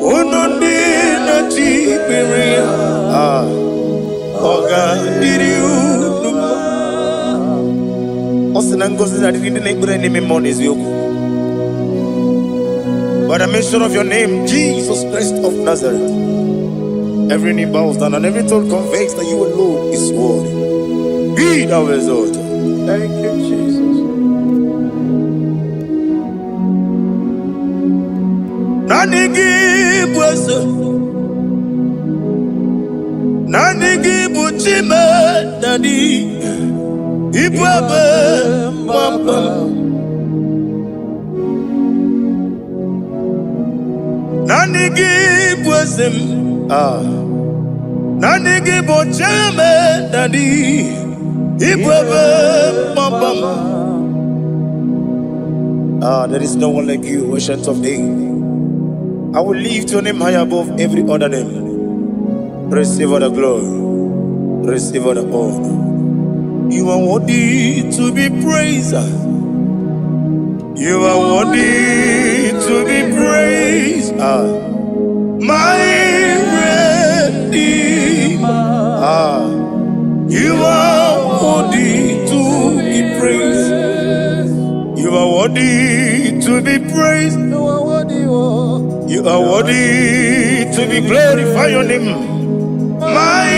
Unundi na Tiberia. Oga diri unu. Osinangozi na diri neighbor name monies yoku. By the mention of your name, Jesus Christ of Nazareth, every knee bows down and every tongue confesses that you alone is worthy. Be thou exalted. Thank you, Jesus. Nanigi bwese, nanigi buchime nani, ibwebe mamba. Nanigi bwese, nanigi buchime nani, ibwebe mamba. There is no one like you, ancient of days. I will lift your name high above every other name. Receive all the glory. Receive all the honor. You are worthy to be praised. You are worthy to be praised. My Redeemer. You are worthy to be praised. You are worthy to be praised. You are worthy to be glorified your name. My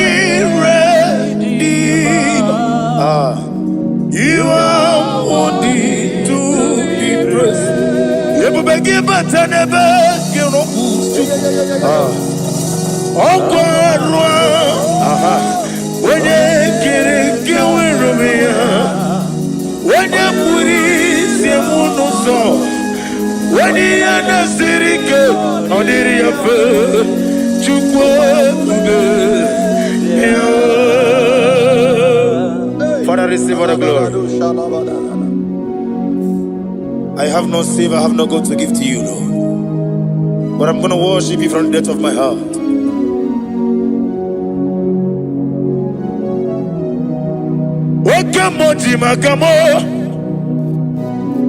Redeemer. You are worthy to be praised. You beg but I never get up. Oh God, when you get it, when you put it, you won't know. When you are the city girl, on the river, Father, receive all the glory. I have no save, I have no God to give to you, Lord. but I'm going to worship you from the depth of my heart. Wakamoji makamo,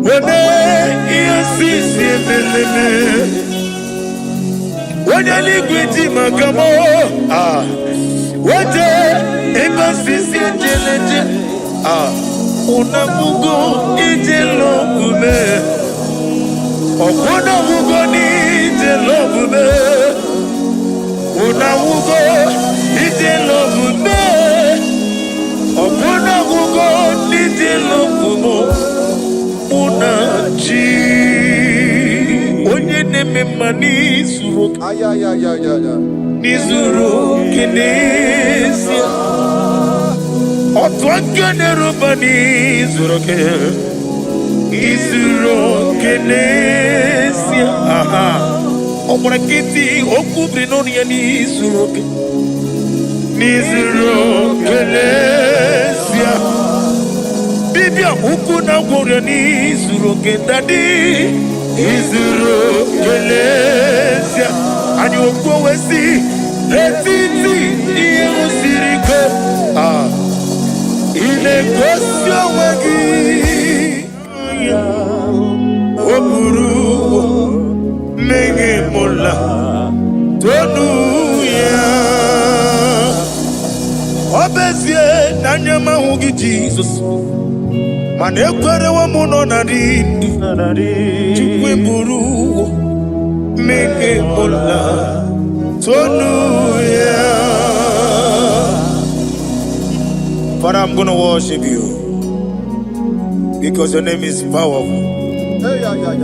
wene yasisi meleme, wene ligwiti makamo, wete ebasisi jeleje, unamugo ijelobume, okunamugo ni ijelobume, unamugo ijelobume. Opuna gugo nitilo gumo unachi onye neme mani suru nizuru kinesia otwangane rubani zuru kinesia omurakiti okubri noni ya nizuru Kelesia Bibia ukuna gwore nizuru kendadi Nizuru Kelesia Ani okwo wesi Letiti iye usiriko Ile kosyo wagi Oburu Menge mola Tonu ya Obezie na nyama hugi Jesus Mane kwere wa muno na rindu Chukwe buru Meke mola Tonu ya Father, I'm gonna worship you Because your name is powerful.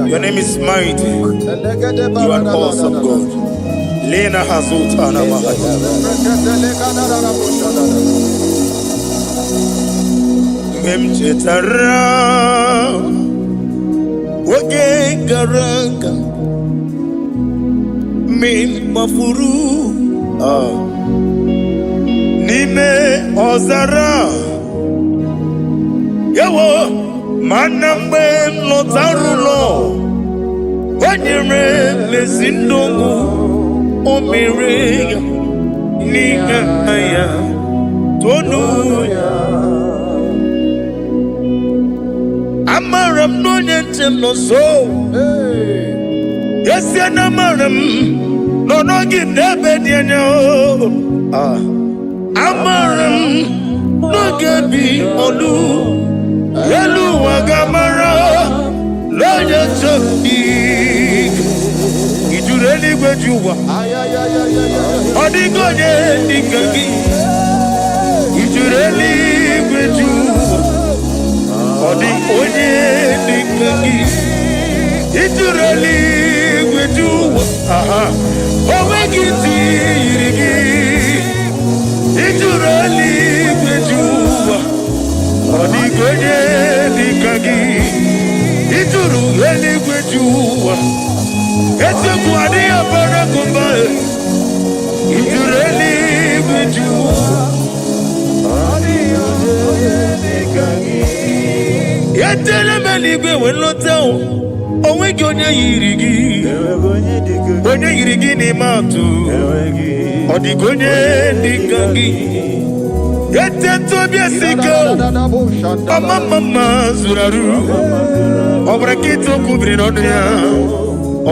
Your name is mighty. You are awesome God. Lena Hazutana Mahaya. Memchetara Wage Garanga Min Mafuru Nime Ozara Yawo Manambe Lotarulo Wanyere Mesindongu Omere Nihaya Tonuya Amaram no nyentem no so Yes yanamaram No no give nebe dienyo Amaram no gebi olu Yelu wagamara Loja choki Ijureli gwejuwa Odigonye nikaki Ijureli gwejuwa Odigonye nikaki Ijureli gwejuwa Owegiti yirigi Ijureli gwejuwa Odigonye nikaki Ijureli gwejuwa Ete kwani abara kumbae Ijureli gwejuwa Yetele meligwe wenlotao Owegi onye yirigi Onye yirigi ni matu Odigonye nikagi Yete tobia siko Mama zuraru Obrakito kubri nonia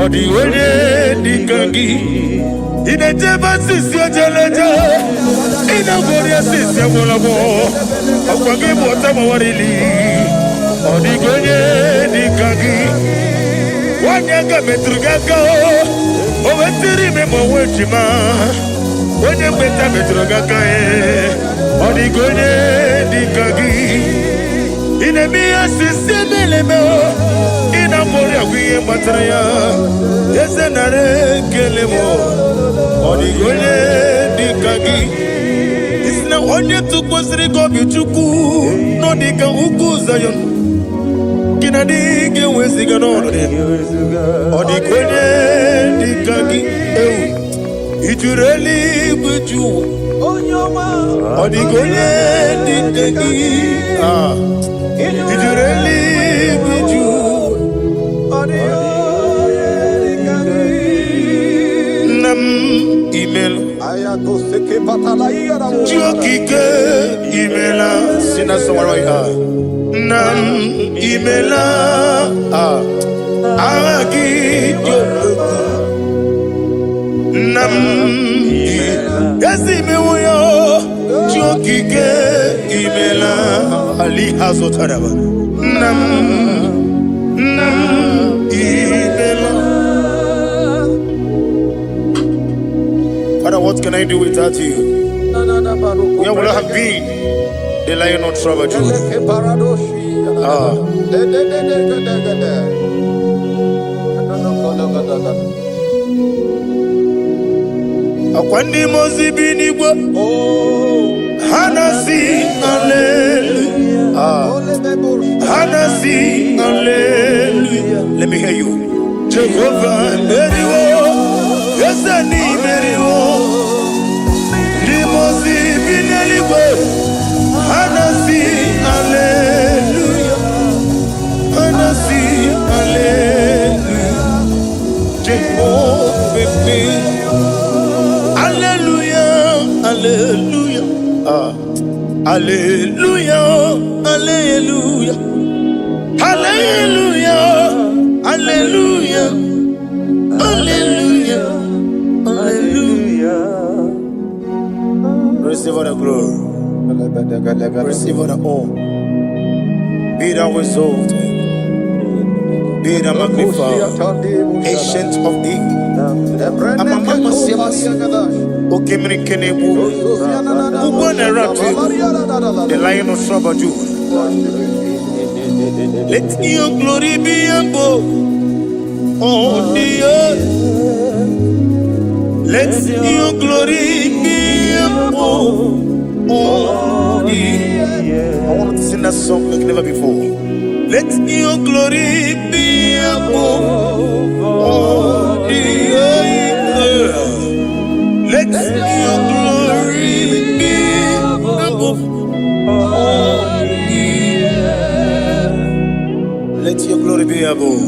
Odigonye nikagi Ineteba sisi ojeleje Inagoria sisi awolabo Akwagi mwota mawarili Odigonye nikagi Wanyaga metrugaka Owetiri memo wechima Onye mbeta metrugaka Odigonye nikagi Inemia sisi melemo Inagoria wiye matraya Yese nare kelemo Odigonye nikagi Isna onye tukwasiri gobi chuku No nika uku zayon Kina dige weziga nono Odigonye nikagi Ijureli gwejuwa Odigonye nikagi Ijureli gwejuwa Chiokike imela sina somewhere nam imela agi nam yasi mewoyo Chiokike imela ali hazotaraba nam imela. Father, what can I do without you? Where would I have been? The lion of trouble, Akwandi mozi binigwa Hanasi hallelujah. Hanasi hallelujah. Let me hear you. Jehovah Meriwo. Yes, I need Meriwo. Limozi binigwa Hanasi hallelujah. Hanasi hallelujah. Jehovah hallelujah, hallelujah, hallelujah, hallelujah, hallelujah, hallelujah, hallelujah, hallelujah. Receive all the glory, receive all the honor. Be thou exalted, be thou magnified, ancient of days. The lion of trouble. Let your glory be above on the earth. Let your glory be above on the earth. I want to sing that song like never before. Let your glory be above all the earth. Let your glory be above all the earth. Let your glory be above.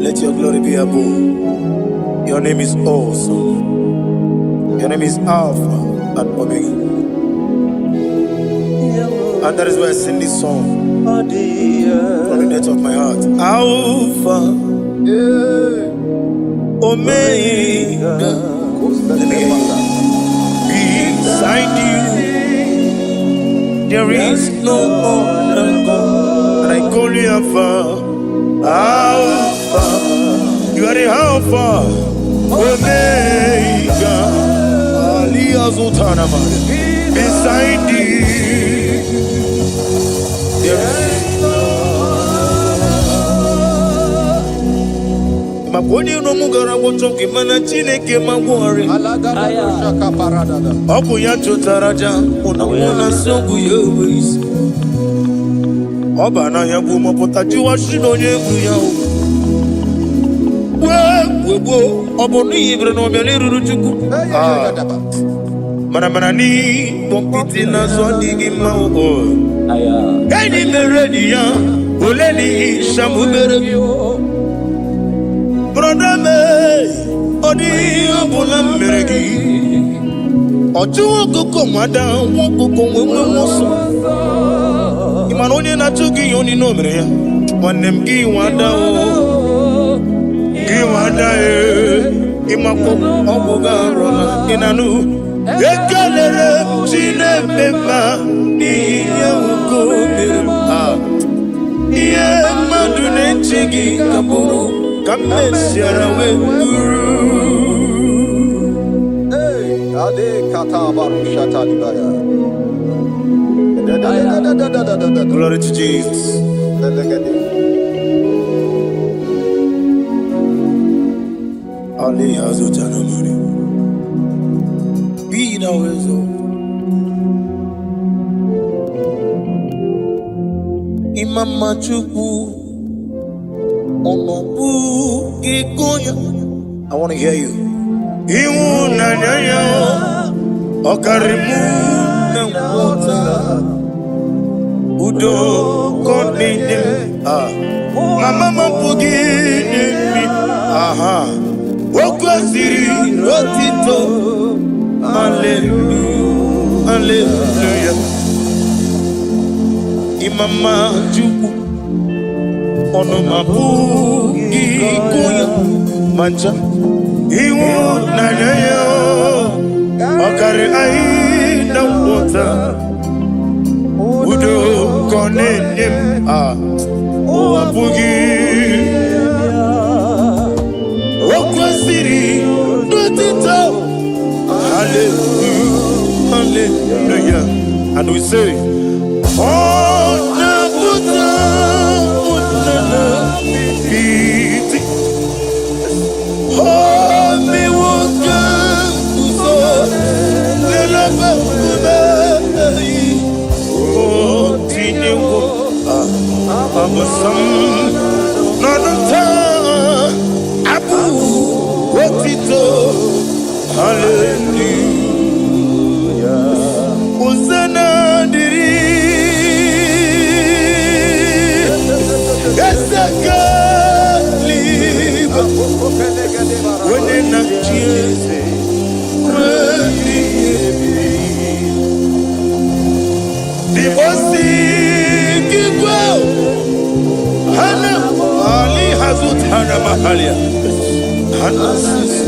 Let your glory be above. Your name is awesome. Your name is Alpha and Omega. And that is why I sing this song from the depth of my heart. Alpha, Omega. Let me hear you. Beside you, there is no other God. And I call you Alpha. Alpha, you are the Alpha, Omega. Beside you, Maponi no mugara wotoke mana chineke magwore Oku ya chotaraja una sogu yewis Oba na ya bu mopota jiwa shino yebu ya Webo obonu ibre no bele ruru chuku Mana ni kompiti na so digi ma o Eni meredi ya oleni shamu meredi Brother me odi obula meredi Oju okoko mada wokoko wewe moso Imano onye na chugi yoni no mere ya Wanem gi wada o Gi wada Imako obuga rola inanu Ekelere chinemema Niye ukomema Iye madune chigi kaburu Kamesiara wenguru Hey, ade kata barushata libaya Glory to Jesus. Ali Hazutana Mari. Be thou exalted. Imama Chukwu Onobu Kikoya. I want to hear you. Iwu Nanyaya Okarimu Nangota Udo Konine Mama Mapugi Aha okwesiri otito. Hallelujah, hallelujah. Imama Chukwu ono mapu ikuya mancha iwu na yo okare ai na wota udo konenim o apugi okwesiri otito. Hallelujah, hallelujah. And we say, oh, Nabuta, oh, me woka, so, oh, Tineo, Abasam, Nanata, Abu, Wotito, hallelujah. Hosanna diri Esaka liba Wene na chiese Dibosi kikwa Hana Ali hazut hana mahalia Hana sisi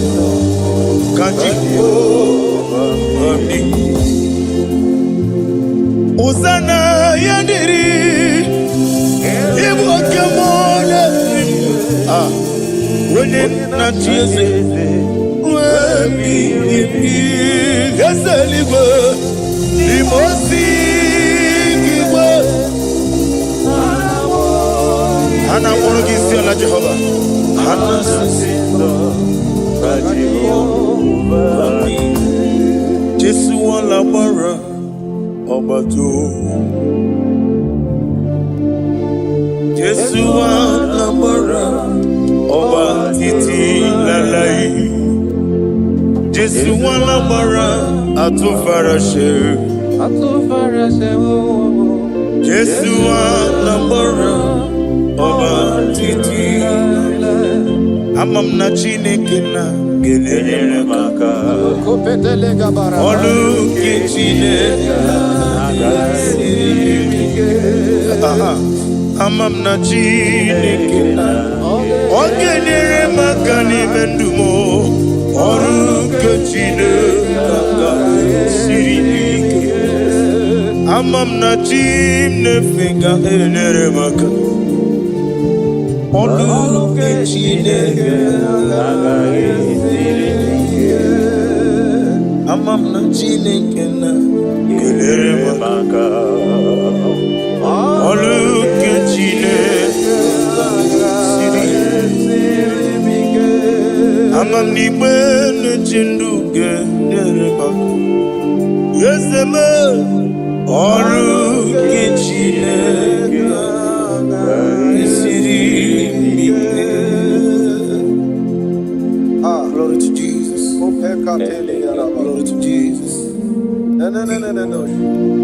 Kanjiko Amni Hosanna yandiri Ibu akemone Wene na chiese Wemi Gasaligwe Limosi Kigwe Hana morogisi ala Jehova Hana sisindo Jehova Jesu wala bara Obato Jesu wala bara Oba titi lalai Jesu wala bara Atufarashe Jesu wala bara Oba titi Amam na Chineke na gelele maka Olu ke Chineke Amam na Chineke na Ogelele maka ni mendumo Olu ke Chineke Amam na Chineke gelele maka Olu ke Chineke Amam na Chineke na gelele maka Olu ke Chineke Amam ni bene chindu gelele maka Yeseme Olu ke Chineke Glory to Jesus. Glory to Jesus. No.